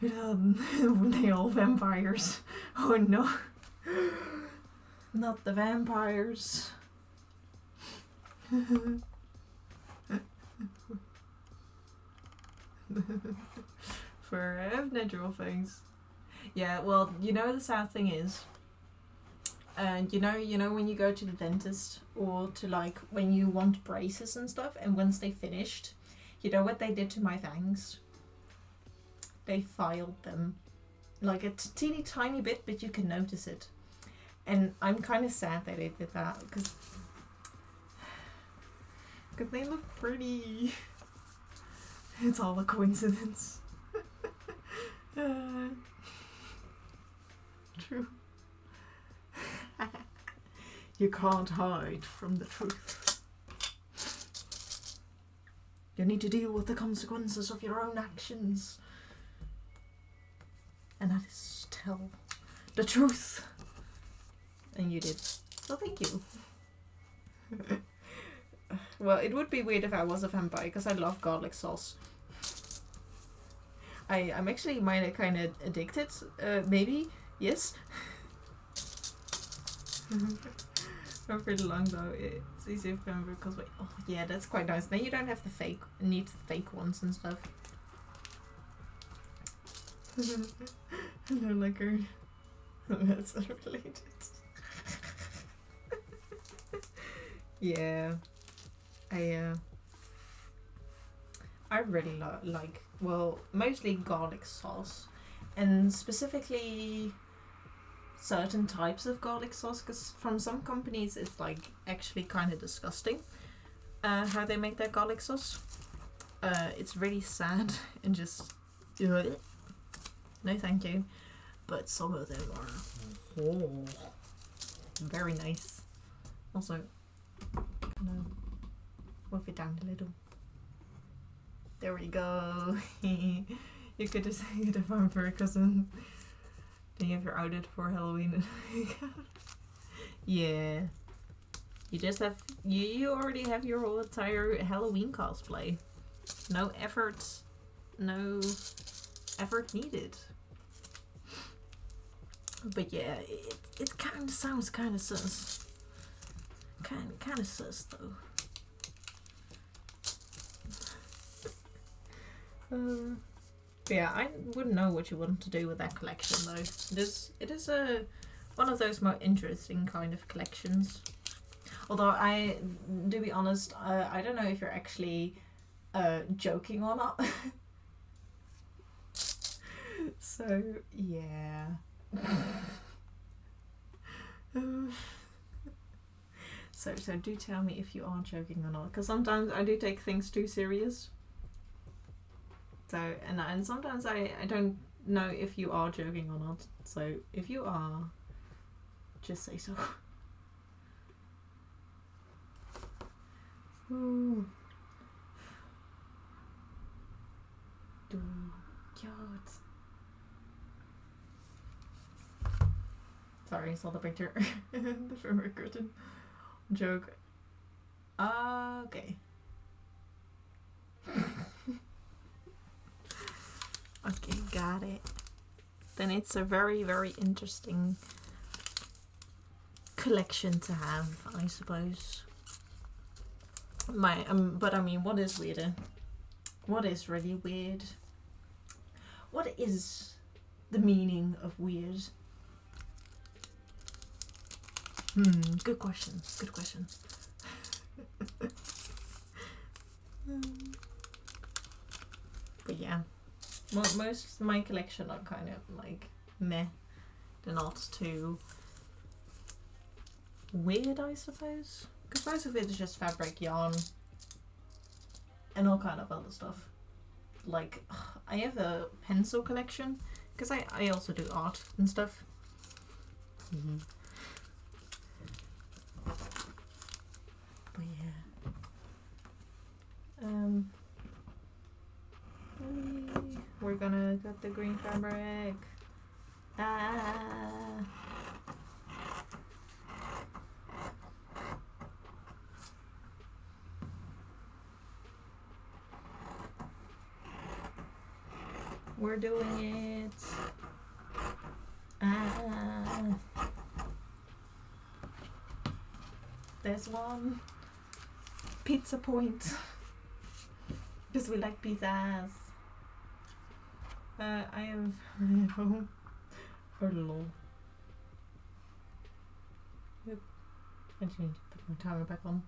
They all vampires. Oh no. Not the vampires. For natural things. Yeah, well, you know the sad thing is, and you know when you go to the dentist or to like when you want braces and stuff, and once they finished, You know what they did to my fangs? They filed them. Like a teeny tiny bit, but you can notice it. And I'm kind of sad that they did that, because they look pretty. It's all a coincidence. True. You can't hide from the truth. You need to deal with the consequences of your own actions. And that is tell the truth. And you did. So thank you. Well, it would be weird if I was a vampire, because I love garlic sauce. I'm actually kind of addicted. Maybe. Yes. For pretty long though. It's easy to remember because oh yeah, that's quite nice. Then you don't have the need fake ones and stuff. No liquor. That's unrelated. Yeah. I really like, well, mostly garlic sauce, and specifically certain types of garlic sauce, because from some companies it's like actually kind of disgusting how they make their garlic sauce. It's really sad and just no thank you, but some of them are very nice. Also, no, move it down a little. There we go. You could just get a vampire cousin. Then you have your outfit for Halloween. Yeah. You just have you already have your whole entire Halloween cosplay. No effort needed. But yeah, it kinda sounds kinda sus. Kinda sus though. Yeah, I wouldn't know what you want to do with that collection though. It is one of those more interesting kind of collections. Although to be honest, I don't know if you're actually joking or not. So yeah. So do tell me if you are joking or not, because sometimes I do take things too serious. So and sometimes I don't know if you are joking or not. So if you are, just say so. Ooh. God. Sorry, I saw the picture. The firmware curtain. Joke. Okay. Okay, got it. Then it's a very, very interesting collection to have, I suppose. But I mean, what is weirder? What is really weird? What is the meaning of weird? Good question. Good question. But yeah. Most of my collection are kind of like meh. They're not too weird, I suppose. Because most of it is just fabric, yarn, and all kind of other stuff. Like, I have a pencil collection, because I also do art and stuff. But yeah. We're gonna cut the green fabric. We're doing it. There's one. Pizza point. Because we like pizzas. I am at home. Oh lol. Yep. I need to put my timer back on.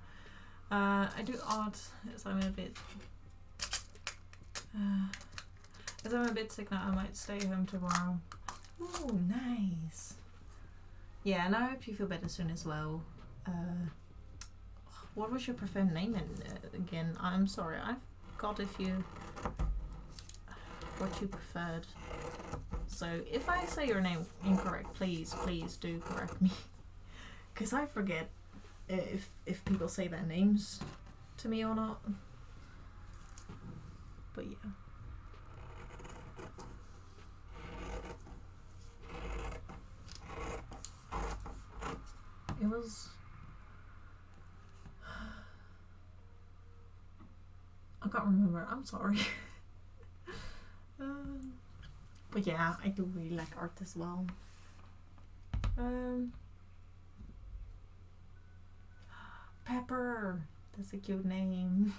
I do art, so I'm a bit As I'm a bit sick now, I might stay home tomorrow. Ooh, nice. Yeah, and I hope you feel better soon as well. What was your preferred name again? I'm sorry, I forgot what you preferred. So if I say your name incorrect, please do correct me, because I forget if people say their names to me or not. But yeah. It was... I can't remember, I'm sorry. But yeah, I do really like art as well. Pepper! That's a cute name.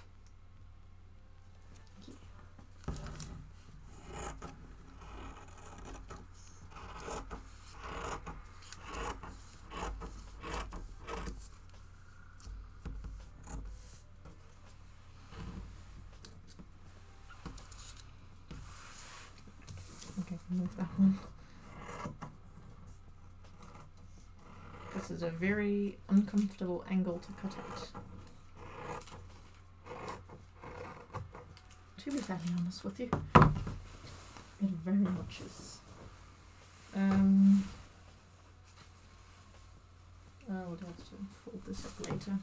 Okay, move that one. This is a very uncomfortable angle to cut it. To be fairly honest with you, it very much is. I would have to fold this up later,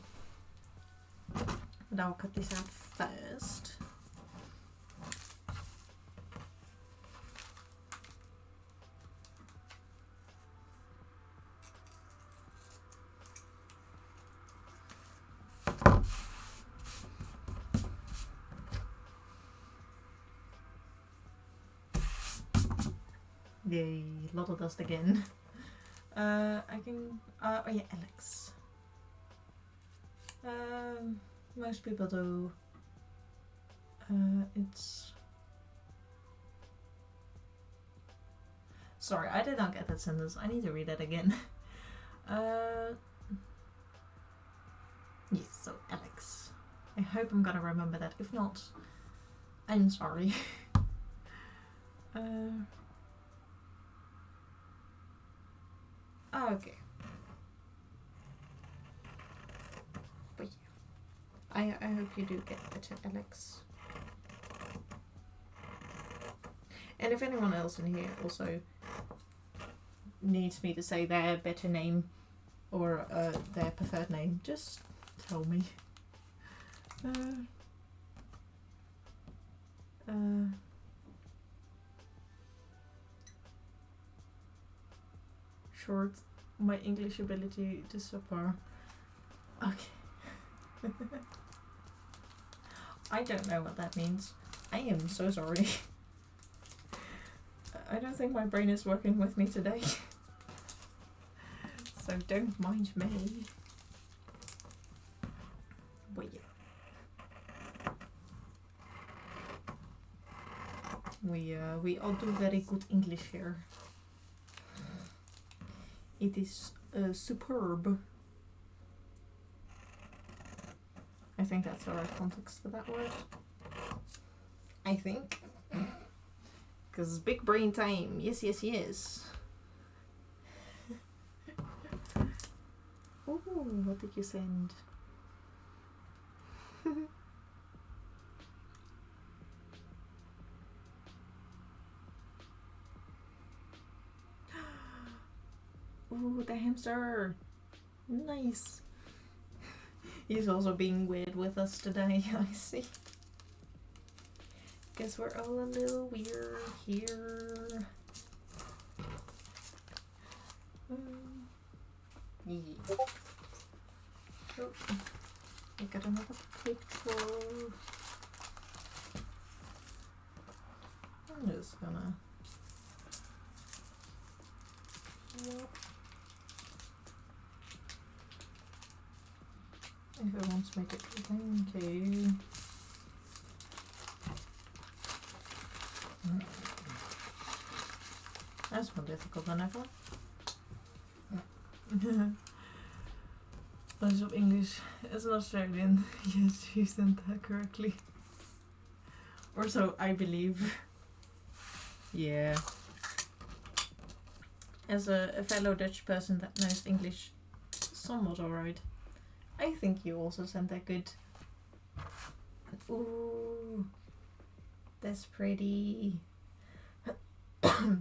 but I'll cut this out first. Yay, a lot of dust again. I can... oh yeah, Alex. Most people do. It's... Sorry, I did not get that sentence. I need to read that again. Yes, so Alex. I hope I'm gonna remember that. If not, I'm sorry. Okay. But yeah, I hope you do get better, Alex. And if anyone else in here also needs me to say their better name or their preferred name, just tell me. Short, my English ability to subpar. Okay. I don't know what that means. I am so sorry. I don't think my brain is working with me today. So don't mind me. But yeah. We all do very good English here. It is superb. I think that's the right context for that word. I think. Because big brain time. Yes, yes, yes. Oh, what did you send? Ooh, the hamster. Nice. He's also being weird with us today, I see. Guess we're all a little weird here. Yeah. Oh, I got another picture. I'm just gonna... Yep. If it wants me to, thank you. That's more difficult than I thought. Bunch of English as an Australian. Yes, you sent that correctly. Or so I believe. Yeah. As a fellow Dutch person that knows English somewhat alright, I think you also sent that good. Ooh, that's pretty. Nice.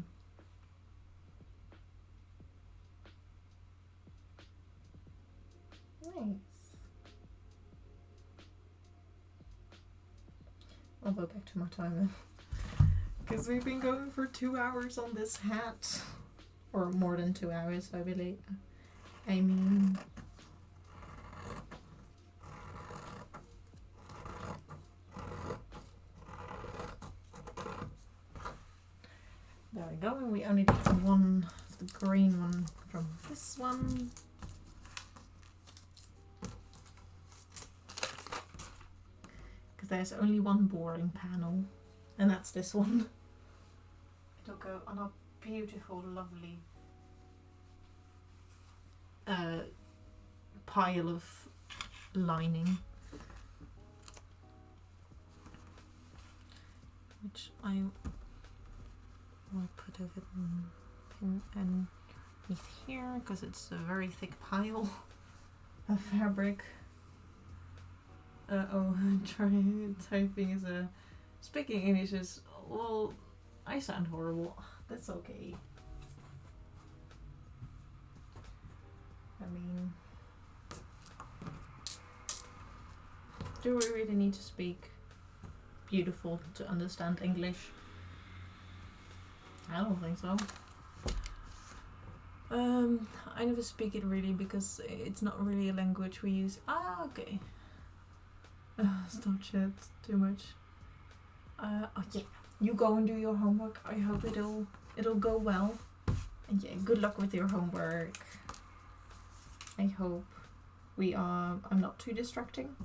I'll go back to my timer. Because we've been going for 2 hours on this hat. Or more than 2 hours, I believe. I mean... There we go, and we only did one of the green one from this one. Because there's only one boring panel, and that's this one. It'll go on a beautiful, lovely pile of lining. Which I will put over the pin underneath here because it's a very thick pile of fabric. Typing is a... Speaking English is... Well, I sound horrible. That's okay. I mean... Do we really need to speak beautiful to understand English? I don't think so. I never speak it really because it's not really a language we use. Ah, okay. Stop chat too much. Oh yeah, you go and do your homework. I hope it'll go well. And yeah, good luck with your homework. I hope I'm not too distracting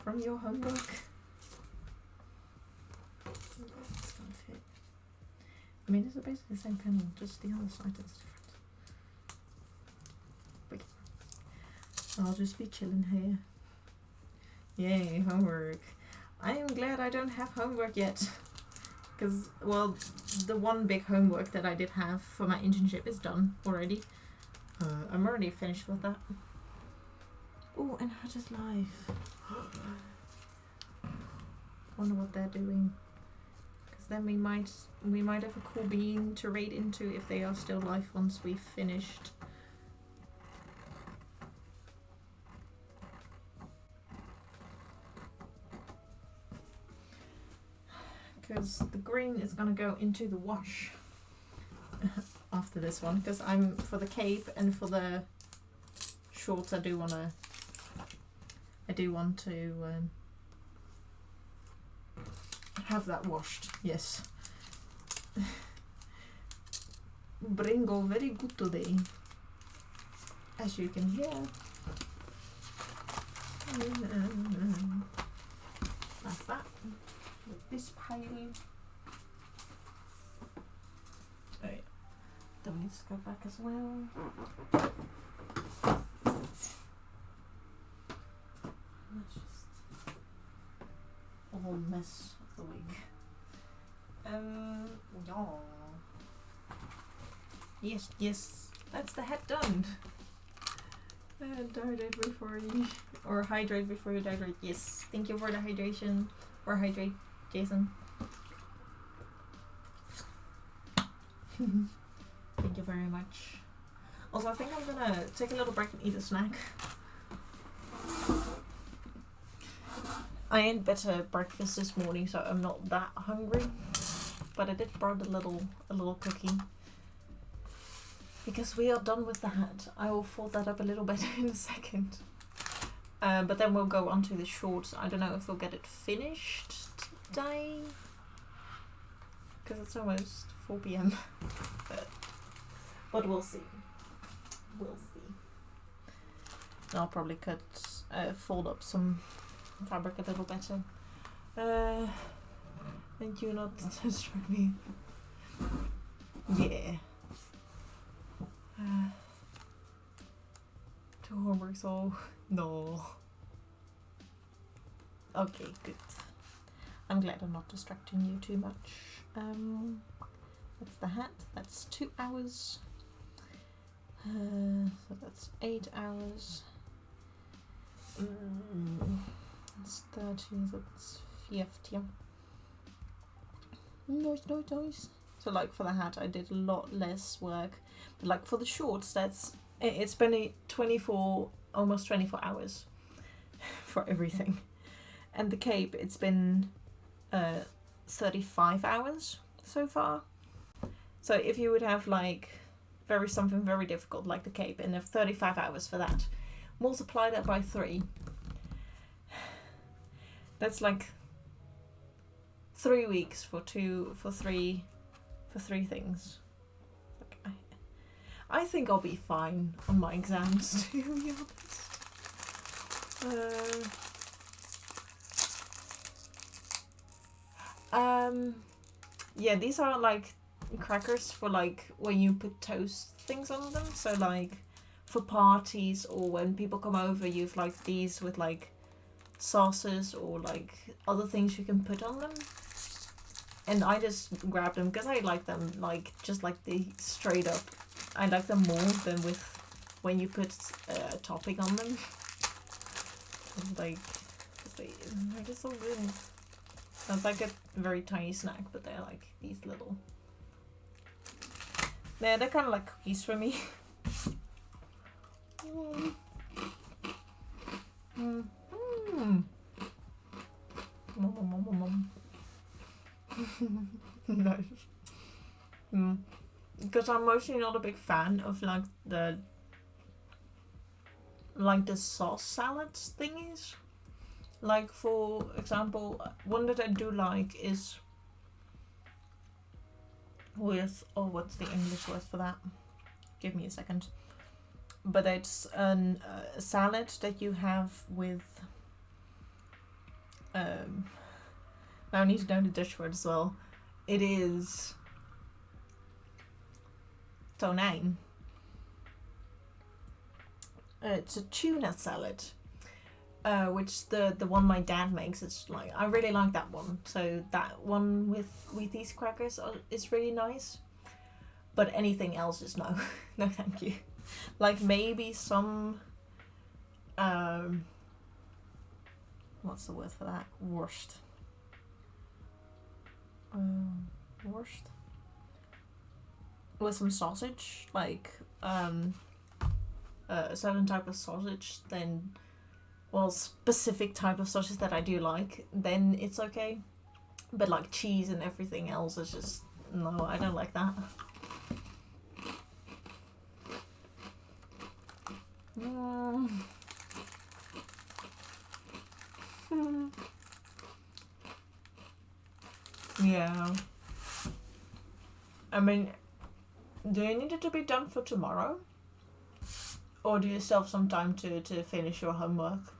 from your homework. It's gonna fit. I mean, it's basically the same panel, just the other side that's different. But yeah, I'll just be chilling here. Yay, homework. I am glad I don't have homework yet. Because, well, the one big homework that I did have for my internship is done already. I'm already finished with that. Oh, and how does life? Wonder what they're doing. Because then we might have a cool being to raid into if they are still live once we've finished. Because the green is gonna go into the wash after this one. Because I'm for the cape and for the shorts, I do want to have that washed. Yes. Bringo very good today, as you can hear. That's that. With this pile. Oh yeah. Then we need to go back as well. That's just a whole mess of the wig. Yeah. Yes, that's the hat done. Hydrate before you, or hydrate before you hydrate. Yes, thank you for the hydration, or hydrate, Jason. Thank you very much. Also, I think I'm gonna take a little break and eat a snack. I ate better breakfast this morning, so I'm not that hungry. But I did brought a little cookie. Because we are done with the hat. I will fold that up a little bit in a second. But then we'll go on to the shorts. I don't know if we'll get it finished today. Because it's almost 4 p.m. But we'll see. We'll see. And I'll probably fold up some fabric a little better. And you not distract me. Yeah. Two homeworks all. No. Okay, good. I'm glad I'm not distracting you too much. That's the hat. That's 2 hours. So that's 8 hours. It's 30, so that's 50. Nice. So like for the hat I did a lot less work. But like for the shorts, it's been 24, almost 24 hours for everything. And the cape, it's been 35 hours so far. So if you would have like something very difficult like the cape and have 35 hours for that, multiply that by 3. That's like 3 weeks for three things. I think I'll be fine on my exams, to be honest. Yeah, these are like crackers for like when you put toast things on them. So like for parties or when people come over, you've like these with like sauces or like other things you can put on them. And I just grabbed them because I like them like just like the straight up. I like them more than with when you put a topping on them. Like they're just so good. It's like a very tiny snack, but they're like these little. They're kind of like cookies for me. Nice. Because I'm mostly not a big fan of like the sauce salads thingies. Like for example, one that I do like is with, what's the English word for that? Give me a second. But it's a salad that you have with now I need to know the Dutch word as well. It is tonijn. It's a tuna salad, which the one my dad makes. It's like I really like that one. So that one with these crackers is really nice. But anything else is no, no thank you. Like maybe some what's the word for that? Worst. Worst. With some sausage, like a certain type of sausage, then, well, specific type of sausage that I do like, then it's okay. But like cheese and everything else is just, no, I don't like that. Yeah. I mean, do you need it to be done for tomorrow? Or do you still have some time to finish your homework?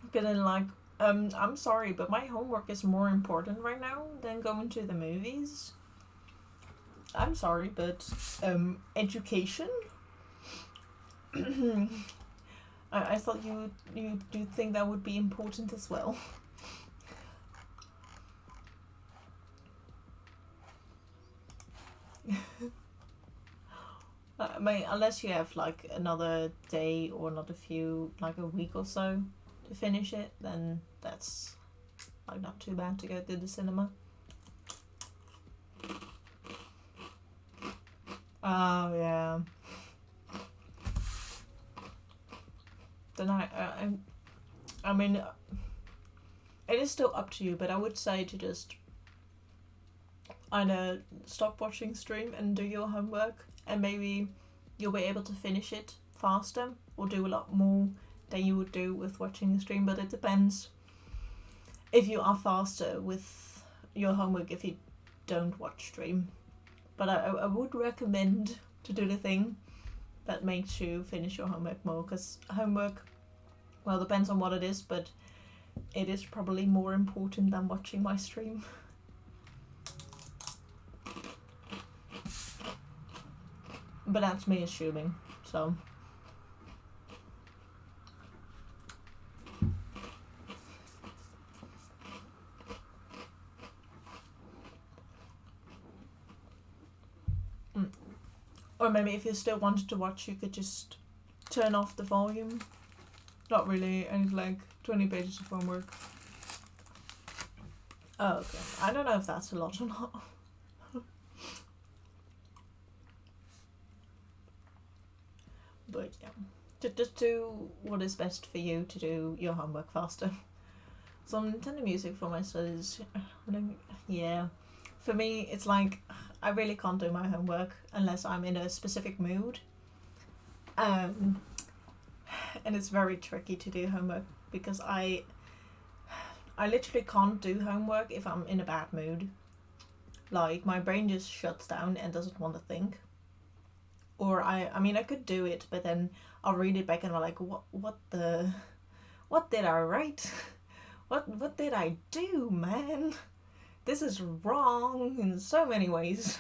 Because then like, I'm sorry, but my homework is more important right now than going to the movies. I'm sorry, but education? I thought you do think that would be important as well. I mean, unless you have like another day or another few, like a week or so to finish it, then that's like not too bad to go to the cinema. Oh yeah. Then I mean, it is still up to you, but I would say to just either stop watching stream and do your homework, and maybe you'll be able to finish it faster or do a lot more than you would do with watching the stream. But it depends if you are faster with your homework if you don't watch stream. But I would recommend to do the thing that makes you finish your homework more, because homework, well, depends on what it is, but it is probably more important than watching my stream. But that's me assuming, so. Or maybe if you still wanted to watch, you could just turn off the volume. Not really, and like 20 pages of homework. Oh, okay. I don't know if that's a lot or not. But yeah, just do what is best for you to do your homework faster. Some Nintendo music for my studies. Yeah, for me it's like I really can't do my homework unless I'm in a specific mood. And it's very tricky to do homework because I literally can't do homework if I'm in a bad mood. Like my brain just shuts down and doesn't want to think. Or I mean I could do it, but then I'll read it back and I'm like, what did I write? What did I do, man? This is wrong in so many ways.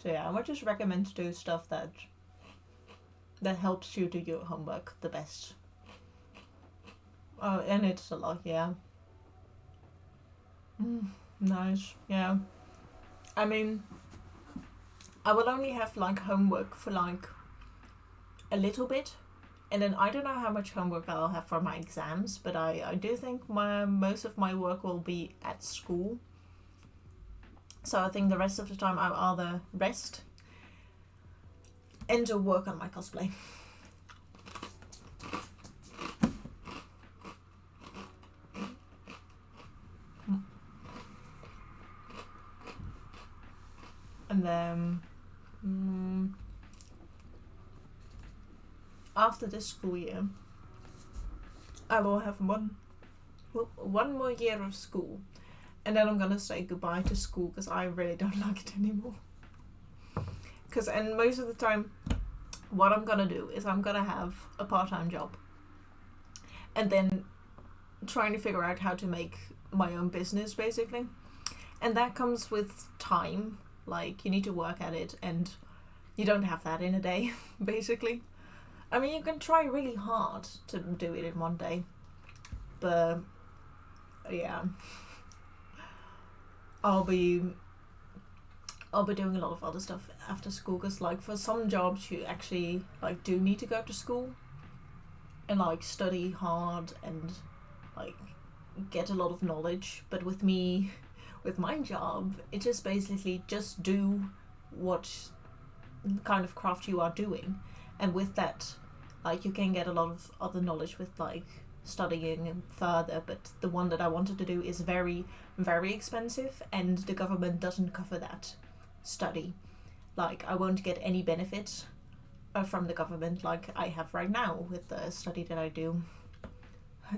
So yeah, I would just recommend to do stuff that helps you do your homework the best. Oh, and it's a lot, yeah. Nice, yeah. I mean, I will only have like homework for like a little bit, and then I don't know how much homework I'll have for my exams, but I do think most of my work will be at school. So I think the rest of the time I'll either rest and do work on my cosplay. And then after this school year, I will have one more year of school, and then I'm gonna say goodbye to school because I really don't like it anymore. And most of the time, what I'm gonna do is I'm gonna have a part-time job, and then trying to figure out how to make my own business basically, and that comes with time. Like you need to work at it, and you don't have that in a day, basically. I mean, you can try really hard to do it in one day, but yeah, I'll be doing a lot of other stuff after school. Cause like for some jobs, you actually like do need to go to school and like study hard and like get a lot of knowledge. But with me, with my job, it just basically just do what kind of craft you are doing, and with that, like you can get a lot of other knowledge with like studying further. But the one that I wanted to do is very, very expensive, and the government doesn't cover that study. Like I won't get any benefit from the government like I have right now with the study that I do.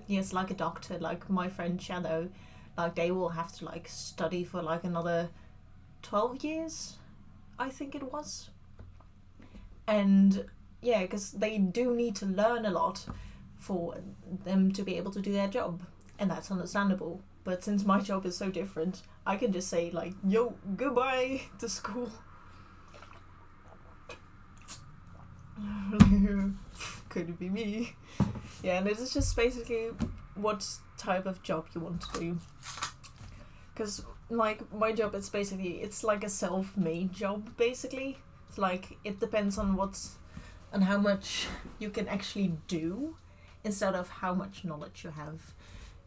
Yes, like a doctor, like my friend Shadow, like they will have to like study for like another 12 years, I think it was. And yeah, because they do need to learn a lot for them to be able to do their job, and that's understandable. But since my job is so different, I can just say like, yo, goodbye to school. Could it be me? Yeah, and it's just basically what type of job you want to do. Because like my job is basically, it's like a self-made job basically. It's like it depends on how much you can actually do instead of how much knowledge you have.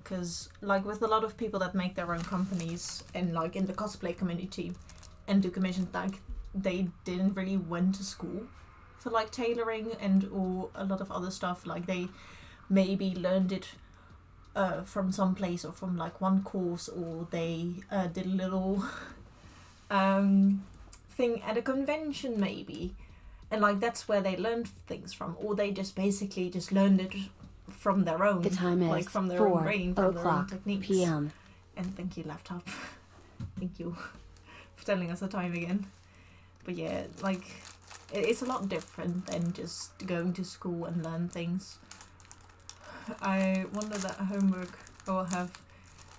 Because like with a lot of people that make their own companies and like in the cosplay community and do commissions, like they didn't really went to school for like tailoring and or a lot of other stuff. Like they maybe learned it from some place or from like one course, or they did a little thing at a convention maybe, and like that's where they learned things from, or they just basically just learned it from their own, The time is like from their own brain, from their own 4:00 techniques. p.m. And thank you, laptop. Thank you for telling us the time again. But yeah, like it's a lot different than just going to school and learn things. I wonder that homework I will have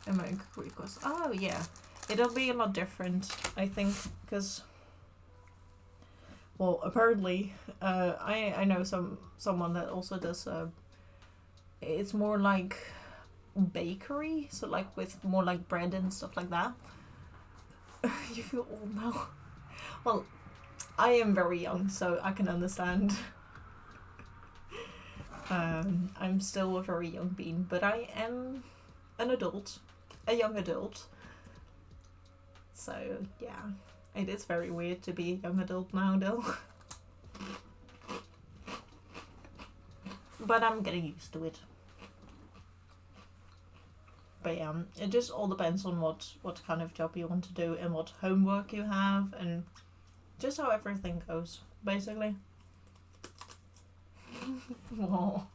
in my request. Oh yeah, it'll be a lot different, I think, because well, apparently, I know someone that also does. It's more like bakery, so like with more like bread and stuff like that. You feel old now. Well, I am very young, so I can understand. I'm still a very young being, but I am an adult, a young adult. So yeah, it is very weird to be a young adult now, though. But I'm getting used to it. But yeah, it just all depends on what kind of job you want to do and what homework you have and just how everything goes, basically. Oh,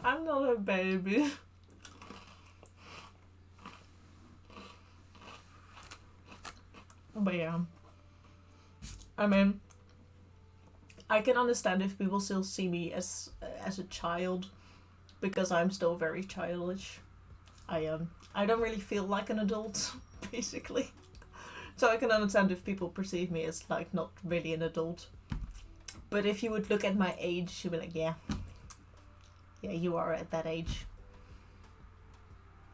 I'm not a baby. But yeah, I mean, I can understand if people still see me as a child, because I'm still very childish. I don't really feel like an adult, basically. So I can understand if people perceive me as like not really an adult. But if you would look at my age, you'd be like, yeah, you are at that age.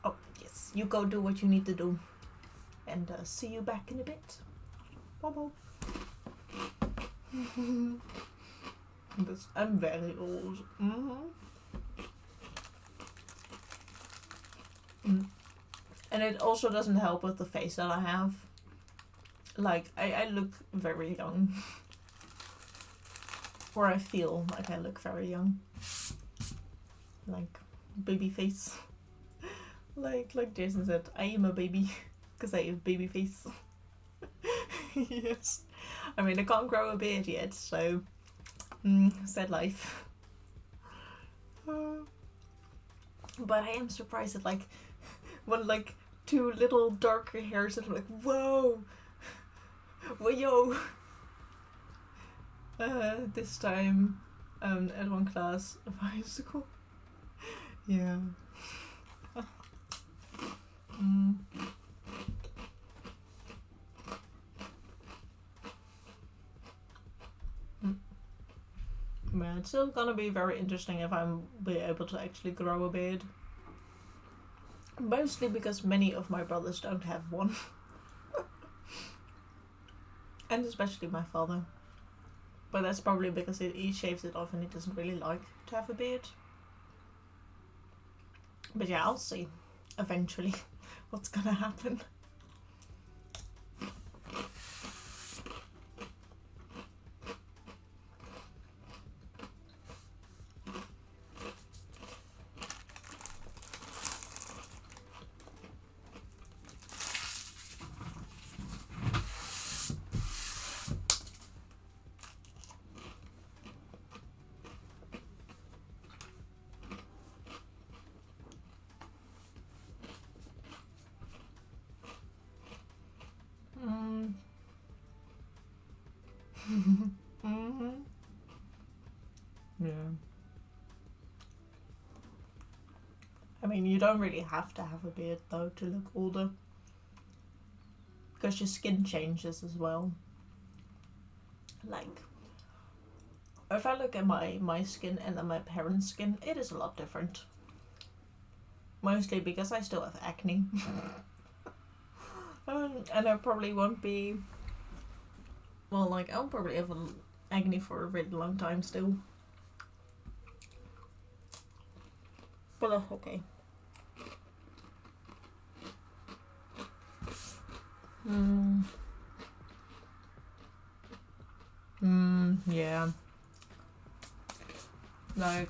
Oh yes, you go do what you need to do, and see you back in a bit. Bye bye. Because I'm very old. And it also doesn't help with the face that I have. Like, I look very young. Or I feel like I look very young. Like, baby face. like Jason said, I am a baby. Because I have baby face. Yes. I mean, I can't grow a beard yet, so... sad life. But I am surprised at, like, when, like, 2 little darker hairs and I'm like, whoa! Whoa! This time, at one class of high school. Yeah. Man, it's still gonna be very interesting if I'm be able to actually grow a beard. Mostly because many of my brothers don't have one. And especially my father. But that's probably because he shaves it off and he doesn't really like to have a beard. But yeah, I'll see eventually what's gonna happen. Yeah. I mean, you don't really have to have a beard though to look older. Because your skin changes as well. Like, if I look at my skin and then my parents' skin, it is a lot different. Mostly because I still have acne. And I probably won't be... Well, like, I'll probably have acne for a really long time still. But that's okay. Yeah. Like...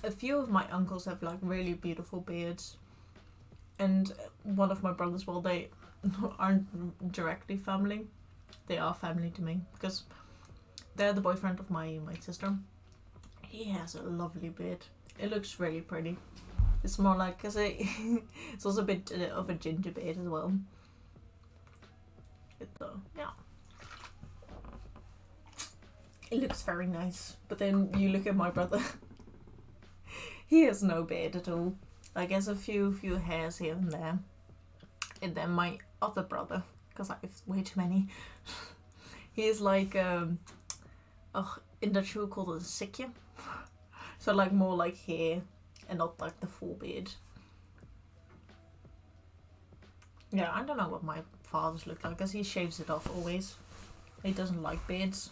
A few of my uncles have like really beautiful beards, and one of my brothers, well, they aren't directly family, they are family to me because they're the boyfriend of my sister. He has a lovely beard. It looks really pretty. It's more like, cause it's also a bit of a ginger beard as well. Yeah. It looks very nice. But then you look at my brother. He has no beard at all. Like, has a few hairs here and there. And then my other brother, because I have way too many, He is like in Dutch we call it a sikje. So like more like hair and not like the full beard. Yeah, I don't know what my father's look like because he shaves it off always. He doesn't like beards.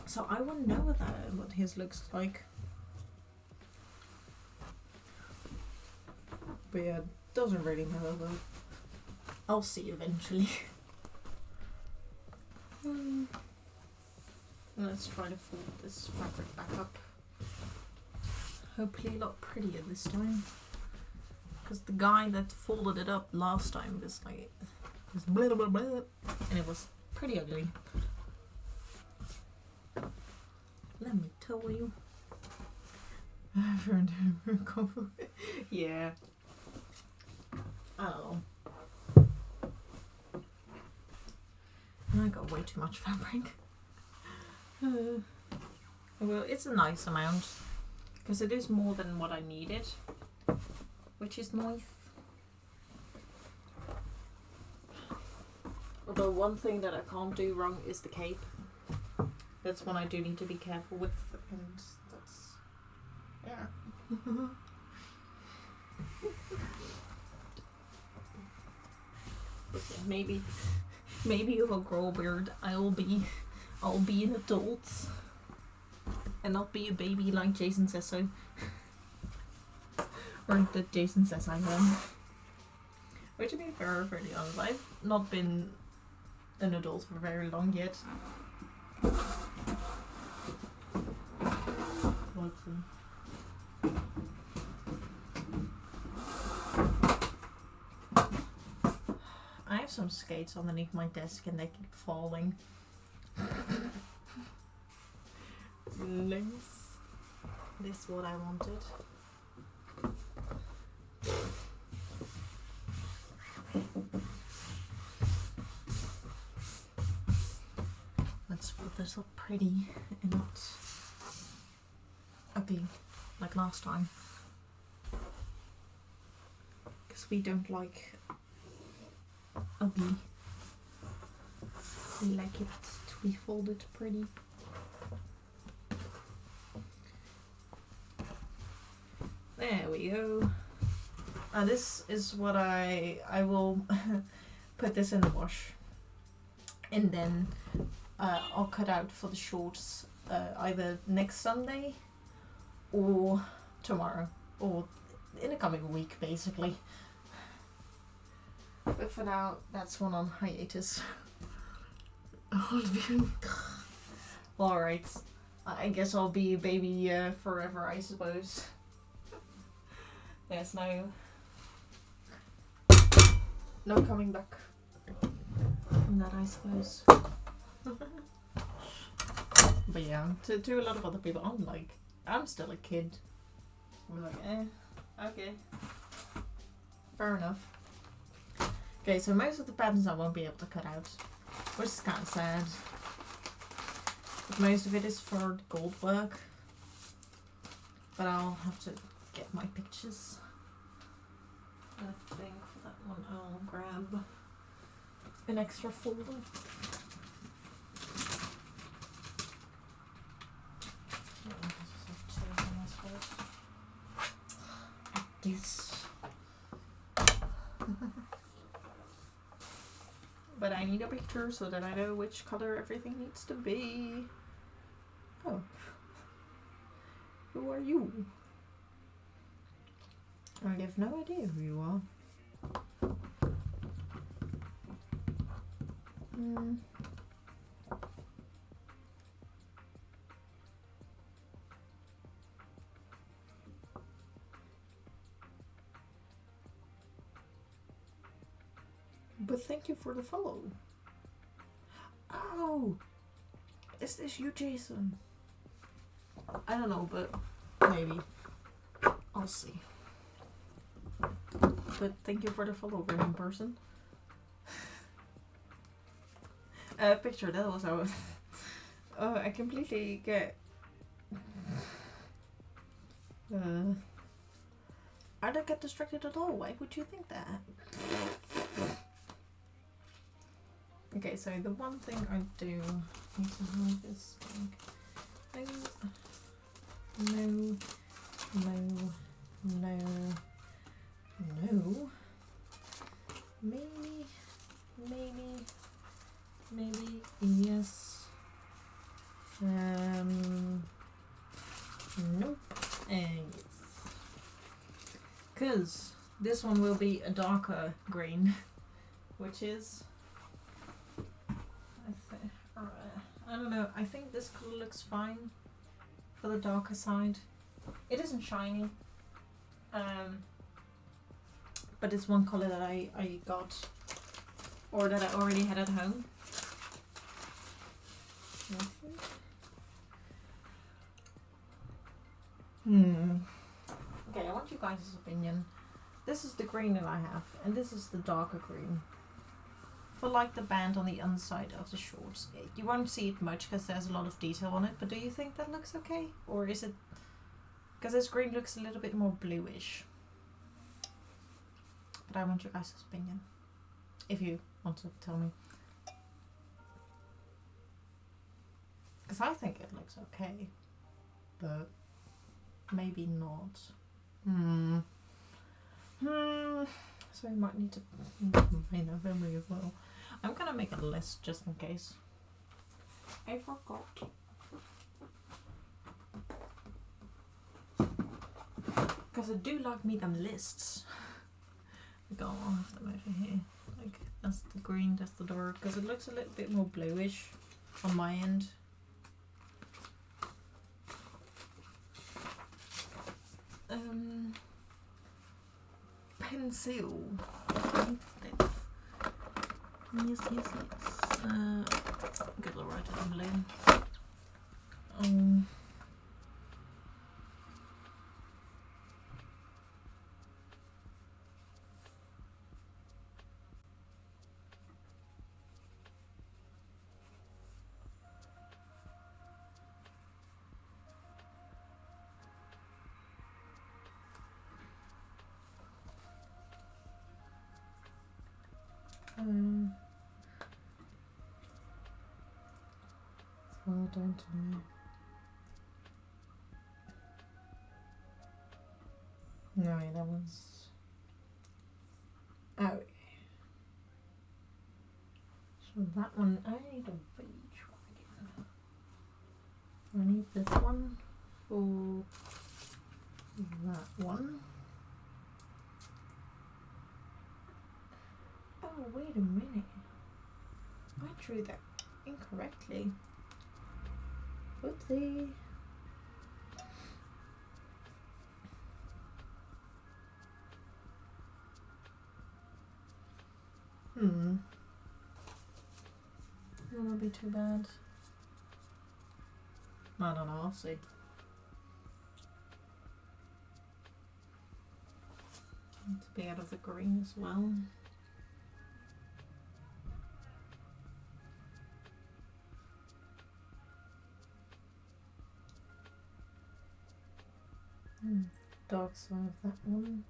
So I wouldn't know what his looks like. But yeah, doesn't really matter though. I'll see eventually. Let's try to fold this fabric back up. Hopefully a lot prettier this time. Because the guy that folded it up last time was like, blah, blah, blah, and it was pretty ugly. Let me tell you. Yeah. I don't know. I got way too much fabric. Well, it's a nice amount. Because it is more than what I needed. Which is nice. Although one thing that I can't do wrong is the cape. That's one I do need to be careful with, and that's yeah. But yeah, maybe if I grow a beard, I'll be an adult and not be a baby like Jason says so. Or that Jason says I am. Which, to be fair, pretty honest, I've not been an adult for very long yet. I have some skates underneath my desk and they keep falling. Nice. This is what I wanted. Let's put this up pretty and not ugly like last time. Because we don't like ugly. We like it to be folded pretty. There we go. This is what I will put this in the wash, and then I'll cut out for the shorts either next Sunday or tomorrow or in the coming week basically. But for now, that's one on hiatus. Alright, I guess I'll be a baby forever, I suppose. There's no coming back from that, I suppose. But yeah, to a lot of other people, I'm still a kid. I'm like, okay. Fair enough. Okay, so most of the patterns I won't be able to cut out, which is kind of sad. But most of it is for gold work. But I'll have to get my pictures. I think for that one I'll grab an extra folder. This. But I need a picture so that I know which color everything needs to be. Oh. Who are you? I have no idea who you are. But thank you for the follow. Oh! Is this you, Jason? I don't know, but maybe. I'll see. But thank you for the follow, random person. Picture, that was how. Oh, I completely get. I don't get distracted at all. Why would you think that? Okay, so the one thing I do need to have is like, no, no, no, no, maybe, yes, nope, and yes. Because this one will be a darker green, which is, I don't know, I think this colour looks fine for the darker side. It isn't shiny, but it's one colour that I got, or that I already had at home. Okay, I want you guys' opinion. This is the green that I have, and this is the darker green. For like the band on the underside of the shorts. You won't see it much because there's a lot of detail on it, but do you think that looks okay? Or is it... because this green looks a little bit more bluish. But I want your guys' opinion, if you want to tell me. Because I think it looks okay, but maybe not. So I might need to make that memory as well. I'm gonna make a list just in case. I forgot. Because I do like me them lists. Like, oh, I'll have them over here. Like, that's the green, that's the dark. Because it looks a little bit more bluish on my end. Pencil. Yes. Good, I'll write it in blue. It's well done to me. No, that was... oh. So that one, I need a beige one again. I need this one for that one. Oh, wait a minute. I drew that incorrectly. Whoopsie. That won't be too bad. I don't know, I'll see. Need to be out of the green as well. Dark side of that one.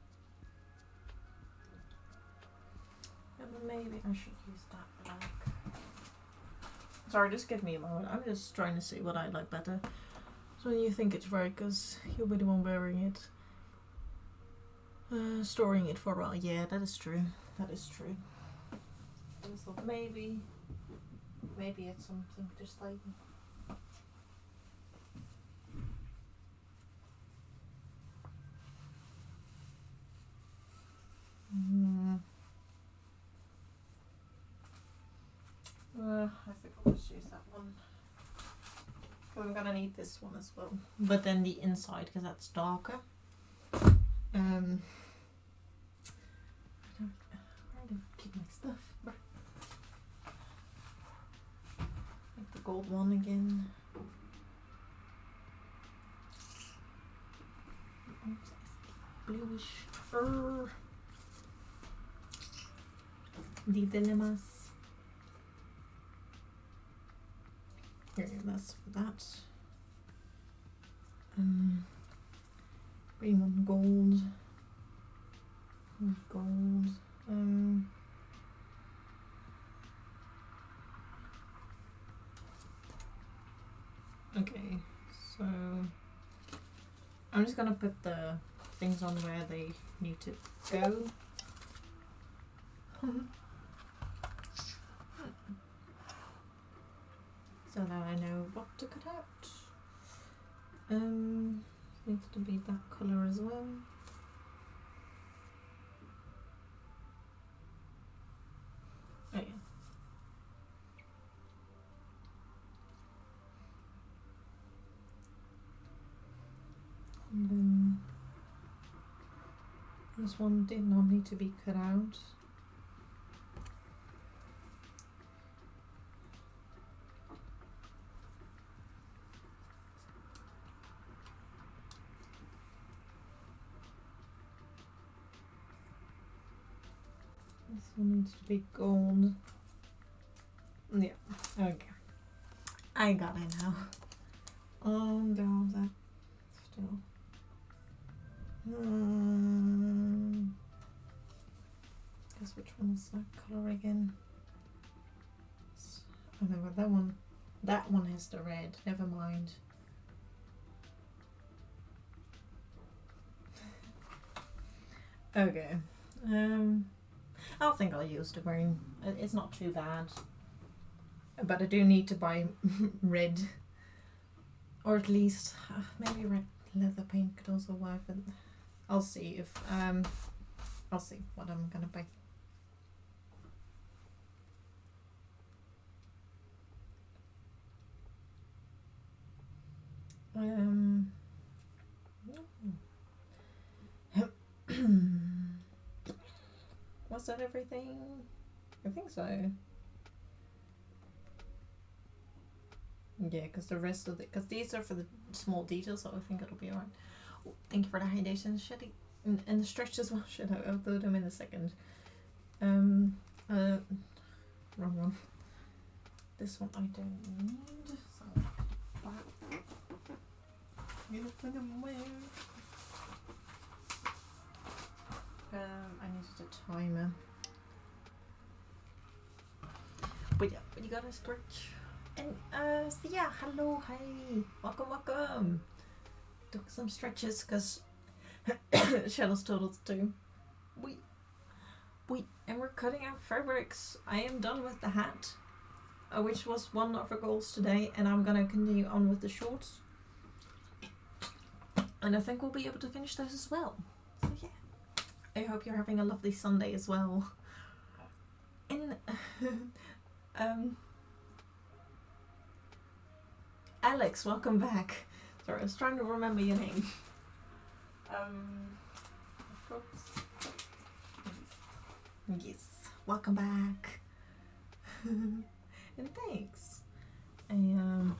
And maybe I should use that black. Sorry, just give me a moment. I'm just trying to see what I like better. So you think it's right, because you'll be the one wearing it. Storing it for a while. Yeah, that is true. That is true. I just thought maybe it's something just like... I think I'll just use that one. I'm gonna need this one as well. But then the inside, because that's darker. I don't keep my stuff. Like the gold one again. Bluish fur. The dilemmas. Here, that's for that. Green one, gold. Gold. I'm just gonna put the things on where they need to go. So now I know what to cut out. Needs to be that colour as well. Oh yeah. And then this one did not need to be cut out. This one needs to be gold. Yeah, okay. I got it now. Down that still. Guess which one is that color again? Oh no, but that one. That one has the red. Never mind. Okay. I think I'll use the green. It's not too bad. But I do need to buy red. Or at least maybe red leather paint could also work, but I'll see if I'll see what I'm gonna buy. Was that everything? I think so. Yeah, because the rest of because these are for the small details, so I think it'll be alright. Oh, thank you for the hydration, shitty, and the stretch as well. Shit, I'll upload them in a second. Wrong one. This one I don't need. So I'm gonna put them away. I needed a timer. But yeah, but you gotta stretch. And so yeah, hello, hey, welcome. Took some stretches because Shadow's totals too. And we're cutting out fabrics. I am done with the hat, which was one of our goals today, and I'm gonna continue on with the shorts. And I think we'll be able to finish those as well. So yeah, I hope you're having a lovely Sunday as well. And Alex, welcome back. Sorry, I was trying to remember your name. Yes, welcome back. And thanks. I need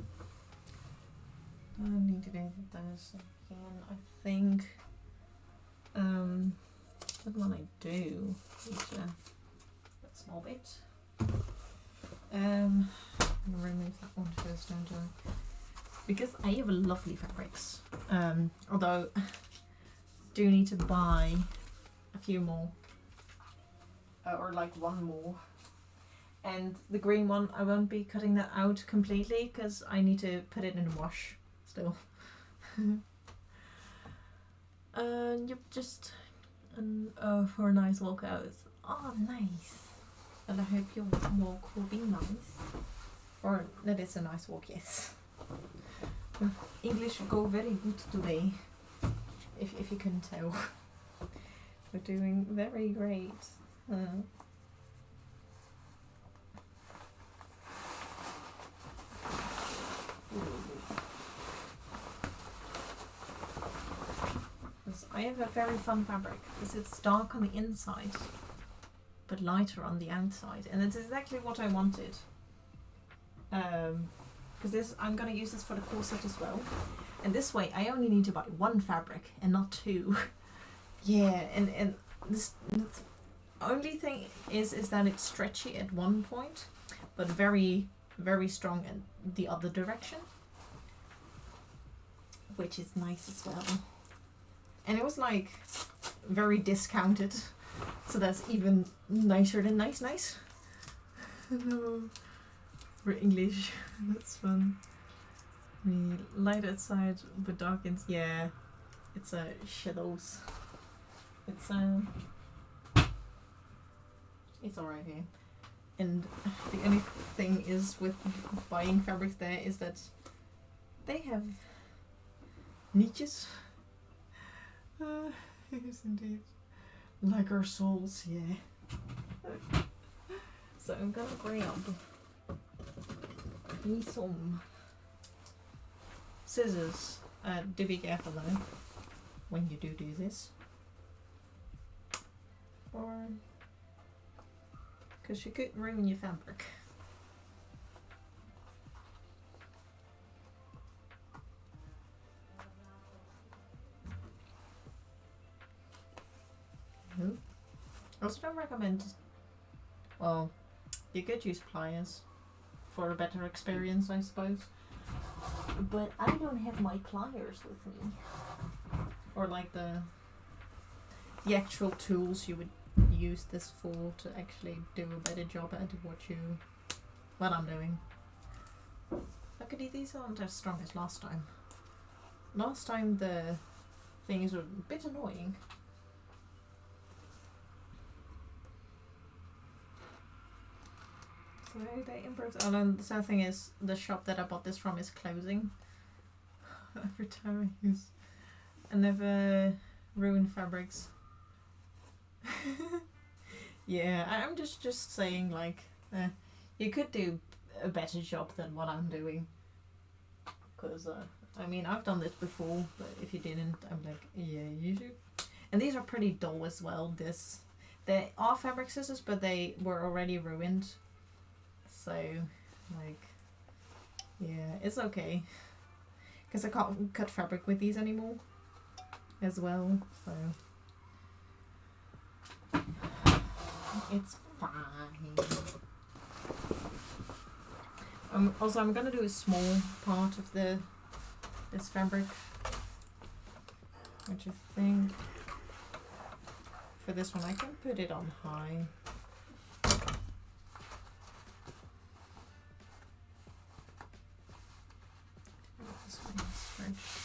to do this again. I think what will I do? That small bit. I'm gonna remove that one first, don't I? Because I have lovely fabrics. Although do need to buy a few more. Or like one more. And the green one, I won't be cutting that out completely because I need to put it in the wash still. Yep, just for a nice walk out. Oh, nice. And I hope your walk will be nice. Or that is a nice walk, yes. English go very good today. If you couldn't tell. We're doing very great. I have a very fun fabric because it's dark on the inside but lighter on the outside, and it's exactly what I wanted. Because this, I'm going to use this for the corset as well, and this way I only need to buy one fabric and not two. Yeah, and this the only thing is that it's stretchy at one point but very very strong in the other direction, which is nice as well. And it was like very discounted, so that's even nicer than nice. For English, that's fun. The light outside but dark inside. Yeah, It's shadows. It's alright here. And the only thing is with buying fabrics there is that they have niches. Yes, indeed. Like our souls, yeah. So I'm gonna grab me some scissors. Do be careful though when you do this, or because you could ruin your fabric. Also don't recommend, well, you could use pliers for a better experience, I suppose. But I don't have my pliers with me. Or like the actual tools you would use this for to actually do a better job at what I'm doing. Luckily these aren't as strong as last time. Last time the things were a bit annoying. So they improved. Oh, and the sad thing is the shop that I bought this from is closing. Every time I use I never ruin fabrics. Yeah, I'm just saying, like, you could do a better job than what I'm doing. Because, I mean, I've done this before, but if you didn't, I'm like, yeah, you should. And these are pretty dull as well. They are fabric scissors, but they were already ruined. So, like, yeah, it's okay. Because I can't cut fabric with these anymore as well, so it's fine. Also, I'm gonna do a small part of this fabric, which I think for this one I can put it on high. This one is fresh.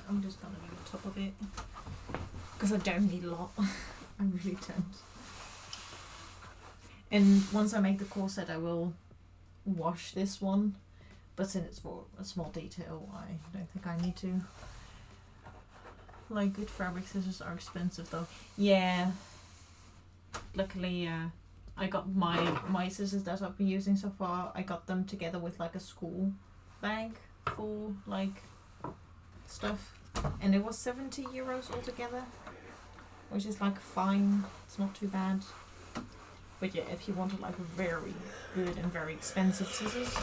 I'm just gonna do the top of it because I don't need a lot. I really don't. And once I make the corset, I will wash this one, but since it's for a small detail, I don't think I need to. Like, good fabric scissors are expensive though. Yeah. Luckily, I got my scissors that I've been using so far. I got them together with like a school bag for like stuff, and it was 70 euros altogether, which is like fine. It's not too bad. But yeah, if you wanted like very good and very expensive scissors,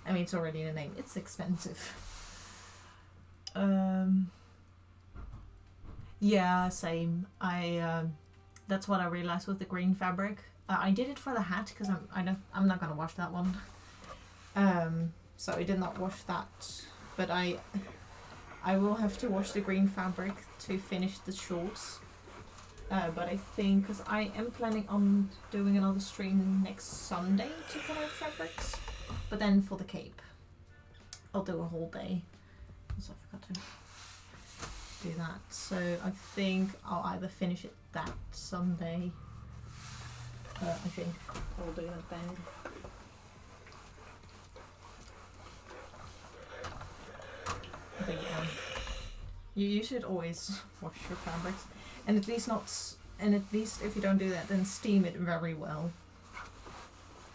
I mean, it's already in the name, it's expensive. Yeah, same. That's what I realized with the green fabric. I did it for the hat because I'm not gonna wash that one. So I did not wash that, but I will have to wash the green fabric to finish the shorts. But I think, because I am planning on doing another stream next Sunday to collect fabrics, but then for the cape, I'll do a whole day. So I forgot to do that. So I think I'll either finish it that Sunday. I think I'll do that then. But yeah, you should always wash your fabrics, and at least if you don't do that, then steam it very well.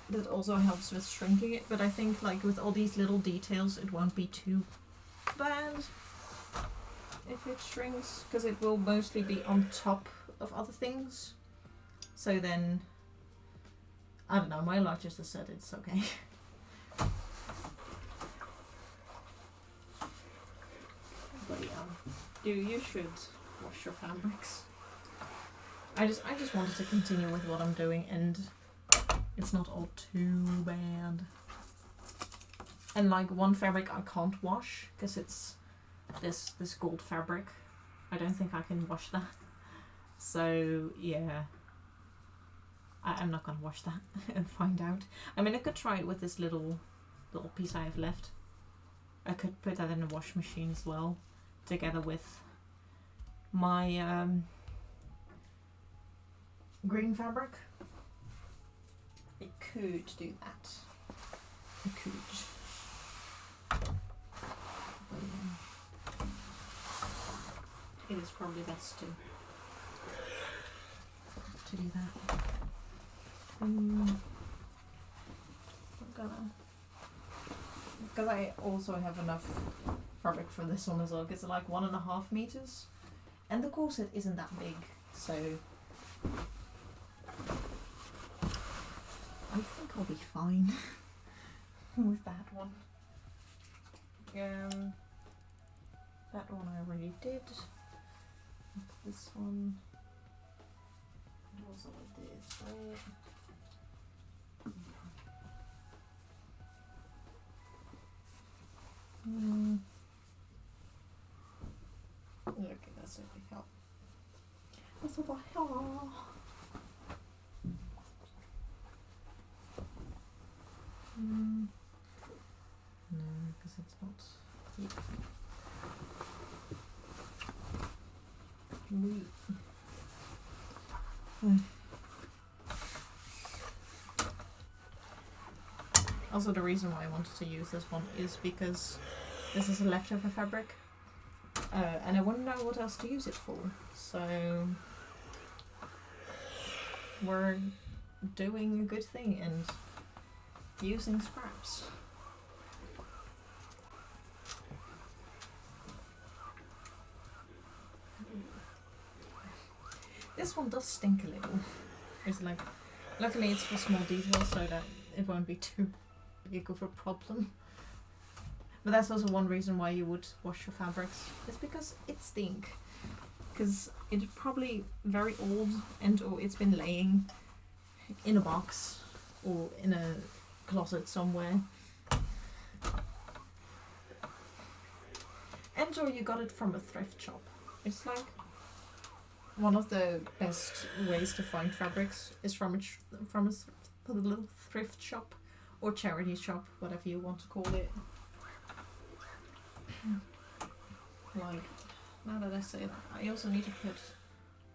That also helps with shrinking it, but I think like with all these little details, it won't be too bad if it shrinks, because it will mostly be on top of other things. So then, I don't know, my largest has said it's okay. But yeah, you should wash your fabrics. I just wanted to continue with what I'm doing, and it's not all too bad. And like one fabric I can't wash because it's this gold fabric. I don't think I can wash that. So yeah, I'm not gonna wash that and find out. I mean, I could try it with this little piece I have left. I could put that in the wash machine as well, together with my green fabric. I could do that. I could. It is probably best to do that. I'm gonna, because I also have enough fabric for this one as well. It's like 1.5 meters, and the corset isn't that big, so I think I'll be fine with that one. That one I already did. This one. And also with this, right? Okay, that's it. That's what I have. No, because it's not. Yeah. Also, the reason why I wanted to use this one is because this is a leftover fabric, and I wouldn't know what else to use it for. So we're doing a good thing and using scraps. This one does stink a little. It's like, luckily it's for small details so that it won't be too big of a problem. But that's also one reason why you would wash your fabrics. It's because it stink. Because it's probably very old and or it's been laying in a box or in a closet somewhere. And or you got it from a thrift shop. It's like one of the best ways to find fabrics is from a little thrift shop or charity shop, whatever you want to call it. Like, now that I say that, I also need to put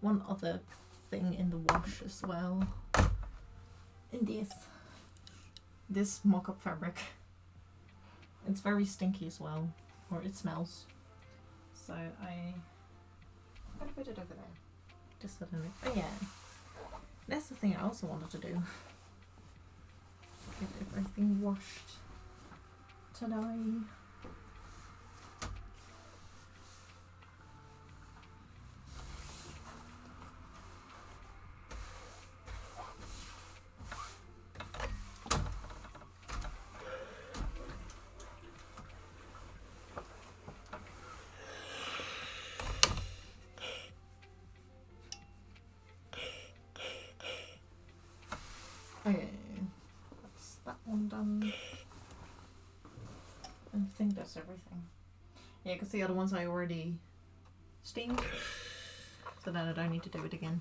one other thing in the wash as well. In this mock-up fabric. It's very stinky as well, or it smells. So I'm gonna put it over there. Just so that but yeah, that's the thing I also wanted to do. Get everything washed today. Okay, that's that one done. I think that's everything. Yeah, because the other ones I already steamed, so then I don't need to do it again.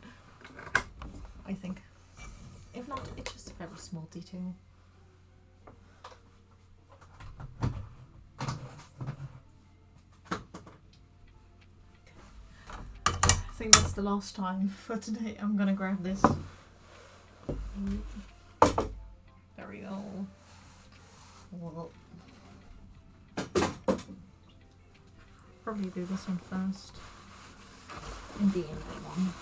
I think. If not, it's just a very small detail. I think that's the last time for today. I'm gonna grab this. There we go. Well, probably do this one first. And the end one.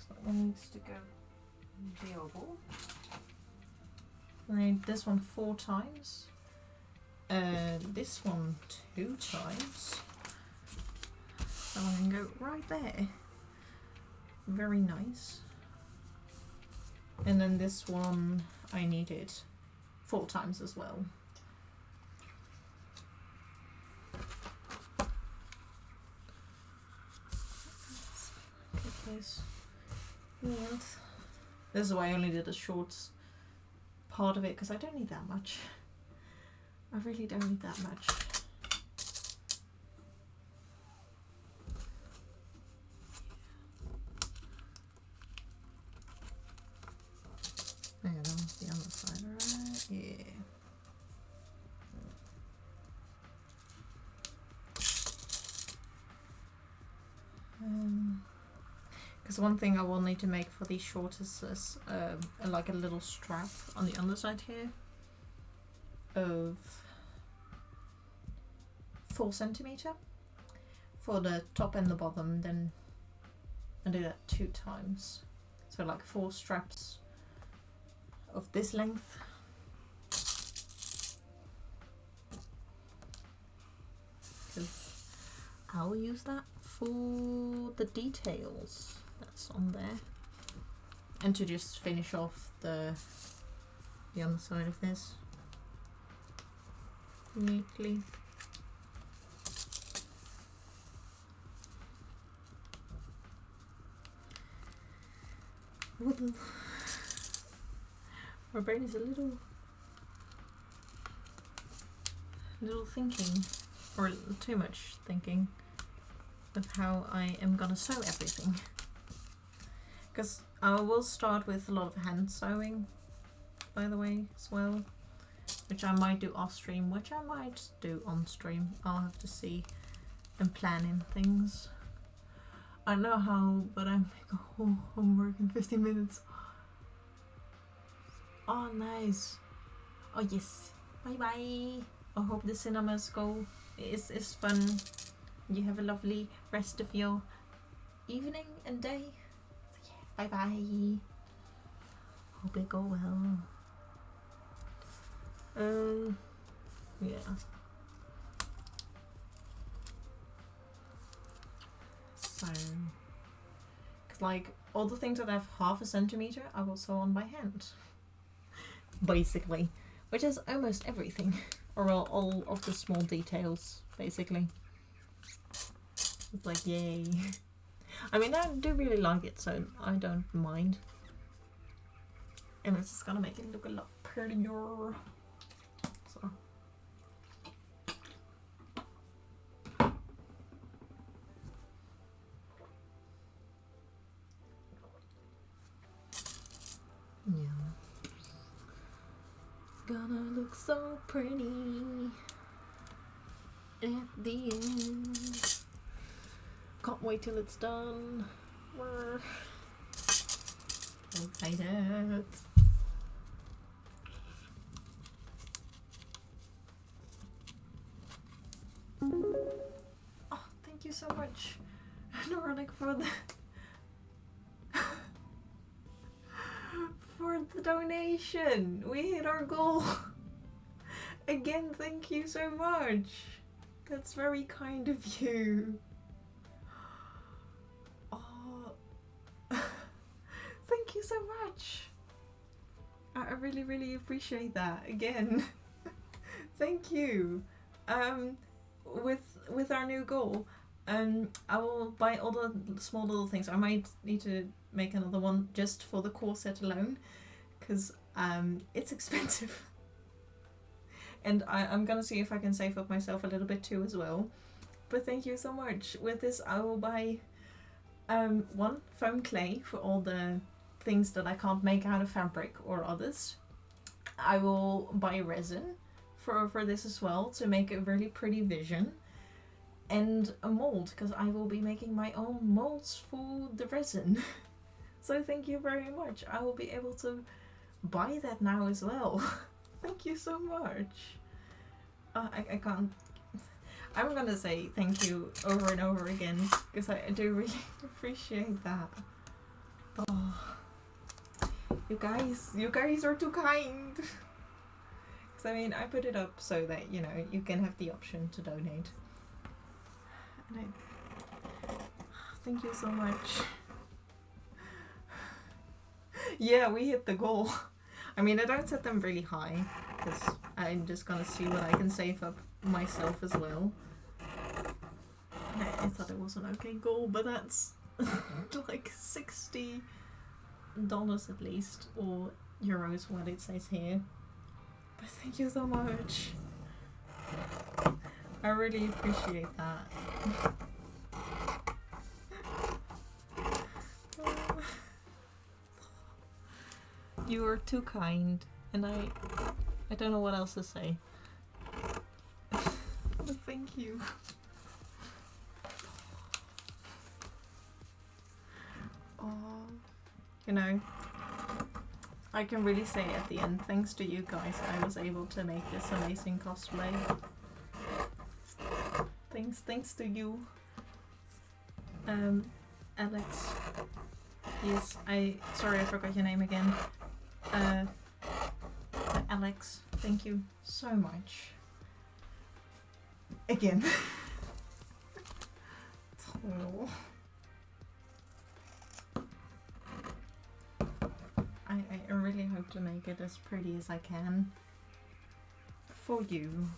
That one needs to go viewable. I need this one 4 times. This one 2 times. So I can go right there. Very nice. And then this one I need it 4 times as well. Get this. And This is why I only did the shorts part of it, because I don't need that much. I really don't need that much. And on the other side, right? Yeah. Because one thing I will need to make for these shorts is this, like a little strap on the underside here of 4 centimeter for the top and the bottom. Then I do that 2 times, so like 4 straps of this length. Because I will use that for the details that's on there, and to just finish off the underside of this neatly. My brain is a little thinking, or too much thinking, of how I am gonna sew everything. Because I will start with a lot of hand sewing, by the way, as well, which I might do off stream, which I might do on stream. I'll have to see and plan in things. I don't know how, but I make a whole homework in 15 minutes. Oh, nice. Oh, yes. Bye bye. I hope the cinemas go. It's fun. You have a lovely rest of your evening and day. So yeah, bye bye. Hope it go well. Yeah. So, cause like all the things that have 1/2 centimeter, I will sew on by hand. Basically, which is almost everything, or all of the small details, basically. It's like, yay. I mean, I do really like it, so I don't mind. And it's just gonna make it look a lot prettier. So. Yeah. Gonna look so pretty at the end. Can't wait till it's done. We're excited. Oh, thank you so much, Nordic, for the donation. We hit our goal. Again, thank you so much. That's very kind of you. Oh, thank you so much. I really, really appreciate that. Again, thank you. With our new goal, I will buy all the small little things. I might need to make another one just for the corset alone, because it's expensive. And I'm gonna see if I can save up myself a little bit too as well. But thank you so much. With this, I will buy one, foam clay for all the things that I can't make out of fabric or others. I will buy resin for this as well, to make a really pretty vision. And a mold, because I will be making my own molds for the resin. So thank you very much. I will be able to buy that now as well. Thank you so much. I can't. I'm gonna say thank you over and over again, because I do really appreciate that. Oh, you guys are too kind. Because I mean, I put it up so that, you know, you can have the option to donate. And thank you so much. Yeah, we hit the goal. I mean, I don't set them really high, because I'm just gonna see what I can save up myself as well. I thought it was an okay goal, but that's like 60 $10 at least, or euros, what it says here. But thank you so much. I really appreciate that. You are too kind, and I don't know what else to say. But thank you. Oh, you know, I can really say at the end, thanks to you guys, I was able to make this amazing cosplay. Thanks to you, Alex. Yes, sorry I forgot your name again. Alex, thank you so much. Again. Oh. I really hope to make it as pretty as I can for you.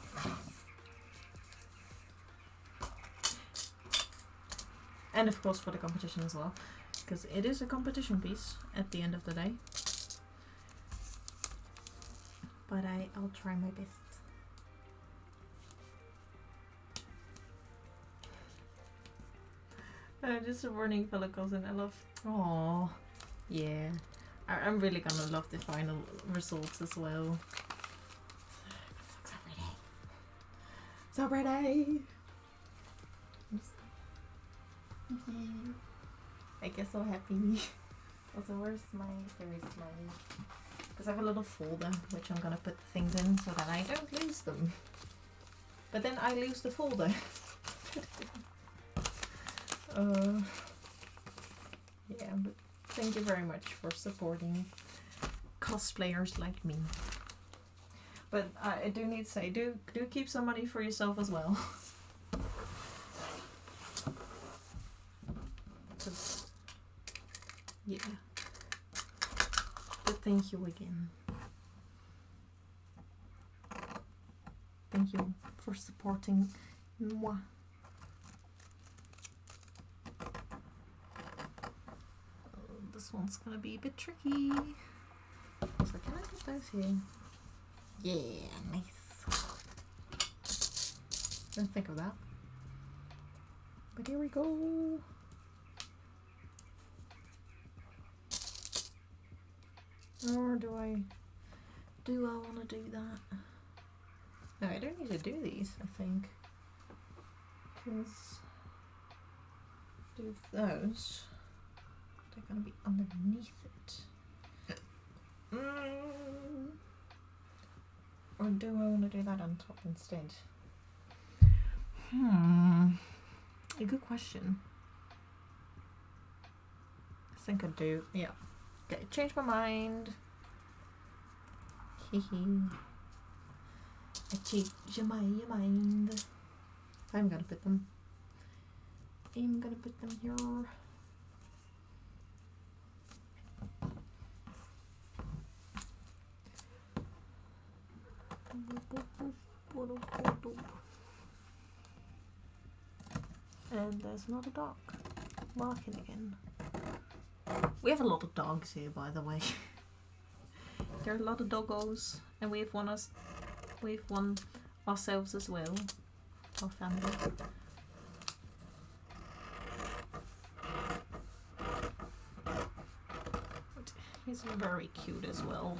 And of course for the competition as well, because it is a competition piece at the end of the day. But I'll try my best. Just a warning for the cousin. I love. Aww. Yeah. I'm really gonna love the final results as well. So pretty. So pretty. I get so happy. Also, where's there is my, because I have a little folder which I'm gonna put things in so that I don't lose them. But then I lose the folder. Yeah, but thank you very much for supporting cosplayers like me. But I do need to say, do keep some money for yourself as well. Yeah. But thank you again. Thank you for supporting moi. This one's gonna be a bit tricky. So can I put those here? Yeah, nice. Didn't think of that. But here we go. Or do I want to do that? No, I don't need to do these, I think. Because do those. They're going to be underneath it. Or do I want to do that on top instead? A good question. I think I do. Yeah. Okay, change my mind. Hehe. I changed my mind. I'm gonna put them. I'm gonna put them here. And there's another dog barking again. We have a lot of dogs here, by the way. There are a lot of doggos, and we have one ourselves as well, our family. But he's very cute as well.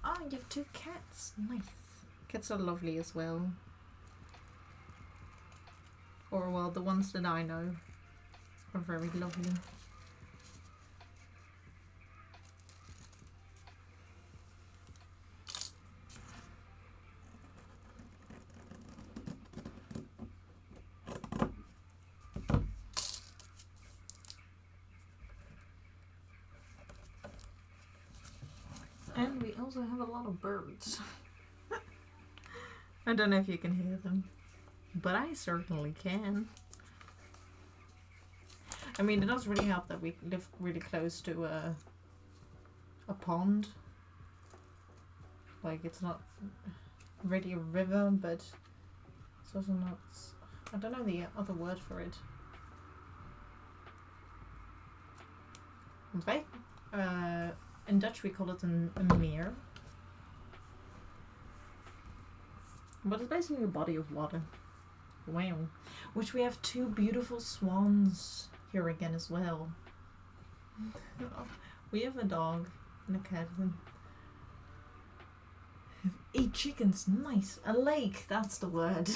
Oh, you have 2 cats. Nice. Cats are lovely as well. Or, well, the ones that I know are very lovely. And we also have a lot of birds. I don't know if you can hear them, but I certainly can. I mean, it does really help that we live really close to a pond. Like, it's not really a river, but it's also not... I don't know the other word for it. Right? In Dutch we call it a meer. But it's basically a body of water. Wow. Which we have 2 beautiful swans here again as well. We have a dog and a cat and 8 chickens. Nice. A lake, that's the word.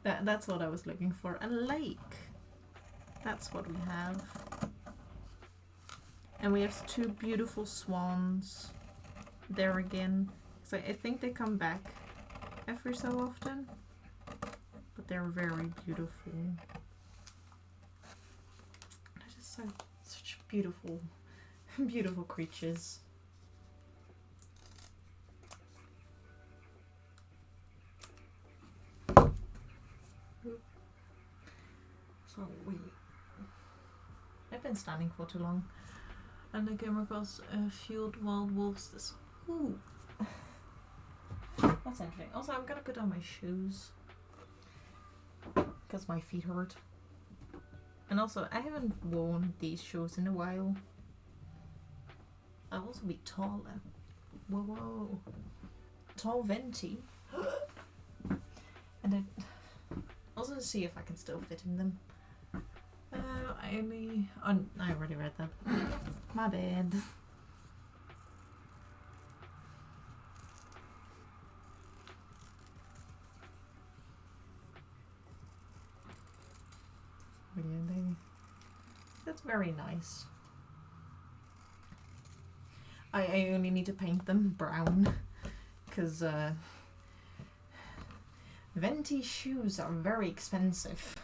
That's what I was looking for. A lake. That's what we have. And we have 2 beautiful swans there again. So I think they come back every so often. But they're very beautiful. They're just such beautiful, beautiful creatures. So I've been standing for too long, and I came across Fueled Wild Wolves. This, ooh, that's interesting. Also, I'm gonna put on my shoes because my feet hurt. And also, I haven't worn these shoes in a while. I'll also be tall and whoa, tall venti, and I also see if I can still fit in them. I already read that. My bad. That's very nice. I only need to paint them brown because venti shoes are very expensive.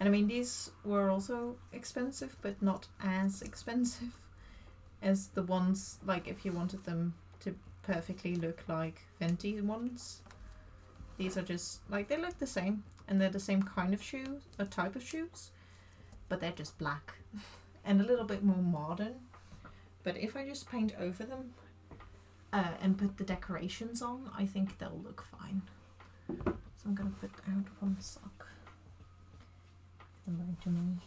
And I mean, these were also expensive, but not as expensive as the ones, like if you wanted them to perfectly look like venti ones. These are just, like, they look the same, and they're the same kind of shoes, a type of shoes, but they're just black and a little bit more modern. But if I just paint over them and put the decorations on, I think they'll look fine. So I'm gonna put out one sock. Them to me.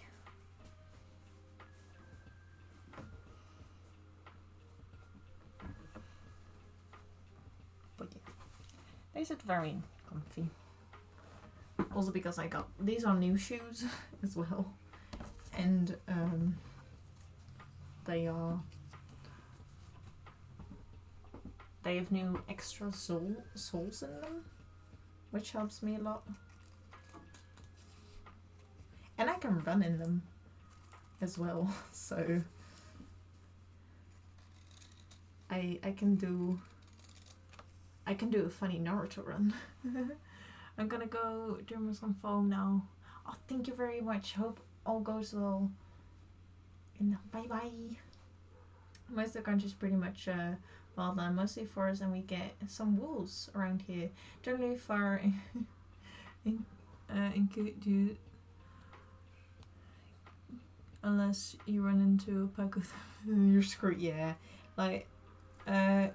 But yeah, they sit very comfy. Also because I got, these are new shoes as well, and they have new extra soles in them, which helps me a lot. And I can run in them as well, so I can do a funny Naruto run. I'm gonna go do some foam now. Oh, thank you very much. Hope all goes well. And bye bye. Most of the country's pretty much wildland, mostly forest, and we get some wolves around here. Generally far in unless you run into a pack of them, you're screwed. Yeah, like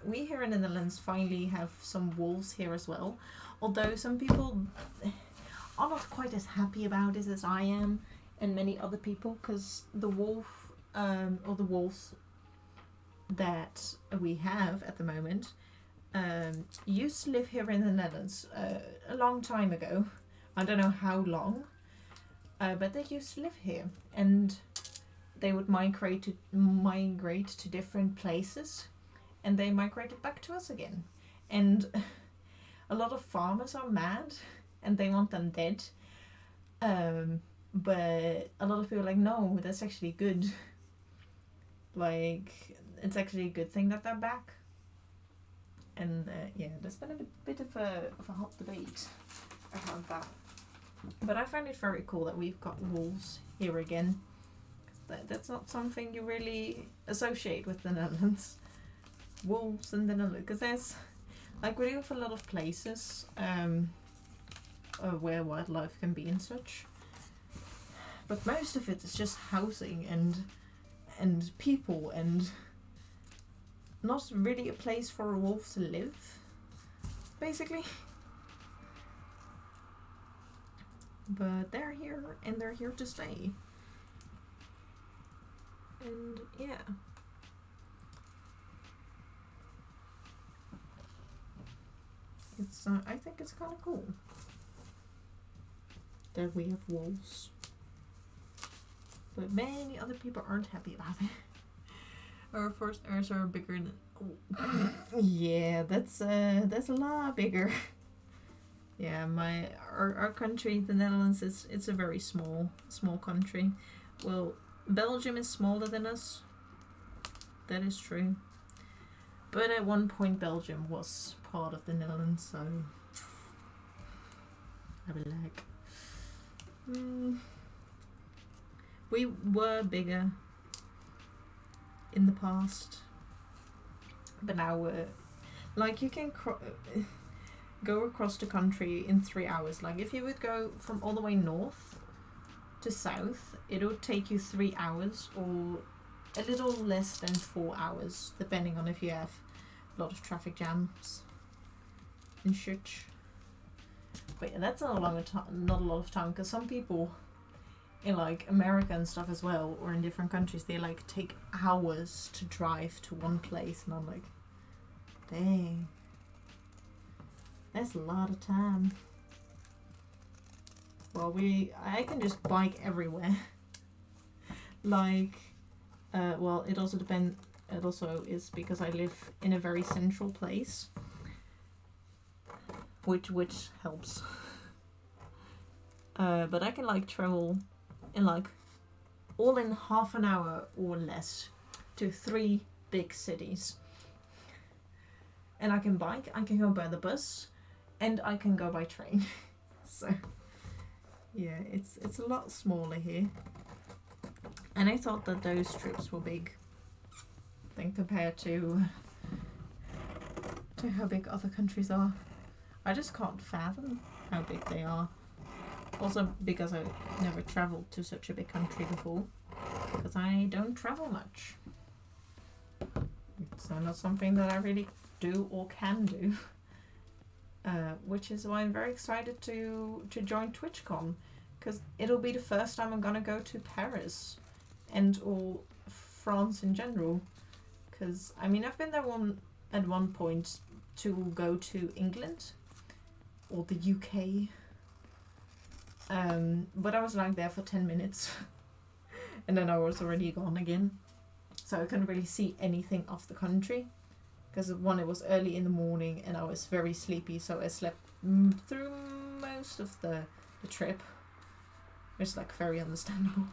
we here in the Netherlands finally have some wolves here as well. Although some people are not quite as happy about it as I am and many other people, because the wolf or the wolves that we have at the moment used to live here in the Netherlands a long time ago. I don't know how long, but they used to live here, and they would migrate to different places, and they migrated back to us again. And a lot of farmers are mad and they want them dead, but a lot of people are like, no, that's actually good. Like, it's actually a good thing that they're back. And yeah, there's been a bit of a hot debate around that. But I find it very cool that we've got wolves here again. That's not something you really associate with the Netherlands. Wolves in the Netherlands, because there's, like, we do have a lot of places where wildlife can be and such, but most of it is just housing and people, and not really a place for a wolf to live, basically. But they're here, and they're here to stay. And yeah. It's I think it's kind of cool that we have walls. But many other people aren't happy about it. Our forest areas are bigger than... Oh. Yeah, that's a lot bigger. Yeah, our country, the Netherlands, it's a very small country. Well, Belgium is smaller than us. That is true. But at one point Belgium was part of the Netherlands, so I would like. We were bigger in the past, but now we're like you can go across the country in 3 hours. Like if you would go from all the way north to south, it would take you 3 hours or a little less than 4 hours, depending on if you have a lot of traffic jams and shit. But yeah, that's not a lot of time, because some people in like America and stuff as well, or in different countries, they like take hours to drive to one place, and I'm like, dang, that's a lot of time. Well, I can just bike everywhere. Like, well, it also depends. It also is because I live in a very central place, which helps. But I can like travel in like all in half an hour or less to 3 big cities. And I can bike, I can go by the bus, and I can go by train. So yeah, it's a lot smaller here. And I thought that those trips were big, then compared to how big other countries are. I just can't fathom how big they are. Also because I never travelled to such a big country before, because I don't travel much. It's not something that I really do or can do. Which is why I'm very excited to join TwitchCon, because it'll be the first time I'm gonna go to Paris and or France in general. Because I mean, I've been there at one point to go to England or the UK, but I was like there for 10 minutes and then I was already gone again, so I couldn't really see anything of the country, because one, it was early in the morning and I was very sleepy, so I slept through most of the trip, which is like very understandable.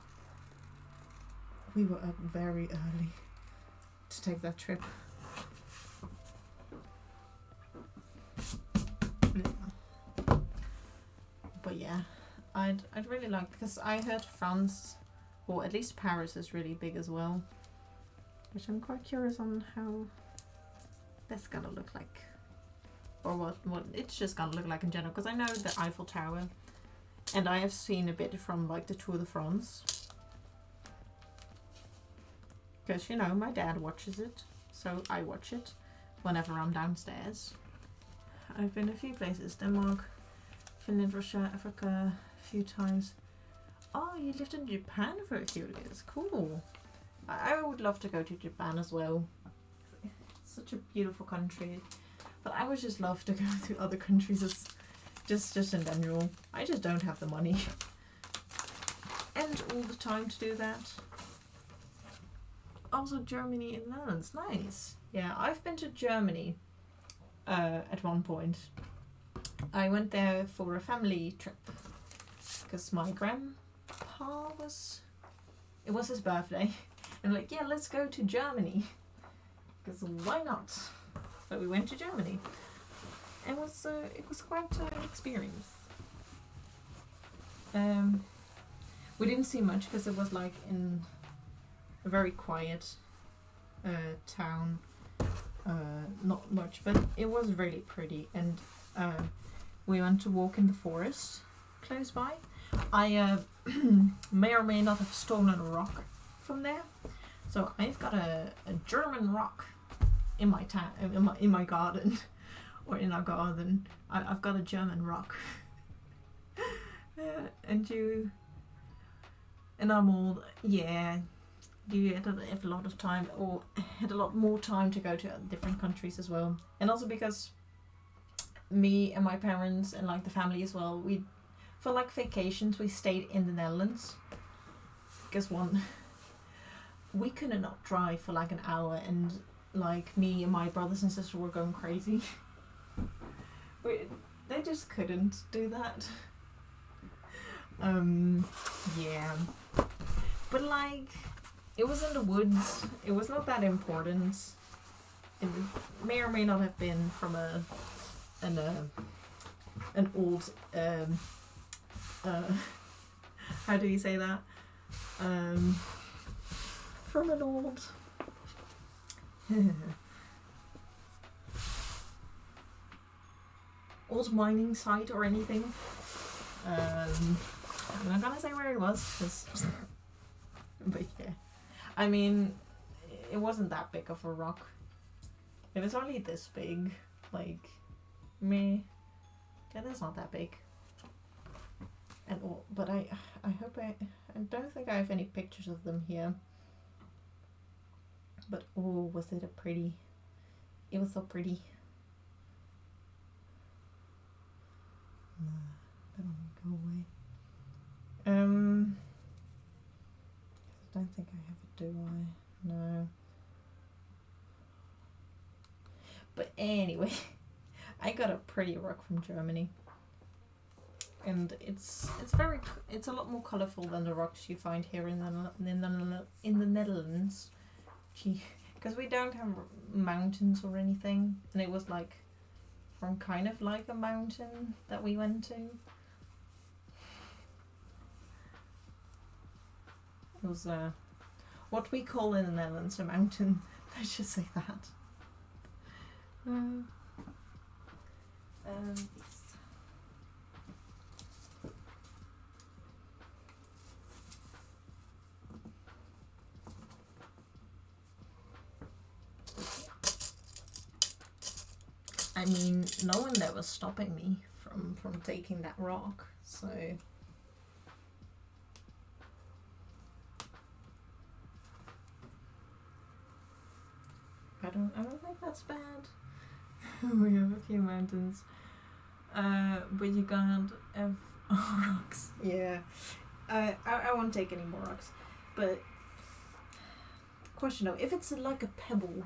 We were up very early to take that trip. But yeah, I'd really like, because I heard France, or at least Paris, is really big as well, which I'm quite curious on how that's gonna look like, or what it's just gonna look like in general, because I know the Eiffel Tower, and I have seen a bit from like the Tour de France, because you know my dad watches it, so I watch it whenever I'm downstairs. I've been a few places: Denmark, Finland, Russia, Africa, a few times. Oh, you lived in Japan for a few years. Cool. I would love to go to Japan as well. It's such a beautiful country. But I would just love to go to other countries as just in general. I just don't have the money and all the time to do that. Also Germany and Netherlands, nice. Yeah, I've been to Germany at one point. I went there for a family trip because my grandpa it was his birthday, and like, yeah, let's go to Germany, because why not? So we went to Germany. It was quite an experience. We didn't see much because it was like in a very quiet town, not much, but it was really pretty, and we went to walk in the forest close by. I may or may not have stolen a rock from there, so I've got a German rock in my in my garden, or in our garden. I've got a German rock, and I'm all, yeah, you had a lot of time, or had a lot more time to go to different countries as well. And also because me and my parents and like the family as well, we, for like vacations, we stayed in the Netherlands. Because we could not drive for like an hour, and like me and my brothers and sisters were going crazy. They just couldn't do that. Yeah. But like, it was in the woods. It was not that important. It may or may not have been from an old how do you say that? From an old old mining site or anything. I'm not gonna say where it was, but yeah. I mean, it wasn't that big of a rock. It was only this big, like, me. Yeah, that's not that big. And all, but I hope I don't think I have any pictures of them here. But oh, was it a pretty? It was so pretty. No, that won't go away. I don't think I have it, do I? No. But anyway, I got a pretty rock from Germany, and it's a lot more colourful than the rocks you find here in the Netherlands. Because we don't have mountains or anything, and it was like from kind of like a mountain that we went to. It was what we call in the Netherlands a mountain. Let's just say that. I mean, no one there was stopping me from taking that rock, so I don't think that's bad. We have a few mountains, but you can't have rocks. Yeah, I won't take any more rocks. But question though, if it's like a pebble,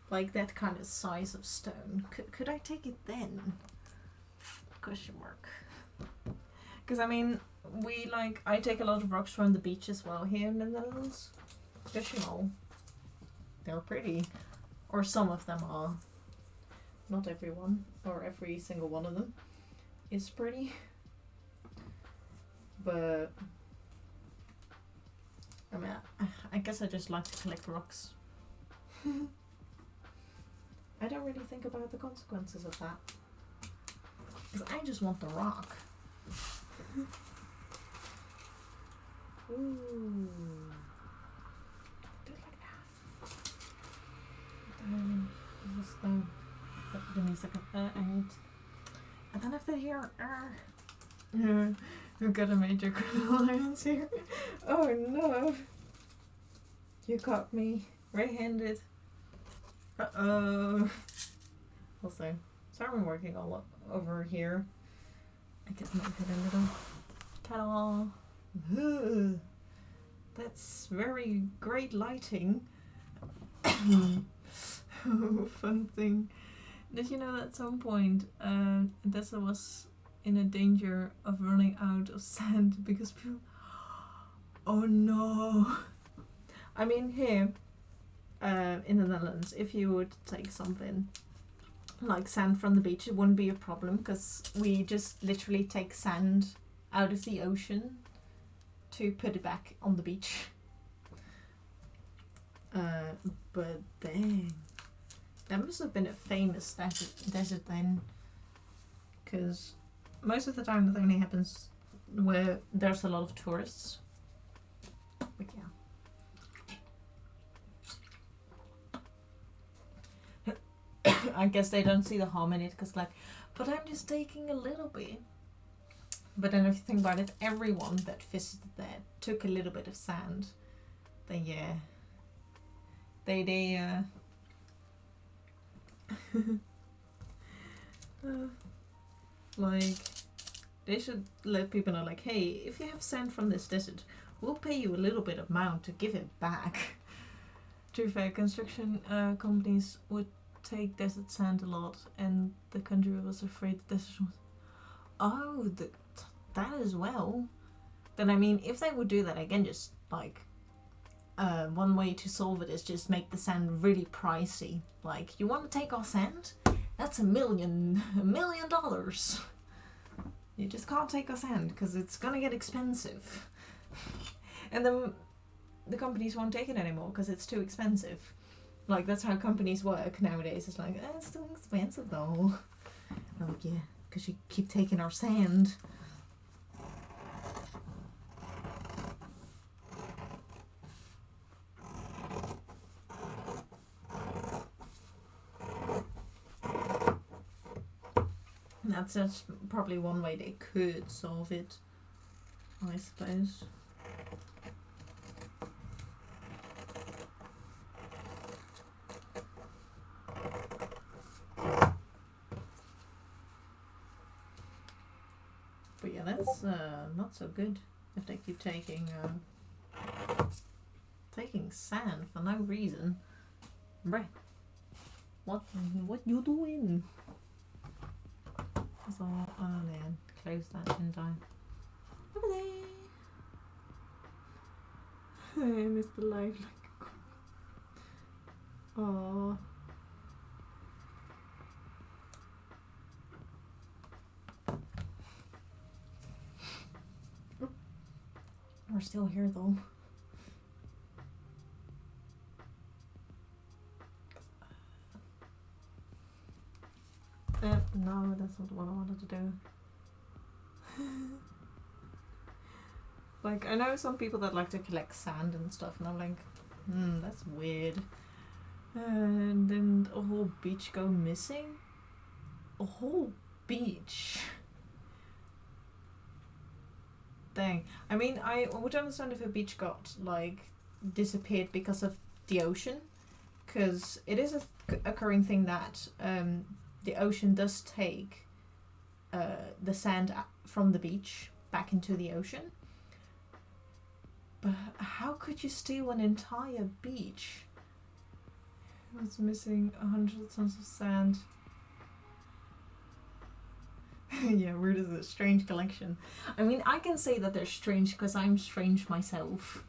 like that kind of size of stone, could I take it then? Question mark. Because I mean, I take a lot of rocks from the beach as well here in the Netherlands. Because you know, they're pretty. Or some of them are. Not everyone, or every single one of them, is pretty. But I mean, I guess I just like to collect rocks. I don't really think about the consequences of that. Because I just want the rock. Ooh. Do it like that. Just give me a second. I don't have to hear. Yeah, we've got a major criminal alliance here. Oh no! You caught me red-handed. Uh-oh. Also, sorry I'm working all over here. I could make it a little kettle. Ugh. That's very great lighting. Fun thing. Did you know that at some point Tessa was in a danger of running out of sand because people... Oh no! I mean, here in the Netherlands, if you would take something like sand from the beach, it wouldn't be a problem because we just literally take sand out of the ocean to put it back on the beach. But dang, that must have been a famous desert then, because most of the time that only happens where there's a lot of tourists. But yeah. I guess they don't see the harm in it because like, but I'm just taking a little bit. But then if you think about it, everyone that visited there took a little bit of sand. Then yeah, They like they should let people know, like, hey, if you have sand from this desert, we'll pay you a little bit amount to give it back. To be fair, construction companies would take desert sand a lot, and the country was afraid the desert was. Oh, that as well. Then I mean, if they would do that again, just like one way to solve it is just make the sand really pricey. Like, you want to take our sand? That's $1 million. You just can't take our sand because it's gonna get expensive. And then the companies won't take it anymore because it's too expensive. Like, that's how companies work nowadays. It's like, it's too expensive though. Oh yeah, because you keep taking our sand. That's probably one way they could solve it, I suppose. But yeah, that's not so good if they keep taking sand for no reason. Bruh, what you doing? So, oh man, close that, didn't I? Over there. I missed the live like. Oh. We're still here though. No, that's not what I wanted to do. Like, I know some people that like to collect sand and stuff, and I'm like, that's weird. And then a whole beach go missing? A whole beach? Dang. I mean, I would understand if a beach got, like, disappeared because of the ocean. Because it is a occurring thing that the ocean does take the sand from the beach back into the ocean. But how could you steal an entire beach? It was missing 100 tons of sand. Yeah, weird is a strange collection. I mean, I can say that they're strange because I'm strange myself.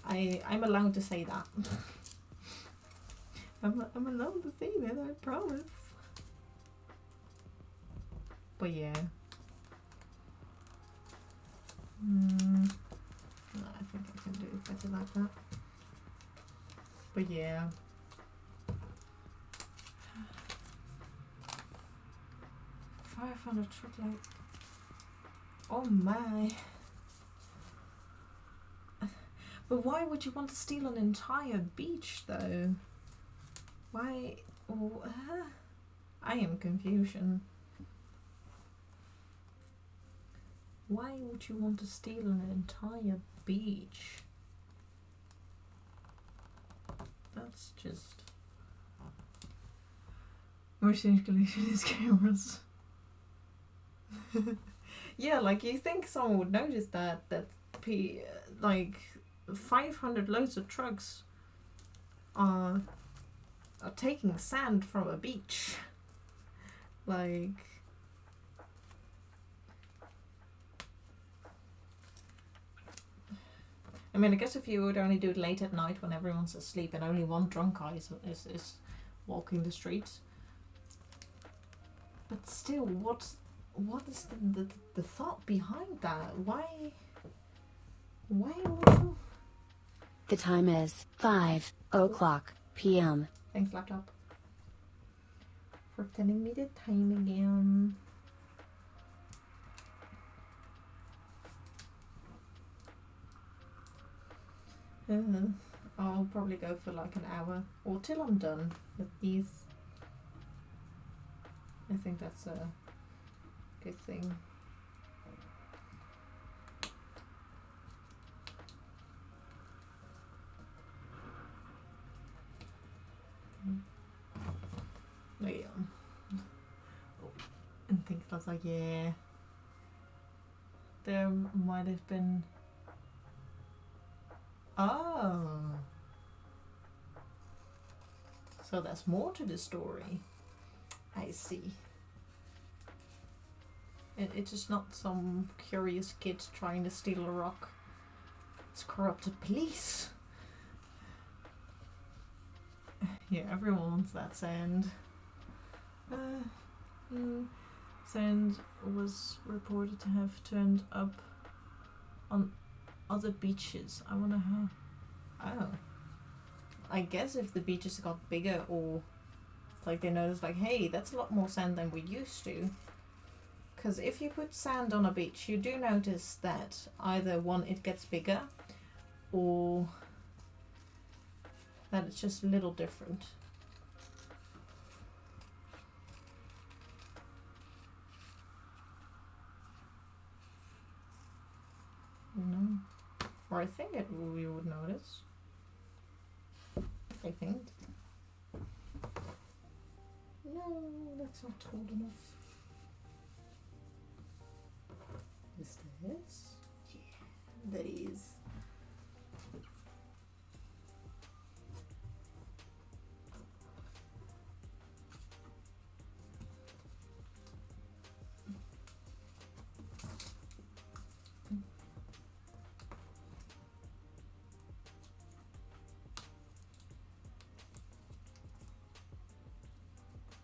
I'm allowed to say that. I'm allowed to say that, I promise. But yeah. I think I can do it better like that. But yeah. 500 truckload. Oh my. But why would you want to steal an entire beach though? Why? Oh, I am confusion. Why would you want to steal an entire beach? That's just... More strange collection is cameras. Yeah, like, you think someone would notice that like 500 loads of trucks are taking sand from a beach. Like, I mean, I guess if you would only do it late at night when everyone's asleep and only one drunk guy is walking the streets. But still, what is the thought behind that? Why would you? The time is 5:00 p.m. Thanks, laptop, for telling me the time again. I'll probably go for like an hour or till I'm done with these. I think that's a good thing. was like, yeah, there might have been. Oh. So there's more to the story. I see. It's just not some curious kid trying to steal a rock. It's corrupted police. Yeah, everyone wants that sand. Sand was reported to have turned up on other beaches. I wonder how. Oh. I guess if the beaches got bigger, or like they noticed, like, hey, that's a lot more sand than we used to. Because if you put sand on a beach, you do notice that either one, it gets bigger, or that it's just a little different. No. Or I think we would notice. I think. No, that's not tall enough. Is this? Yeah, that is.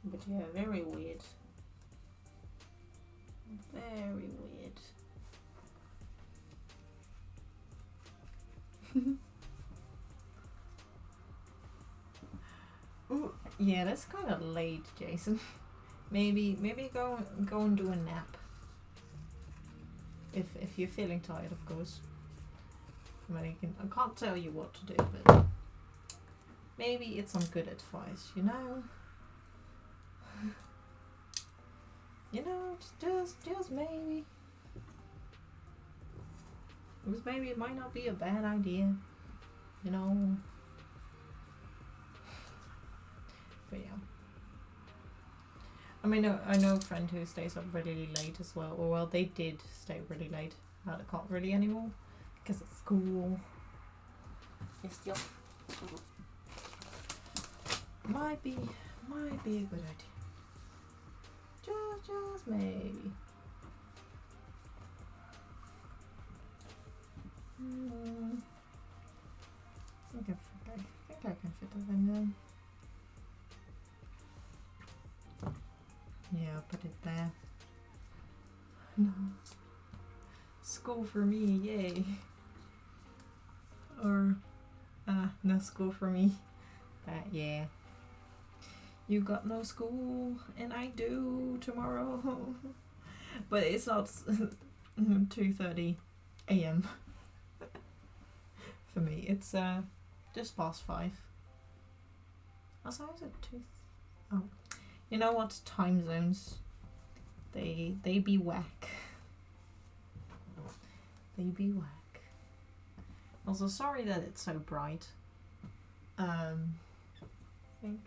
But yeah, very weird. Very weird. Ooh, yeah, that's kind of late, Jason. maybe go and do a nap. If you're feeling tired, of course. I can't tell you what to do, but maybe it's some good advice, you know. You know, just maybe. Because maybe it might not be a bad idea, you know. But yeah. I mean, I know a friend who stays up really late as well. Or well, they did stay really late. Now they can't really anymore because it's school. Yes, yeah. Might be a good idea. Just maybe. I think I can fit that in there. Yeah, I'll put it there. No. School for me, yay. Or, no school for me. But yeah. You got no school, and I do tomorrow. But it's not 2:30 a.m. for me. It's just past 5. Also, is it 2? Oh, you know what? Time zones. They be whack. They be whack. Also, sorry that it's so bright. I think.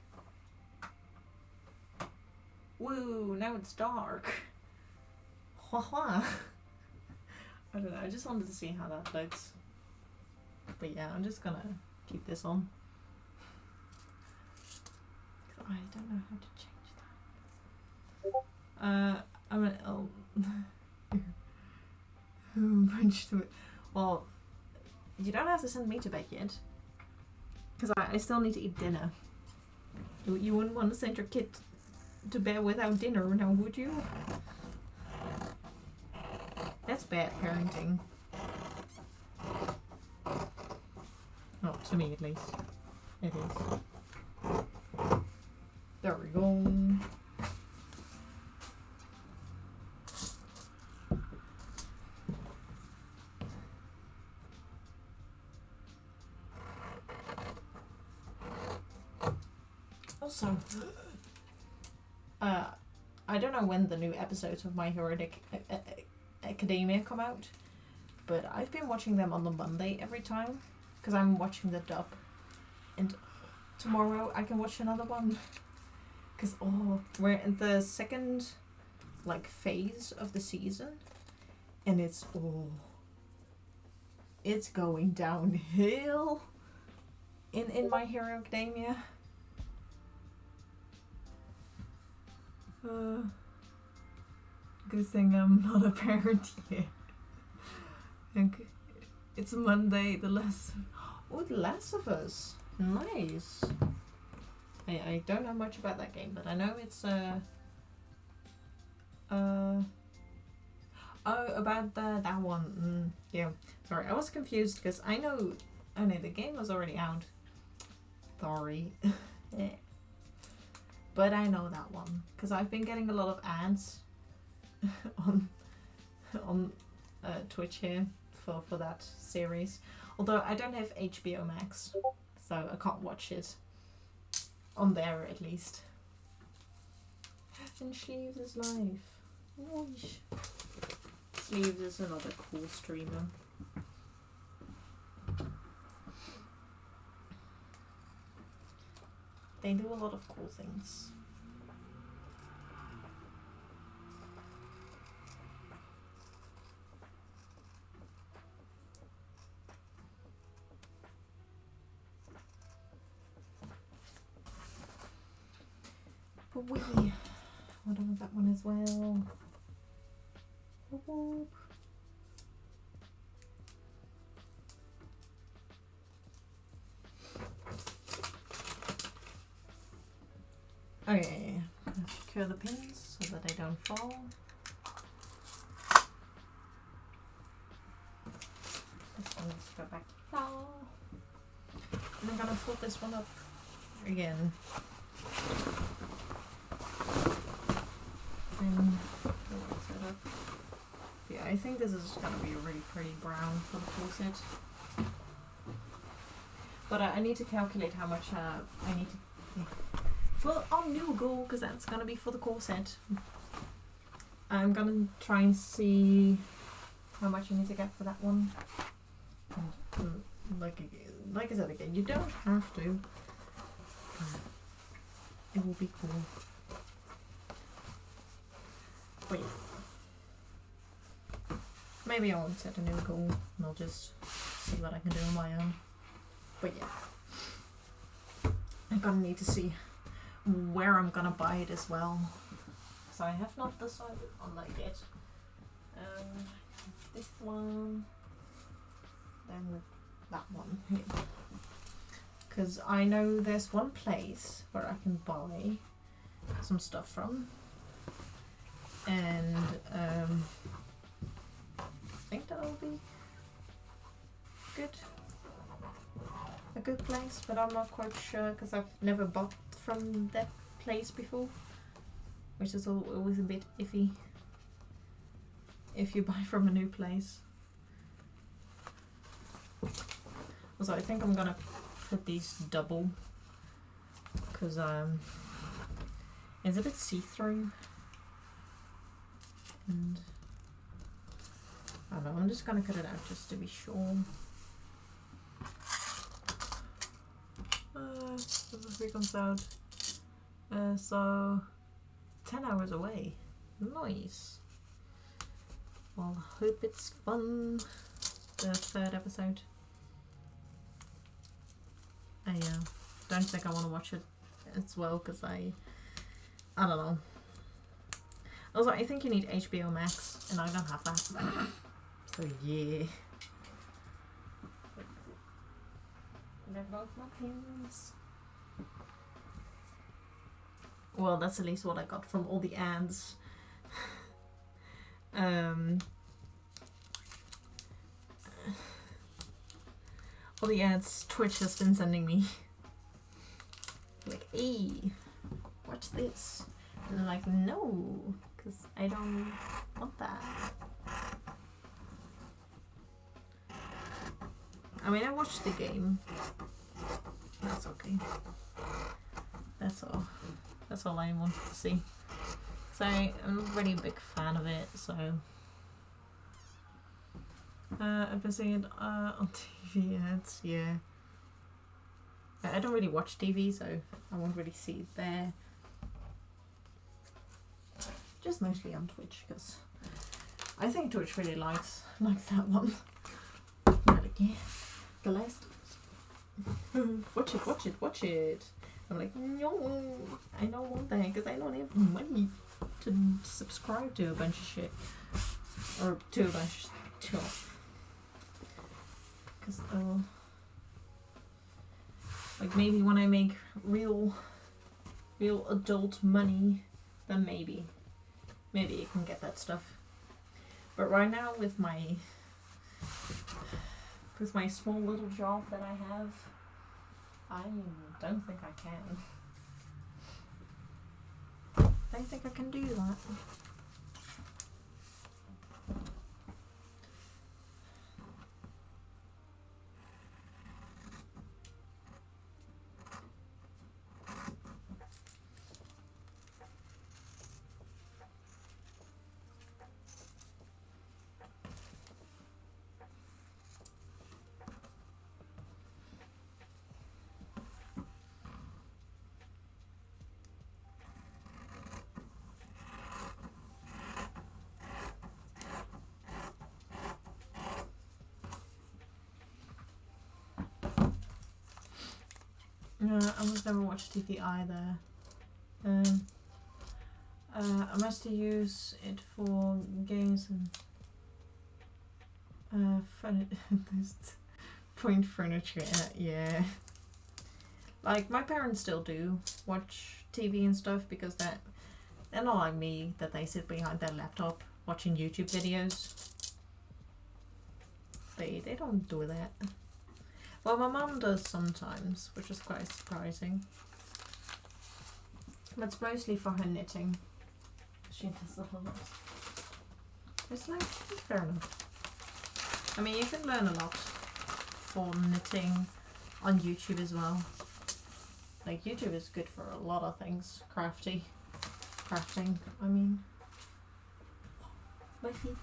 Woo! Now it's dark. Hua hua. I don't know. I just wanted to see how that looks. But yeah, I'm just gonna keep this on. I don't know how to change that. I'm gonna punch to it. Well, you don't have to send me to bed yet, because I still need to eat dinner. You wouldn't want to send your kid to bed without dinner, now would you? That's bad parenting. Well, to me at least. It is. There we go. Also, I don't know when the new episodes of My Hero Academia come out, but I've been watching them on the Monday every time, because I'm watching the dub, and tomorrow I can watch another one, because we're in the second like phase of the season, and it's going downhill in My Hero Academia. Good thing I'm not a parent yet. Okay. It's Monday. The Last of Us. Nice. I don't know much about that game, but I know it's oh, about that one. Yeah. Sorry, I was confused because I know. Oh no, the game was already out. Sorry. But I know that one because I've been getting a lot of ads on Twitch here for that series. Although I don't have HBO Max, so I can't watch it on there at least. And Sleeves is live. Nice. Sleeves is another cool streamer. They do a lot of cool things. But we want that one as well. Whoop, whoop. Okay, secure the pins so that they don't fall. This one needs to go back here. And I'm gonna fold this one up again. And set up. Yeah, I think this is gonna be a really pretty brown for the corset. But I need to calculate how much I need to. On Noogle, because that's gonna be for the corset. I'm gonna try and see how much I need to get for that one. And, like I said again, you don't have to. It will be cool. But yeah. Maybe I won't set a new goal and I'll just see what I can do on my own. But yeah. I'm gonna need to see where I'm gonna buy it as well. So I have not decided on that yet. This one, then that one here. Because I know there's one place where I can buy some stuff from. And I think that'll be good. A good place, but I'm not quite sure because I've never bought from that place before, which is always a bit iffy if you buy from a new place. Also, I think I'm gonna put these double because it's a bit see-through, and I don't know, I'm just gonna cut it out just to be sure. This comes out so 10 hours away. Nice. Well, hope it's fun. The third episode. I don't think I want to watch it as well because I don't know. Also, I think you need HBO Max, and I don't have that. So yeah. They're both my pins. Well, that's at least what I got from all the ads. All the ads Twitch has been sending me. Like, hey, watch this. And I'm like, no, because I don't want that. I mean, I watched the game. That's okay. That's all. That's all I wanted to see. So I'm not really a big fan of it. So I've been seeing it on TV ads. Yeah. I don't really watch TV, so I won't really see it there. just mostly on Twitch, because I think Twitch really likes that one. Like, yeah, the last watch it. I'm like, no, I don't want that because I don't have money to subscribe to a bunch of shit, or to a bunch of stuff. Because like maybe when I make real adult money, then maybe you can get that stuff. But right now with my small little job that I have, I don't think I can. Don't think I can do that. I must never watch TV either. I must use it for games and point furniture in it, yeah. Like, my parents still do watch TV and stuff because they're not like me, that they sit behind their laptop watching YouTube videos. They don't do that. Well, my mum does sometimes, which is quite surprising. But it's mostly for her knitting. She does a lot. It's like, it's fair enough. I mean, you can learn a lot for knitting on YouTube as well. Like, YouTube is good for a lot of things. Crafting, I mean. My feet.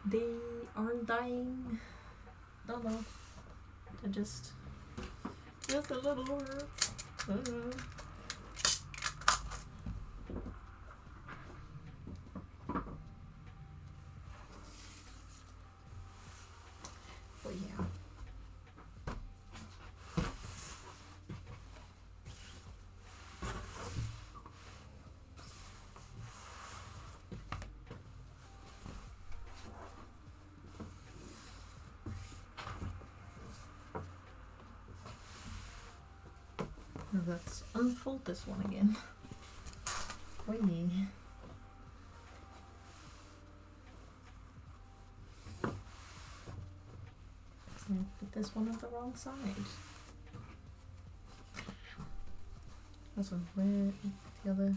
They aren't dying. Don't know. They're just a little hurt. But yeah. Let's unfold this one again. Oh yeah. So I put this one on the wrong side. Also, where the other?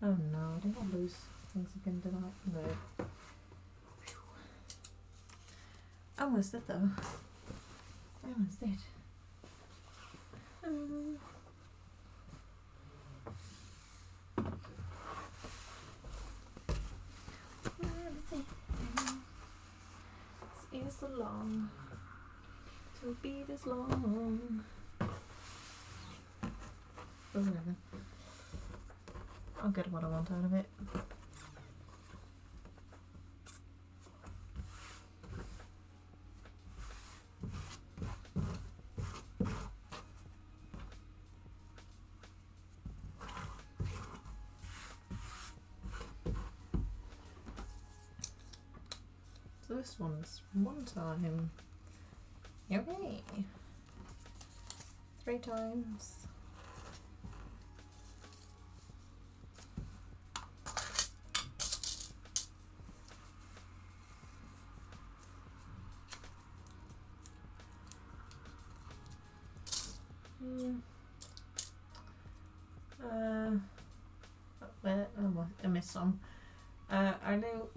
Oh no, I didn't lose things again, did I? No. Almost did though. Almost did. It's so long to be this long. But whatever. I'll get what I want out of it. So this one's one time. Okay. 3 times. I missed some. I know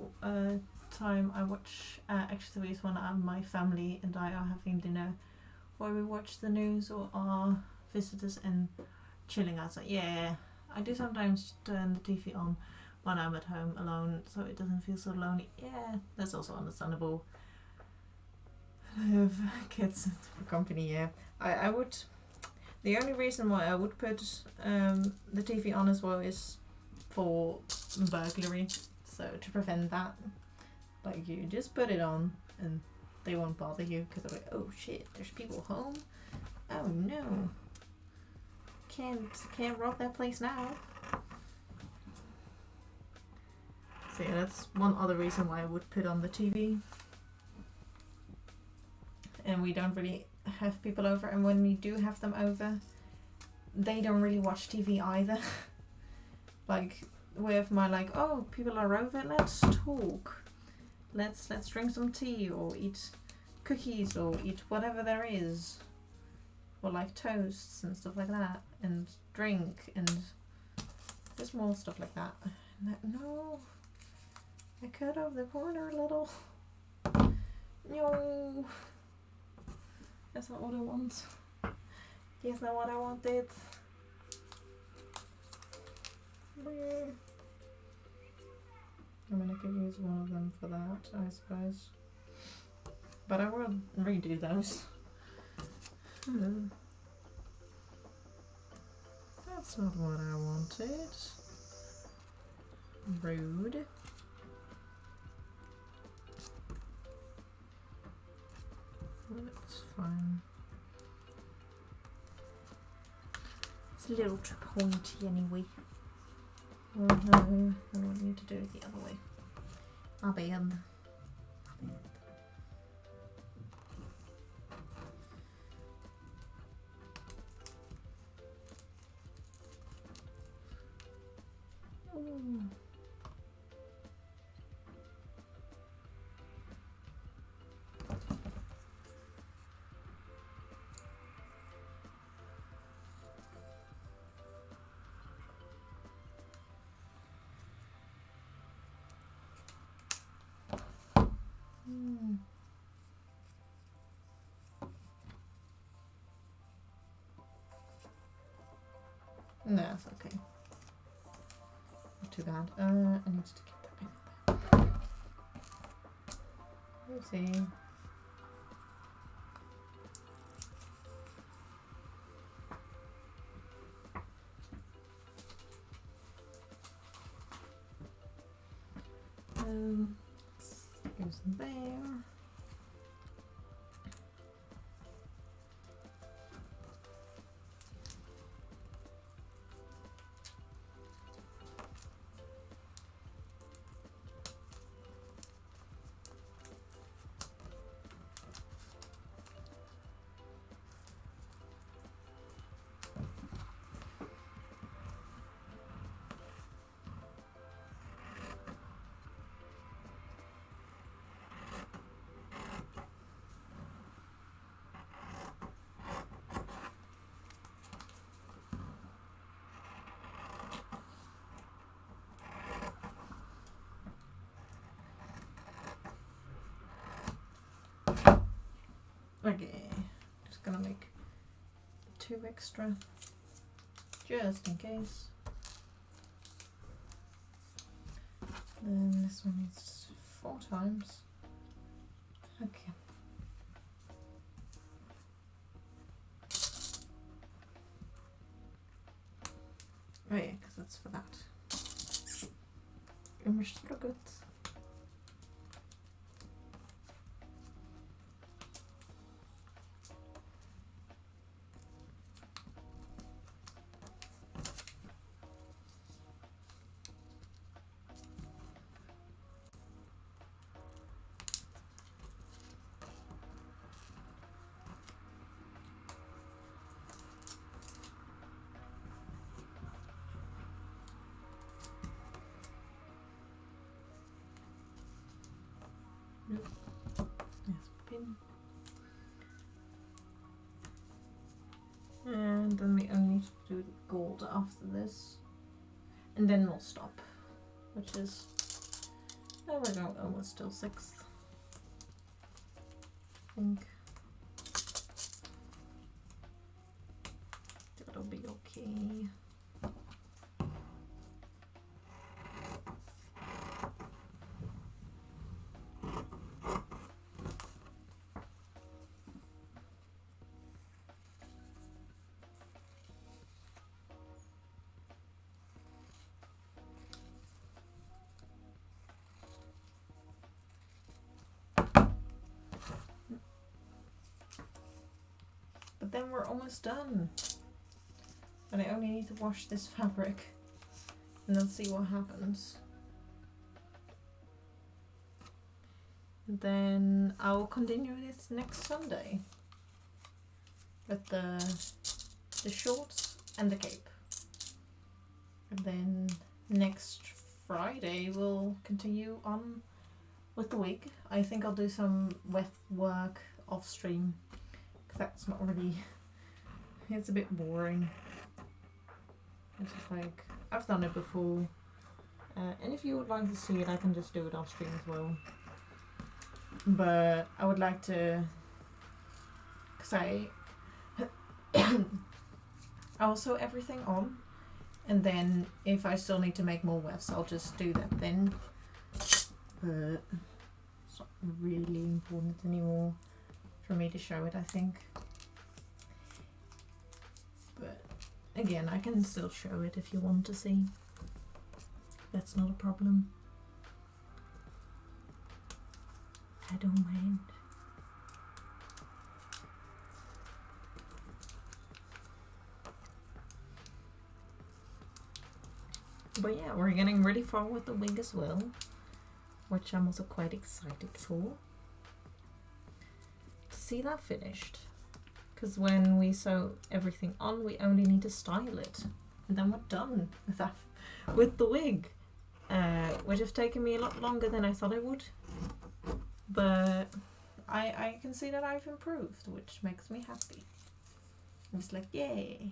time I watch activities when my family and I are having dinner, where we watch the news or our visitors and chilling outside. Yeah, I do sometimes turn the TV on when I'm at home alone, so it doesn't feel so lonely. Yeah, that's also understandable. I have kids for company. Yeah, I would. The only reason why I would put the TV on as well is for burglary. So to prevent that, like, you just put it on and they won't bother you because they're like, oh shit, there's people home. Oh no, can't rob that place now. So yeah, that's one other reason why I would put on the TV. And we don't really have people over, and when we do have them over, they don't really watch TV either. Like, with my like, oh, people are over, let's talk. Let's drink some tea or eat cookies or eat whatever there is. Or like toasts and stuff like that, and drink and just more stuff like that. No, I cut off the corner a little. No, that's not what I want. That's not what I wanted. I mean, I could use one of them for that, I suppose. But I will redo those. That's not what I wanted. Rude. That's fine. It's a little pointy anyway. Oh no, I want you to do it the other way. My bad. Ooh. No, it's okay. Not too bad. I need to get that bit there. We'll see. Goes there. Okay, just gonna make 2 extra, just in case. Then this one needs 4 times. Okay. Oh yeah, because that's for that. Immer så gott. And then we only need to do the gold after this, and then we'll stop, which is, oh, we're going almost till 6th, I think. That'll be okay. But then we're almost done. And I only need to wash this fabric and then see what happens. And then I'll continue this next Sunday with the shorts and the cape. And then next Friday we'll continue on with the wig. I think I'll do some wet work off stream because that's not really, it's a bit boring. It's just like, I've done it before, and if you would like to see it I can just do it off stream as well. But I would like to, because I'll sew everything on, and then if I still need to make more wefts I'll just do that then. But it's not really important anymore for me to show it, I think. But again, I can still show it if you want to see. That's not a problem. I don't mind. But yeah, we're getting ready for with the wig as well, which I'm also quite excited for. To see that finished. Because when we sew everything on, we only need to style it. And then we're done with that, with the wig. Which have taken me a lot longer than I thought it would. But I can see that I've improved, which makes me happy. It's like, yay,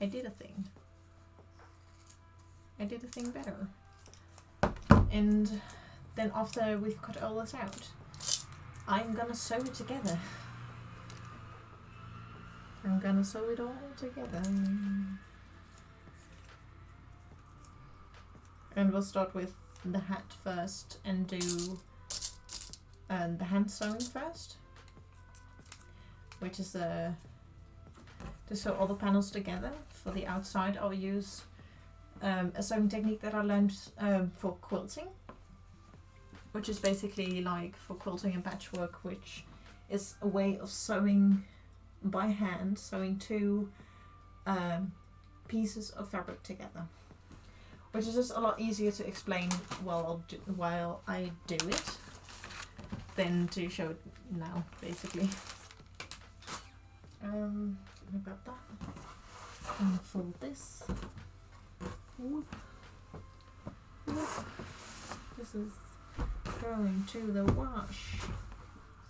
I did a thing. I did a thing better. And then after we've cut all this out, I'm gonna sew it together. I'm gonna sew it all together. And we'll start with the hat first and do the hand sewing first, which is to sew all the panels together. For the outside I'll use a sewing technique that I learned for quilting, which is basically like for quilting and patchwork, which is a way of sewing by hand, sewing two pieces of fabric together, which is just a lot easier to explain while I do it than to show it now, basically. Let me grab that and fold this. Whoop. Whoop. This is going to the wash.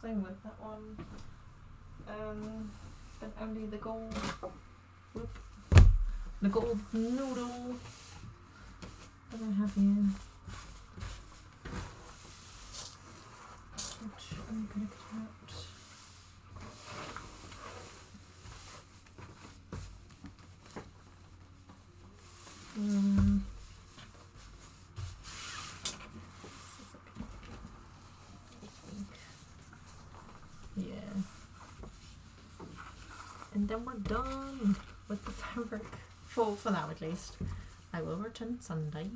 Same with that one. Then only the gold. Whoop. The gold noodle that I have here. Which I'm gonna cut out. Yeah. And then we're done with the fabric. For now at least. I will return Sunday.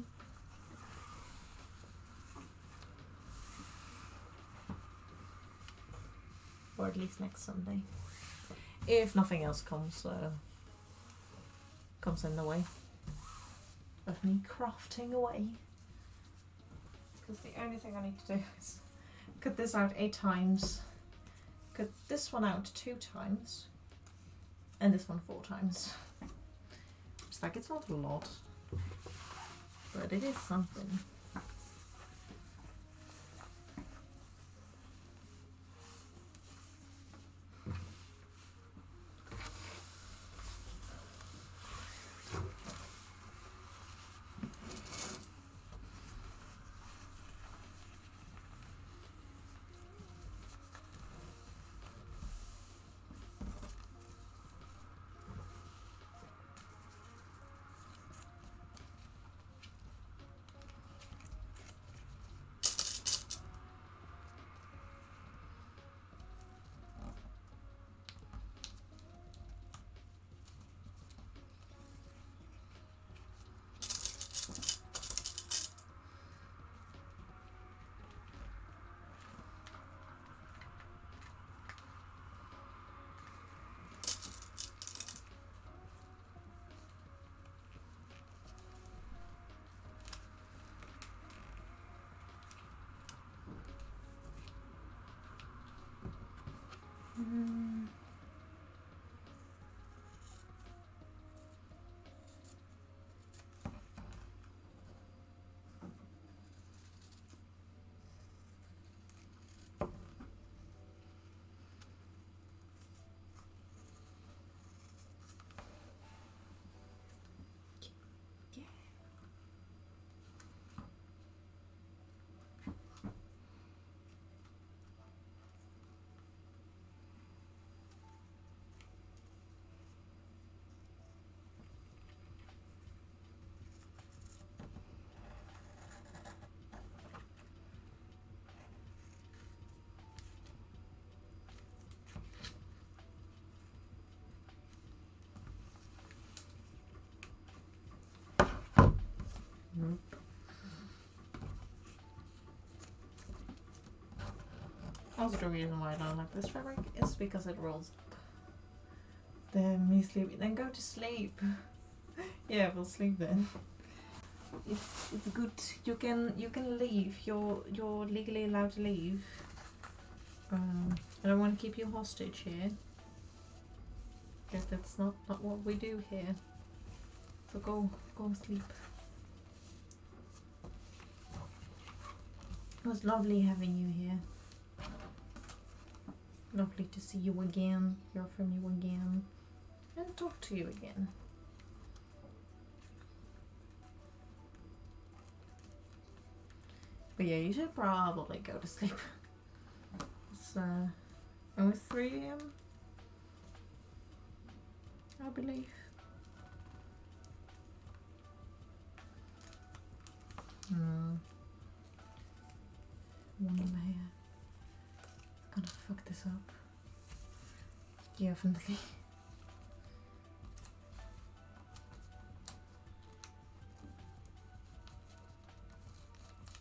Or at least next Sunday. If nothing else comes in the way of me crafting away. Because the only thing I need to do is cut this out 8 times, cut this one out 2 times, and this one 4 times. It's like, it's not a lot, but it is something. Nope. Also, the reason why I don't like this fabric is because it rolls up. Then me sleepy. Then go to sleep. Yeah, we'll sleep then. It's good. You can leave. You're legally allowed to leave. I don't want to keep you hostage here. Because that's not what we do here. So go and sleep. It was lovely having you here. Lovely to see you again, hear from you again, and talk to you again. But yeah, you should probably go to sleep. It's only 3 AM, I believe. One in my hair. Gonna fuck this up. Definitely.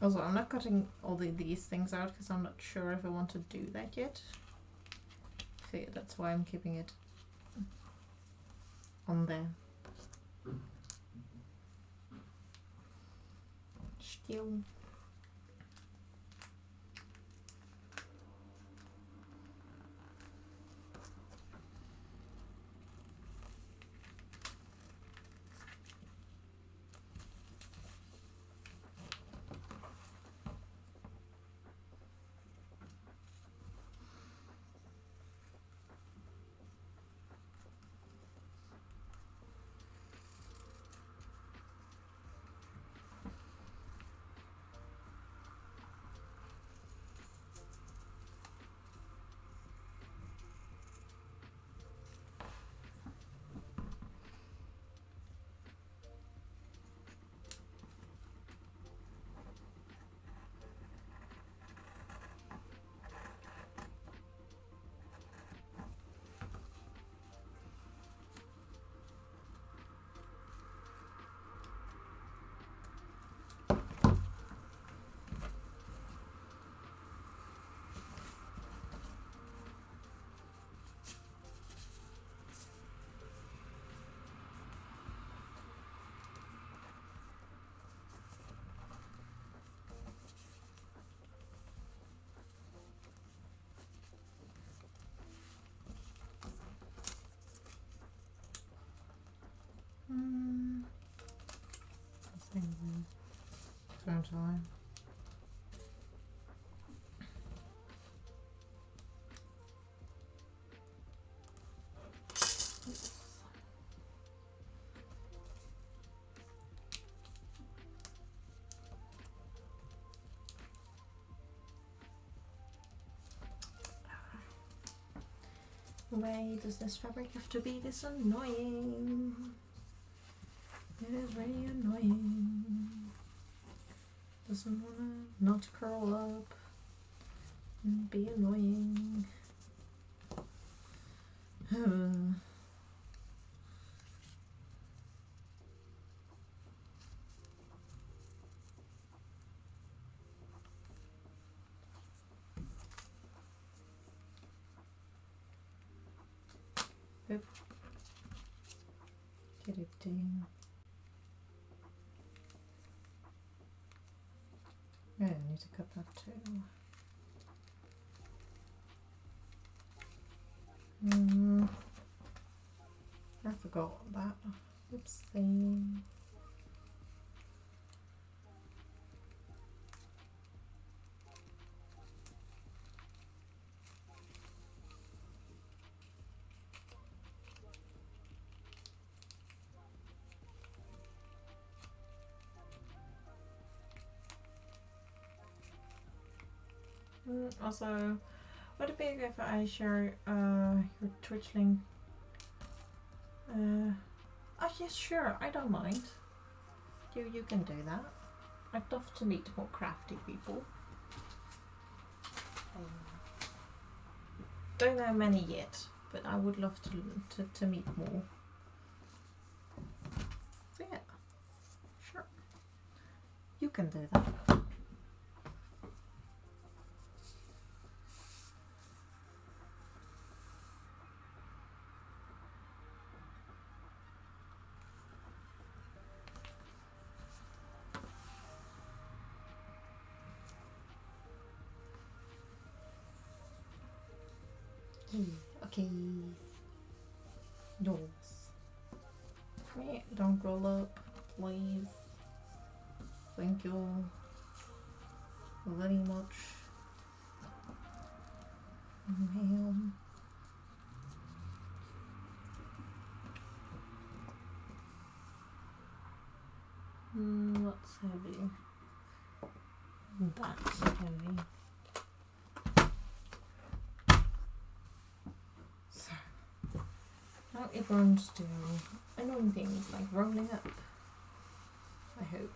Also, I'm not cutting all these things out because I'm not sure if I want to do that yet. So yeah, that's why I'm keeping it on there. Still. Same time. Why does this fabric have to be this annoying? It is really annoying. Doesn't wanna not curl up and be annoying. Oop. Get it down. Yeah, I need to cut that too. I forgot that. Oopsie. Also, would it be okay if I share your Twitch link? Oh yes, sure, I don't mind. You can do that. I'd love to meet more crafty people. Don't know many yet, but I would love to meet more. So yeah, sure. can do that. Okay. Yours. Don't roll up, please. Thank you very much, ma'am. What's heavy? That's heavy. So, now everyone's doing annoying things like rolling up. I hope.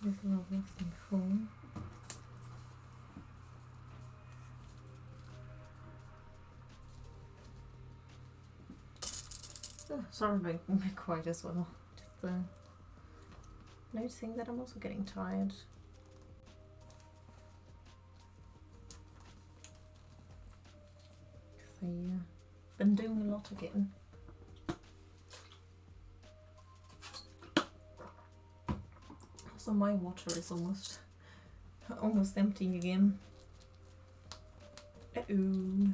This is all less than full. Oh, sorry about being quiet as well. Just noticing that I'm also getting tired. So yeah, been doing a lot again. So my water is almost empty again. Uh-oh.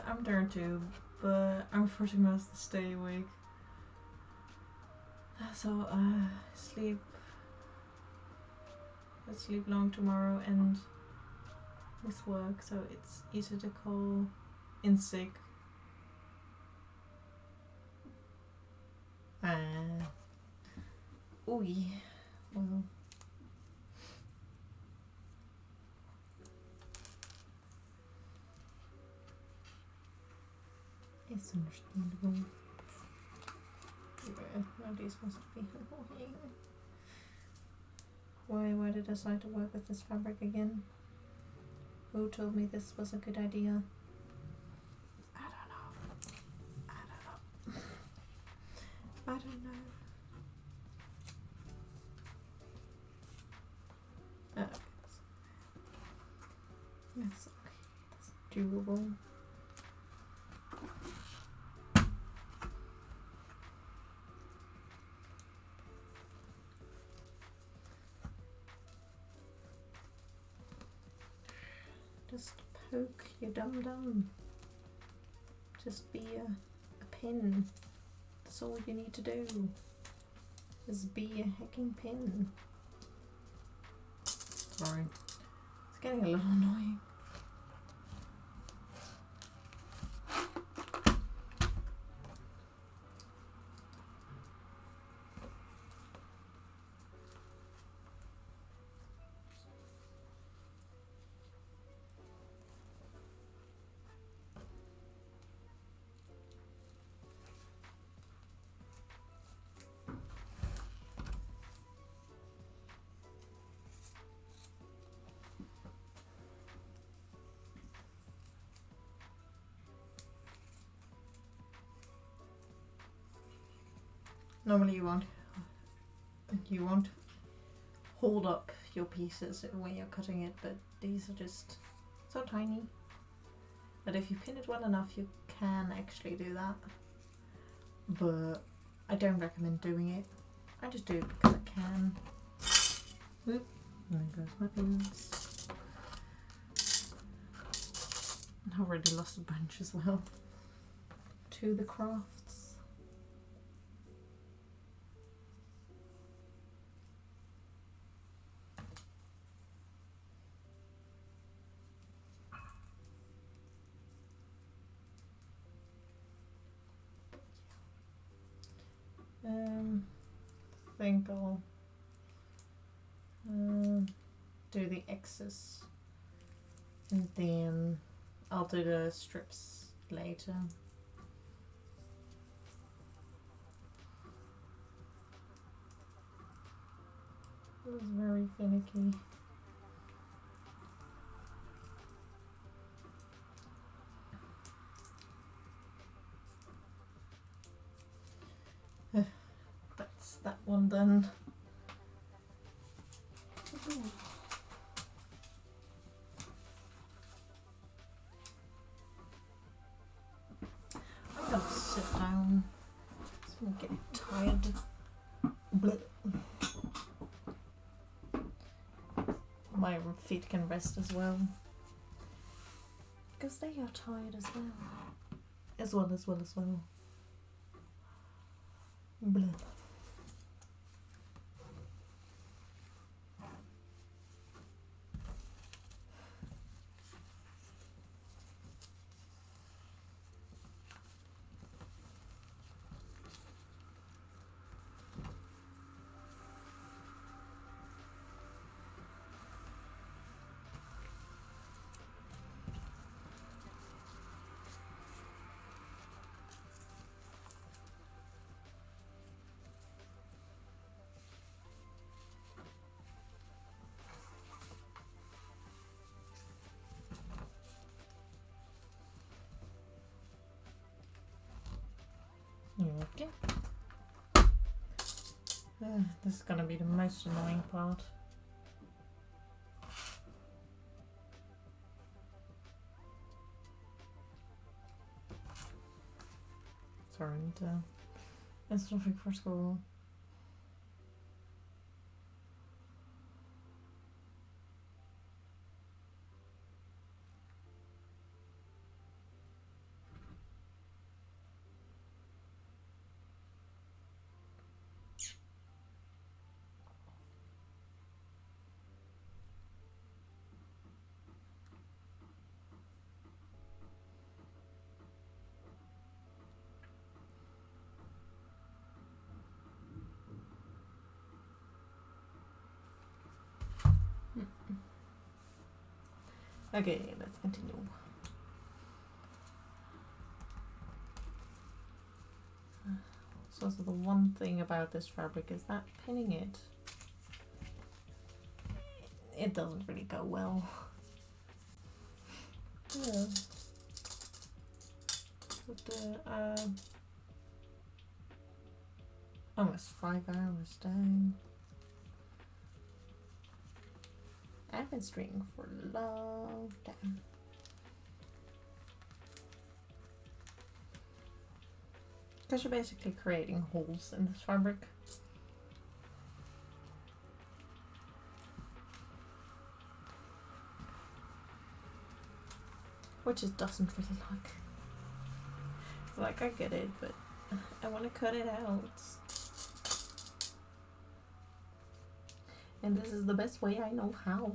I'm there too, but I'm forcing myself to stay awake. So sleep. Let's sleep long tomorrow and with work, so it's easy to call in sick. Oh yeah. Well. It's understandable. Yeah, now these must be annoying. Why did I decide to work with this fabric again? Who told me this was a good idea? I don't know. I don't know. Okay. That's okay. That's doable. Just poke, you dum-dum. Just be a pin. That's all you need to do. Just be a hacking pin. Sorry. It's getting a little annoying. Normally you won't hold up your pieces when you're cutting it, but these are just so tiny. But if you pin it well enough, you can actually do that. But I don't recommend doing it. I just do it because I can. Whoop, and there goes my pins. I already lost a bunch as well to the crafts. I think I'll do the X's and then I'll do the strips later. It was very finicky. That's that one done. I'm gonna sit down. I'm getting tired. Blech. My feet can rest as well. Because they are tired as well. As well. Blech. Okay. This is gonna be the most annoying part. Sorry, it's something for school. Okay, let's continue. So the one thing about this fabric is that pinning it doesn't really go well. Yeah. But almost 5 hours, dang. I've been stringing for a long time. Because you're basically creating holes in this fabric. Which it doesn't really like. Like, I get it, but I want to cut it out. And this is the best way I know how.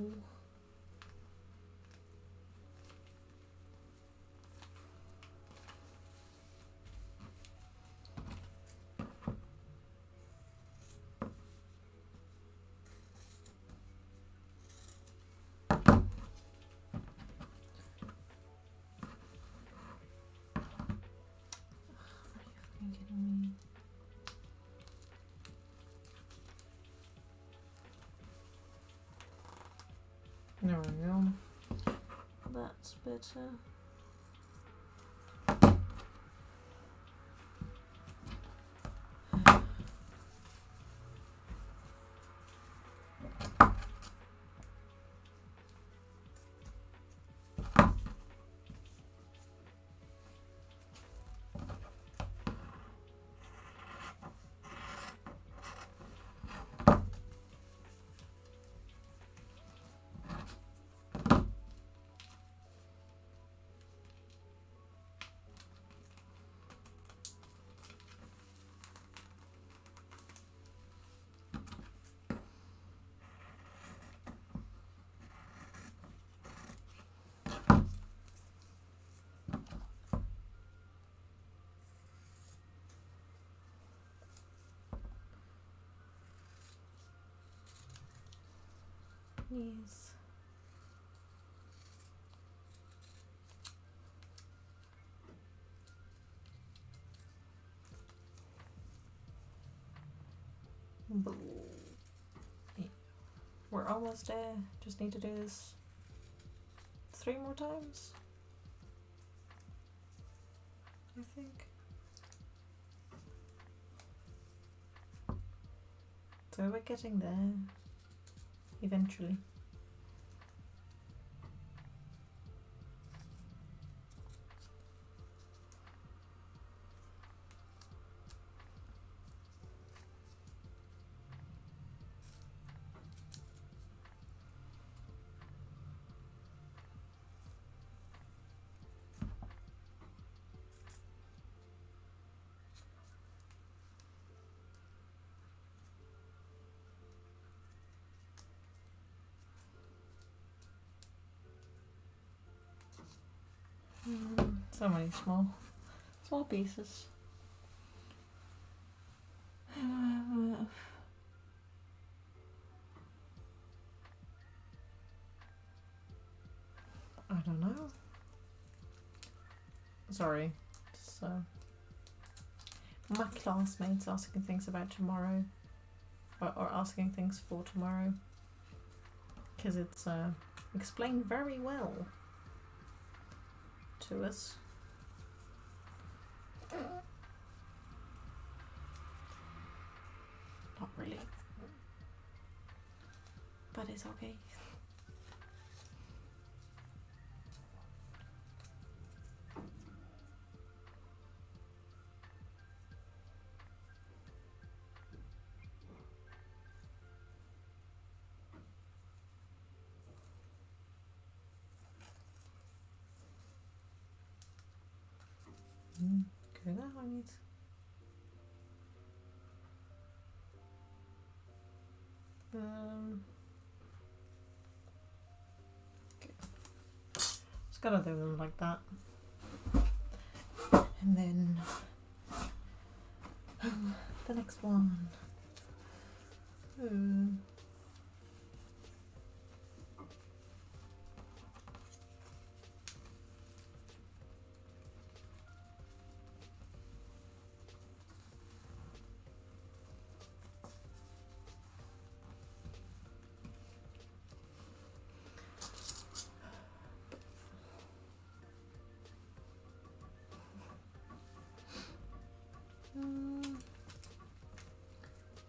There we go. That's better. Yes. Yeah. We're almost there. Just need to do this 3 more times, I think. So we're getting there eventually. So many small pieces. I don't know. Sorry, just my classmates asking things about tomorrow, or asking things for tomorrow, because it's explained very well to us. Not really, but it's okay. Good on it. Okay. Just gotta do them like that, and then the next one.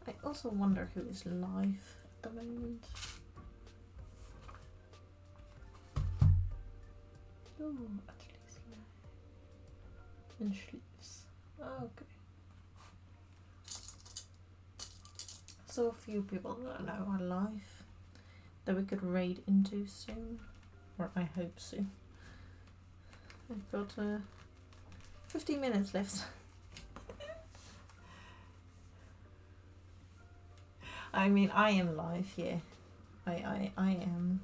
I also wonder who is live at the moment. Oh, at least live. And sleeves. Oh, okay. So a few people that I know are live that we could raid into soon. Or I hope so. I've got 15 minutes left. I mean, I am live, yeah. I am.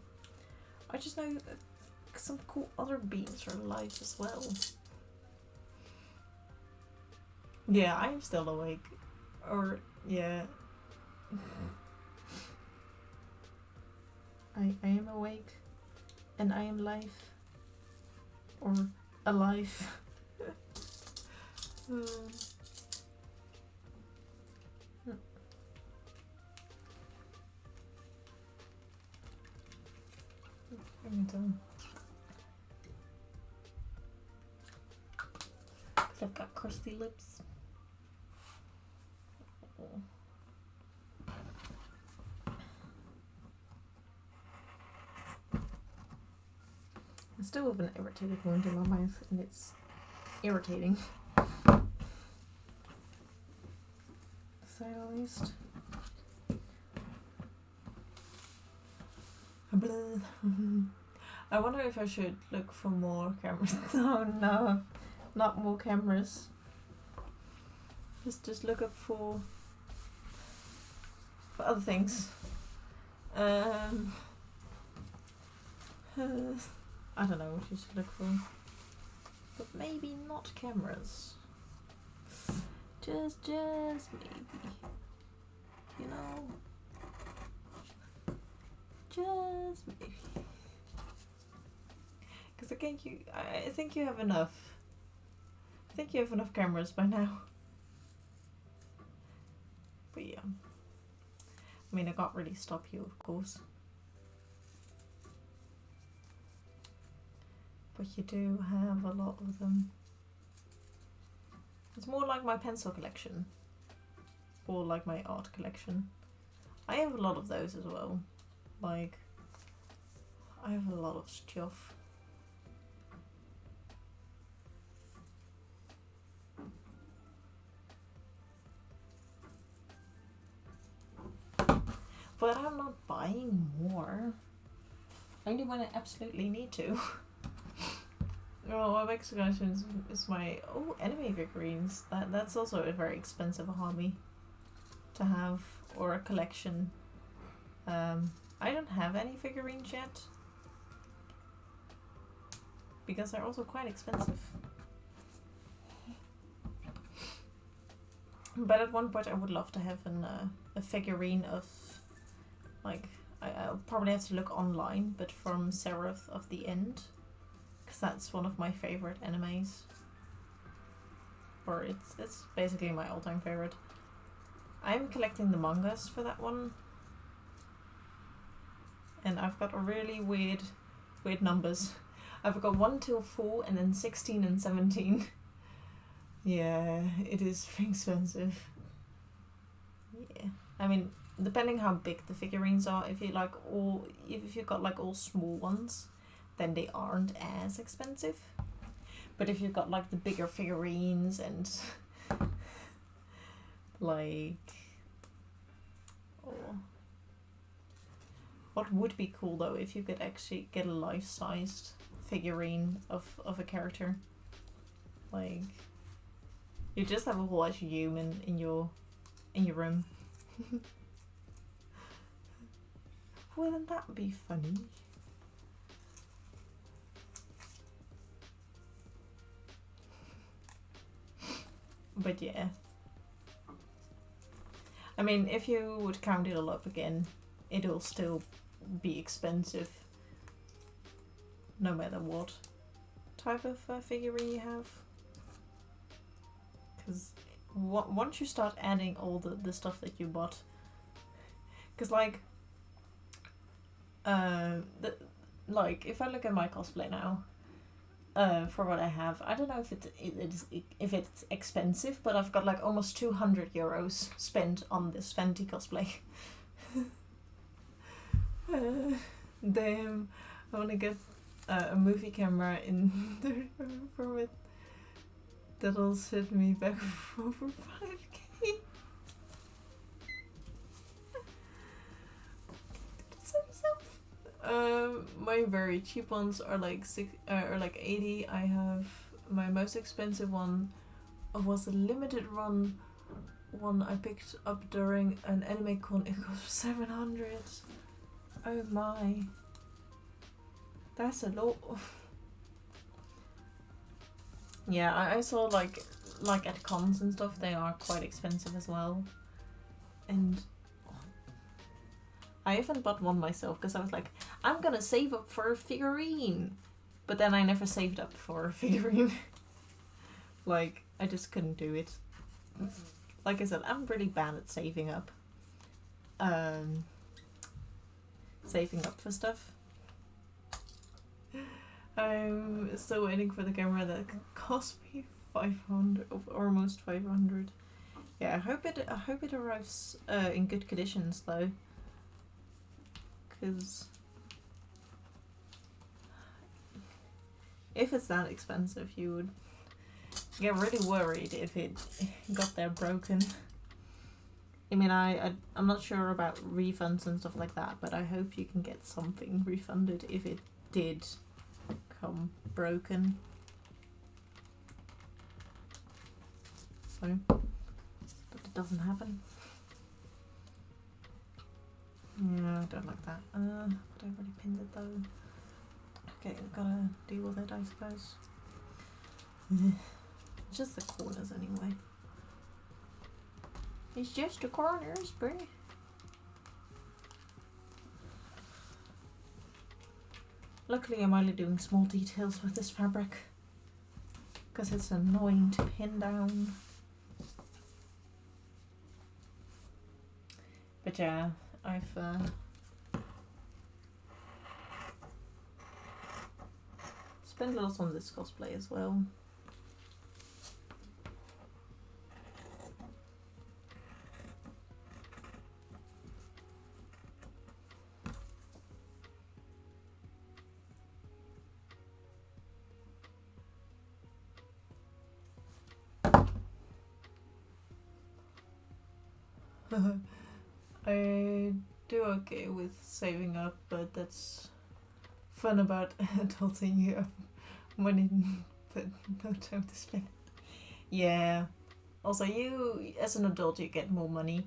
I just know some cool other beings are live as well. Yeah, I am still awake. Or, yeah. I am awake. And I am live. Or alive. Because I've got crusty lips. I still have an irritated wound in my mouth, and it's irritating. To say the least. I wonder if I should look for more cameras. Oh no, not more cameras. Just look up for other things. I don't know what you should look for, but maybe not cameras. Just maybe, you know. Just maybe. Because I think you have enough. I think you have enough cameras by now. But yeah. I mean, I can't really stop you, of course. But you do have a lot of them. It's more like my pencil collection. Or like my art collection. I have a lot of those as well. Like, I have a lot of stuff. But I'm not buying more. Only when I absolutely need to. Oh, what makes collections is my anime figurines. That's also a very expensive hobby to have, or a collection. I don't have any figurines yet because they're also quite expensive. But at one point I would love to have a figurine of, like, I'll probably have to look online, but from Seraph of the End, because that's one of my favorite animes. Or it's basically my all-time favorite. I'm collecting the mangas for that one. And I've got really weird numbers. I've got 1 till 4 and then 16 and 17. Yeah, it is expensive. Yeah. I mean, depending how big the figurines are, if you like if you've got like all small ones, then they aren't as expensive. But if you've got like the bigger figurines and like, what would be cool though if you could actually get a life-sized figurine of a character. Like, you just have a whole ass human in your room. Wouldn't that be funny? But yeah. I mean, if you would count it all up again, it'll still be expensive. No matter what type of figurine you have. Because once you start adding all the stuff that you bought, because like if I look at my cosplay now, for what I have, I don't know if it's expensive, but I've got like almost 200 euros spent on this Fenty cosplay. Damn, I want to get a movie camera in the room for it. That'll set me back over 5k. My very cheap ones are like 80. I have my most expensive one was a limited run one I picked up during an anime con. It cost 700. Oh my, that's a lot. Yeah, I saw like at cons and stuff, they are quite expensive as well. And I haven't bought one myself because I was like, I'm gonna save up for a figurine. But then I never saved up for a figurine. Like, I just couldn't do it. Like I said, I'm really bad at saving up. Saving up for stuff. I'm still waiting for the camera that cost me 500, almost 500. Yeah, I hope it arrives in good conditions though, because if it's that expensive, you would get really worried if it got there broken. I mean, I'm not sure about refunds and stuff like that, but I hope you can get something refunded if it did come broken. So, but it doesn't happen. Yeah, I don't like that. But I already pinned it though. Okay, I've gotta deal with it, I suppose. Just the corners anyway. It's just the corners, bruh. Luckily I'm only doing small details with this fabric, because it's annoying to pin down. But yeah, I've spent a lot on this cosplay as well. I do okay with saving up, but that's fun about adulting. You have money but no time to spend. Yeah. Also, you as an adult you get more money.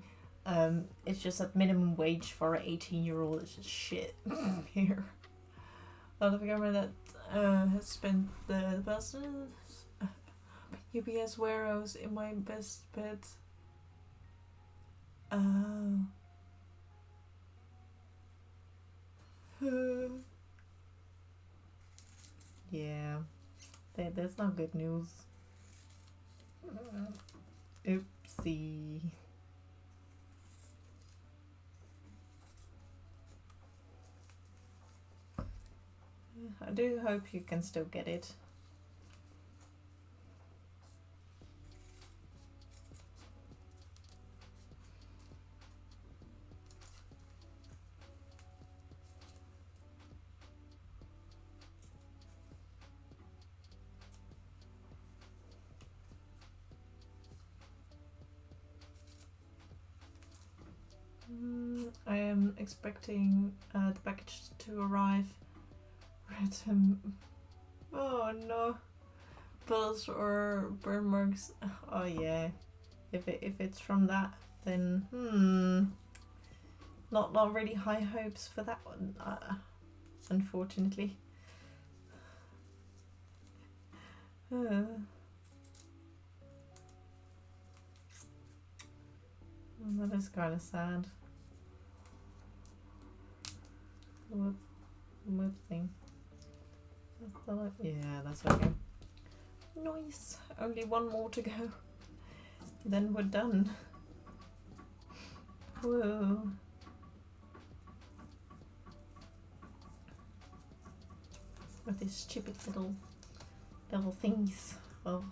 It's just that minimum wage for an 18-year-old is just shit here. A lot of government that has spent the past UPS warehouse in my best bet. Yeah, that's not good news. Oopsie. I do hope you can still get it. I am expecting the package to arrive. Oh no, pills or burn marks. Oh yeah, if it's from that, then not really high hopes for that one. Unfortunately. That is kind of sad. Whoopsie. Yeah, that's okay. Nice. Only one more to go. Then we're done. Whoa. With these stupid little things. Oh.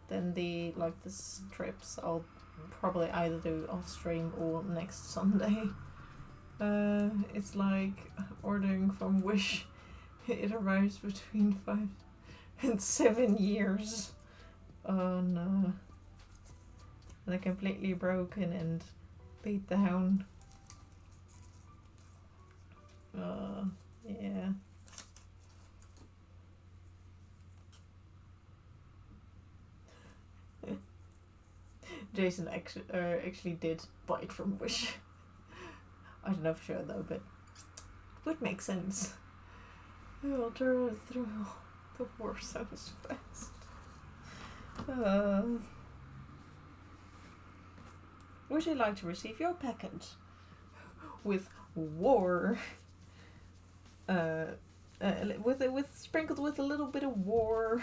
Then the strips I'll probably either do off stream or next Sunday. It's like ordering from Wish. It arrives between 5 and 7 years. Oh no. And they're completely broken and beat down. Yeah. Jason actually did buy it from Wish. I don't know for sure though, but it would make sense. I'll turn through the war so fast. Would you like to receive your package with war? With sprinkled with a little bit of war.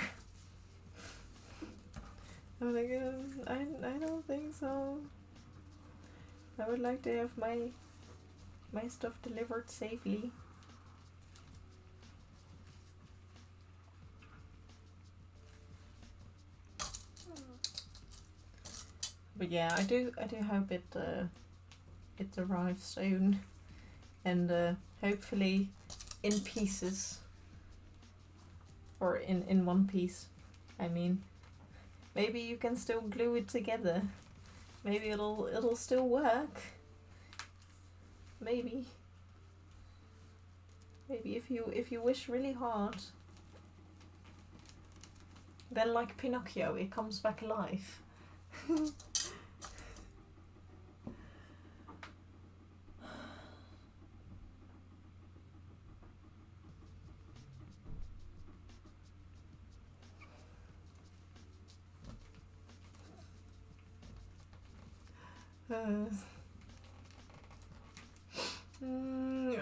I'm like, I don't think so. I would like to have my stuff delivered safely. But yeah, I do hope it arrives soon, and hopefully in pieces, or in one piece. I mean, maybe you can still glue it together. Maybe it'll still work. Maybe if you wish really hard. Then like Pinocchio, it comes back alive.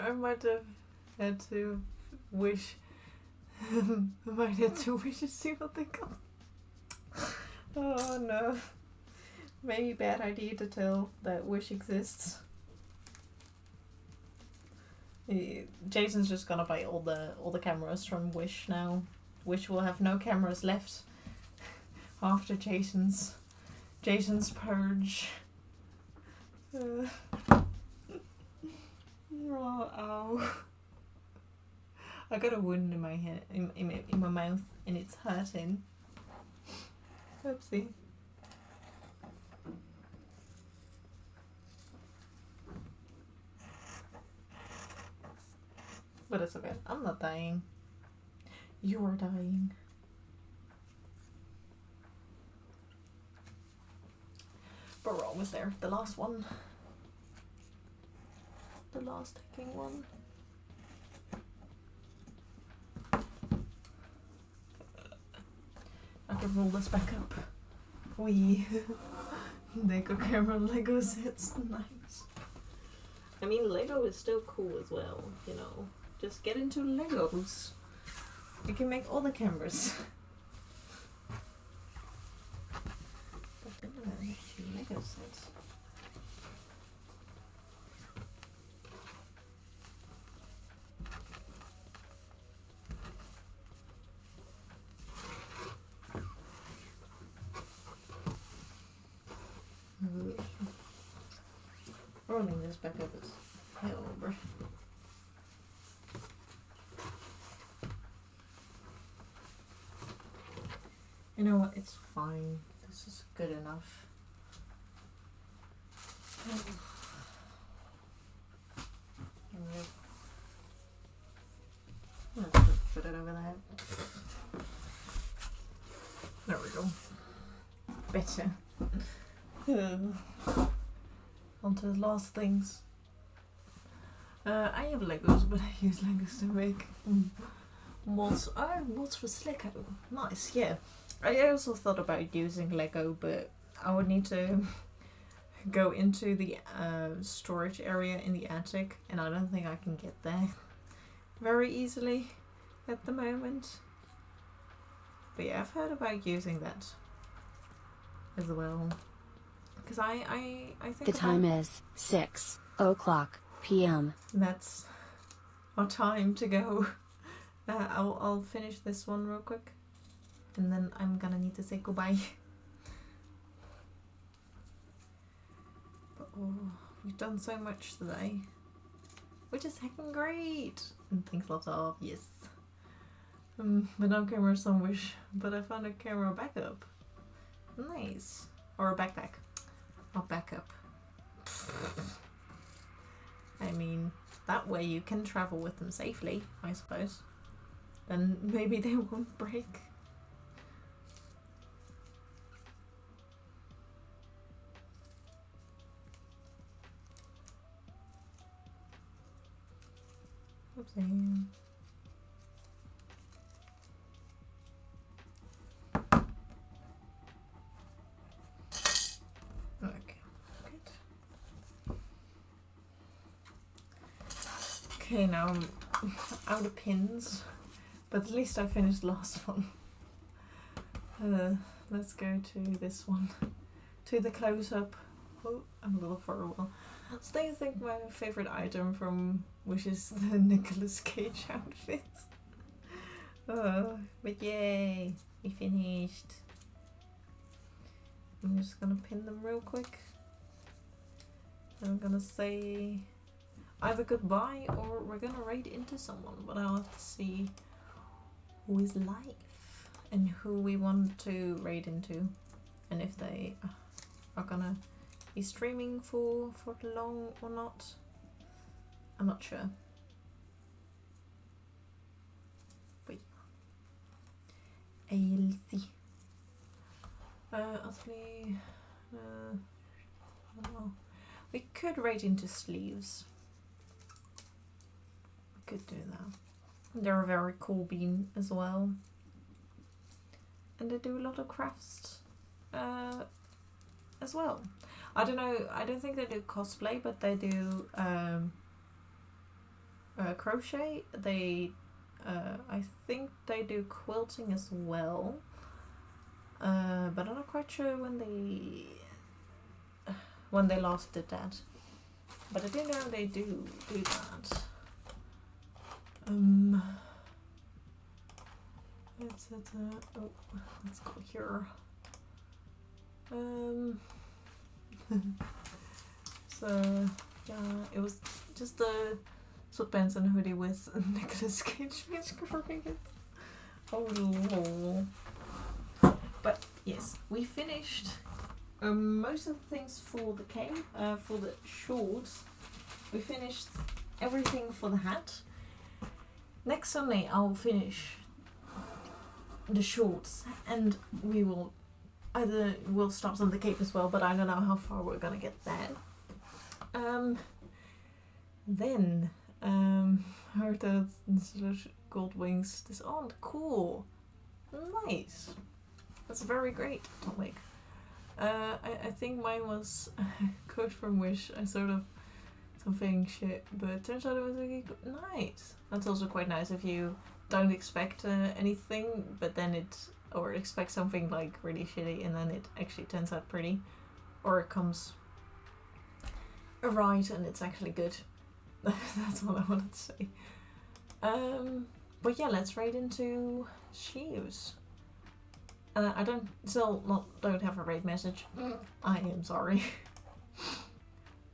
I might have had to wish. I might have to wish to see what they got. Oh no. Maybe bad idea to tell that Wish exists. Jason's just gonna buy all the cameras from Wish now. Wish will have no cameras left after Jason's purge. Oh, ow. I got a wound in my head, in my mouth, and it's hurting. Oopsie. But it's okay. I'm not dying. You're dying. But we're almost there. The last one. The last ticking one. I can roll this back up. Wee. Lego camera Lego sets. Nice. I mean, Lego is still cool as well, you know. Just get into Legos. You can make all the cameras. But then I have Lego sets. Rolling this back up is hell over. You know what? It's fine. This is good enough. Let's just put it over there. There we go. Better. On to the last things. I have Legos, but I use Legos to make mods. Oh, mods for Slicko. Nice, yeah. I also thought about using Lego, but I would need to go into the storage area in the attic, and I don't think I can get there very easily at the moment. But yeah, I've heard about using that as well. Because I think The time is 6:00 p.m. That's our time to go. I'll finish this one real quick, and then I'm gonna need to say goodbye. But we've done so much today, which is heckin' great. And things left off, yes. But no camera some wish, but I found a camera backup. Nice. Or a backpack. Or backup. I mean, that way you can travel with them safely, I suppose. Then maybe they won't break. Oopsie. Okay, good. Okay, now I'm out of pins, but at least I finished the last one. Let's go to this one, to the close-up. Oh, I'm a little far away. So I think my favourite item from Wish is the Nicolas Cage outfit. But yay, we finished. I'm just gonna pin them real quick. I'm gonna say either goodbye or we're gonna raid into someone, but I'll have to see who is live and who we want to raid into, and if they are gonna be streaming for long or not. I'm not sure. But I'll see. Actually, I don't know. We could raid into sleeves. We could do that. They're a very cool bean as well. And they do a lot of crafts as well. I don't know, I don't think they do cosplay, but they do crochet. They, I think they do quilting as well. But I'm not quite sure when they last did that. But I do know they do that. Oh, let's go here. So yeah, it was just a sweatpants and hoodie with Nicolas Cage whispering it. Oh lol. But yes, we finished most of the things for for the shorts. We finished everything for the hat. Next Sunday I'll finish the shorts, and we'll start on the cape as well, but I don't know how far we're gonna get there. Then Hertha gold wings. This cool. Nice. That's very great topic. I think mine was Code from Wish. I sort of something shit, but turns out it was really nice. That's also quite nice if you don't expect anything, but then or expect something like really shitty, and then it actually turns out pretty, or it comes right and it's actually good. That's all I wanted to say. But yeah, let's raid into sleeves. I don't have a raid message. I am sorry.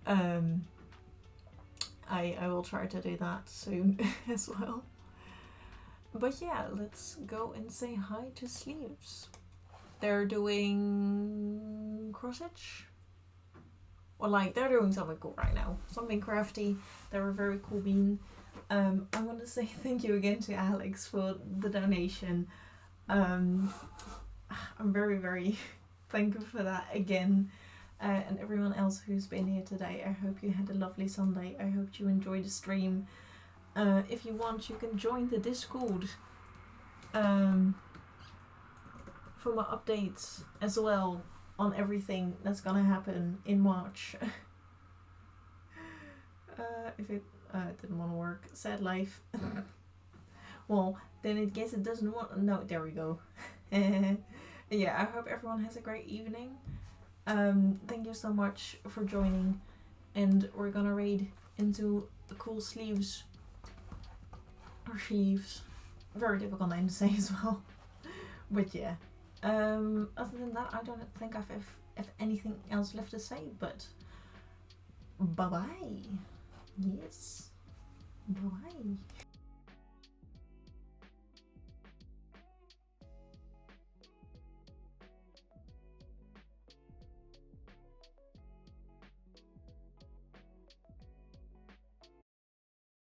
I will try to do that soon as well. But yeah, let's go and say hi to sleeves. They're doing cross stitch. Or like they're doing something cool right now. Something crafty. They're a very cool bean. I want to say thank you again to Alex for the donation. I'm very, very thankful for that again. And everyone else who's been here today. I hope you had a lovely Sunday. I hope you enjoyed the stream. If you want, you can join the Discord for my updates as well on everything that's gonna happen in March. If it didn't want to work, sad life. Well, then I guess it doesn't want. No, there we go. Yeah, I hope everyone has a great evening. Thank you so much for joining, and we're gonna raid into the cool sleeves. Or sleeves. Very difficult name to say as well. But yeah. Other than that, I don't think I've anything else left to say, but bye bye. Yes. Bye bye.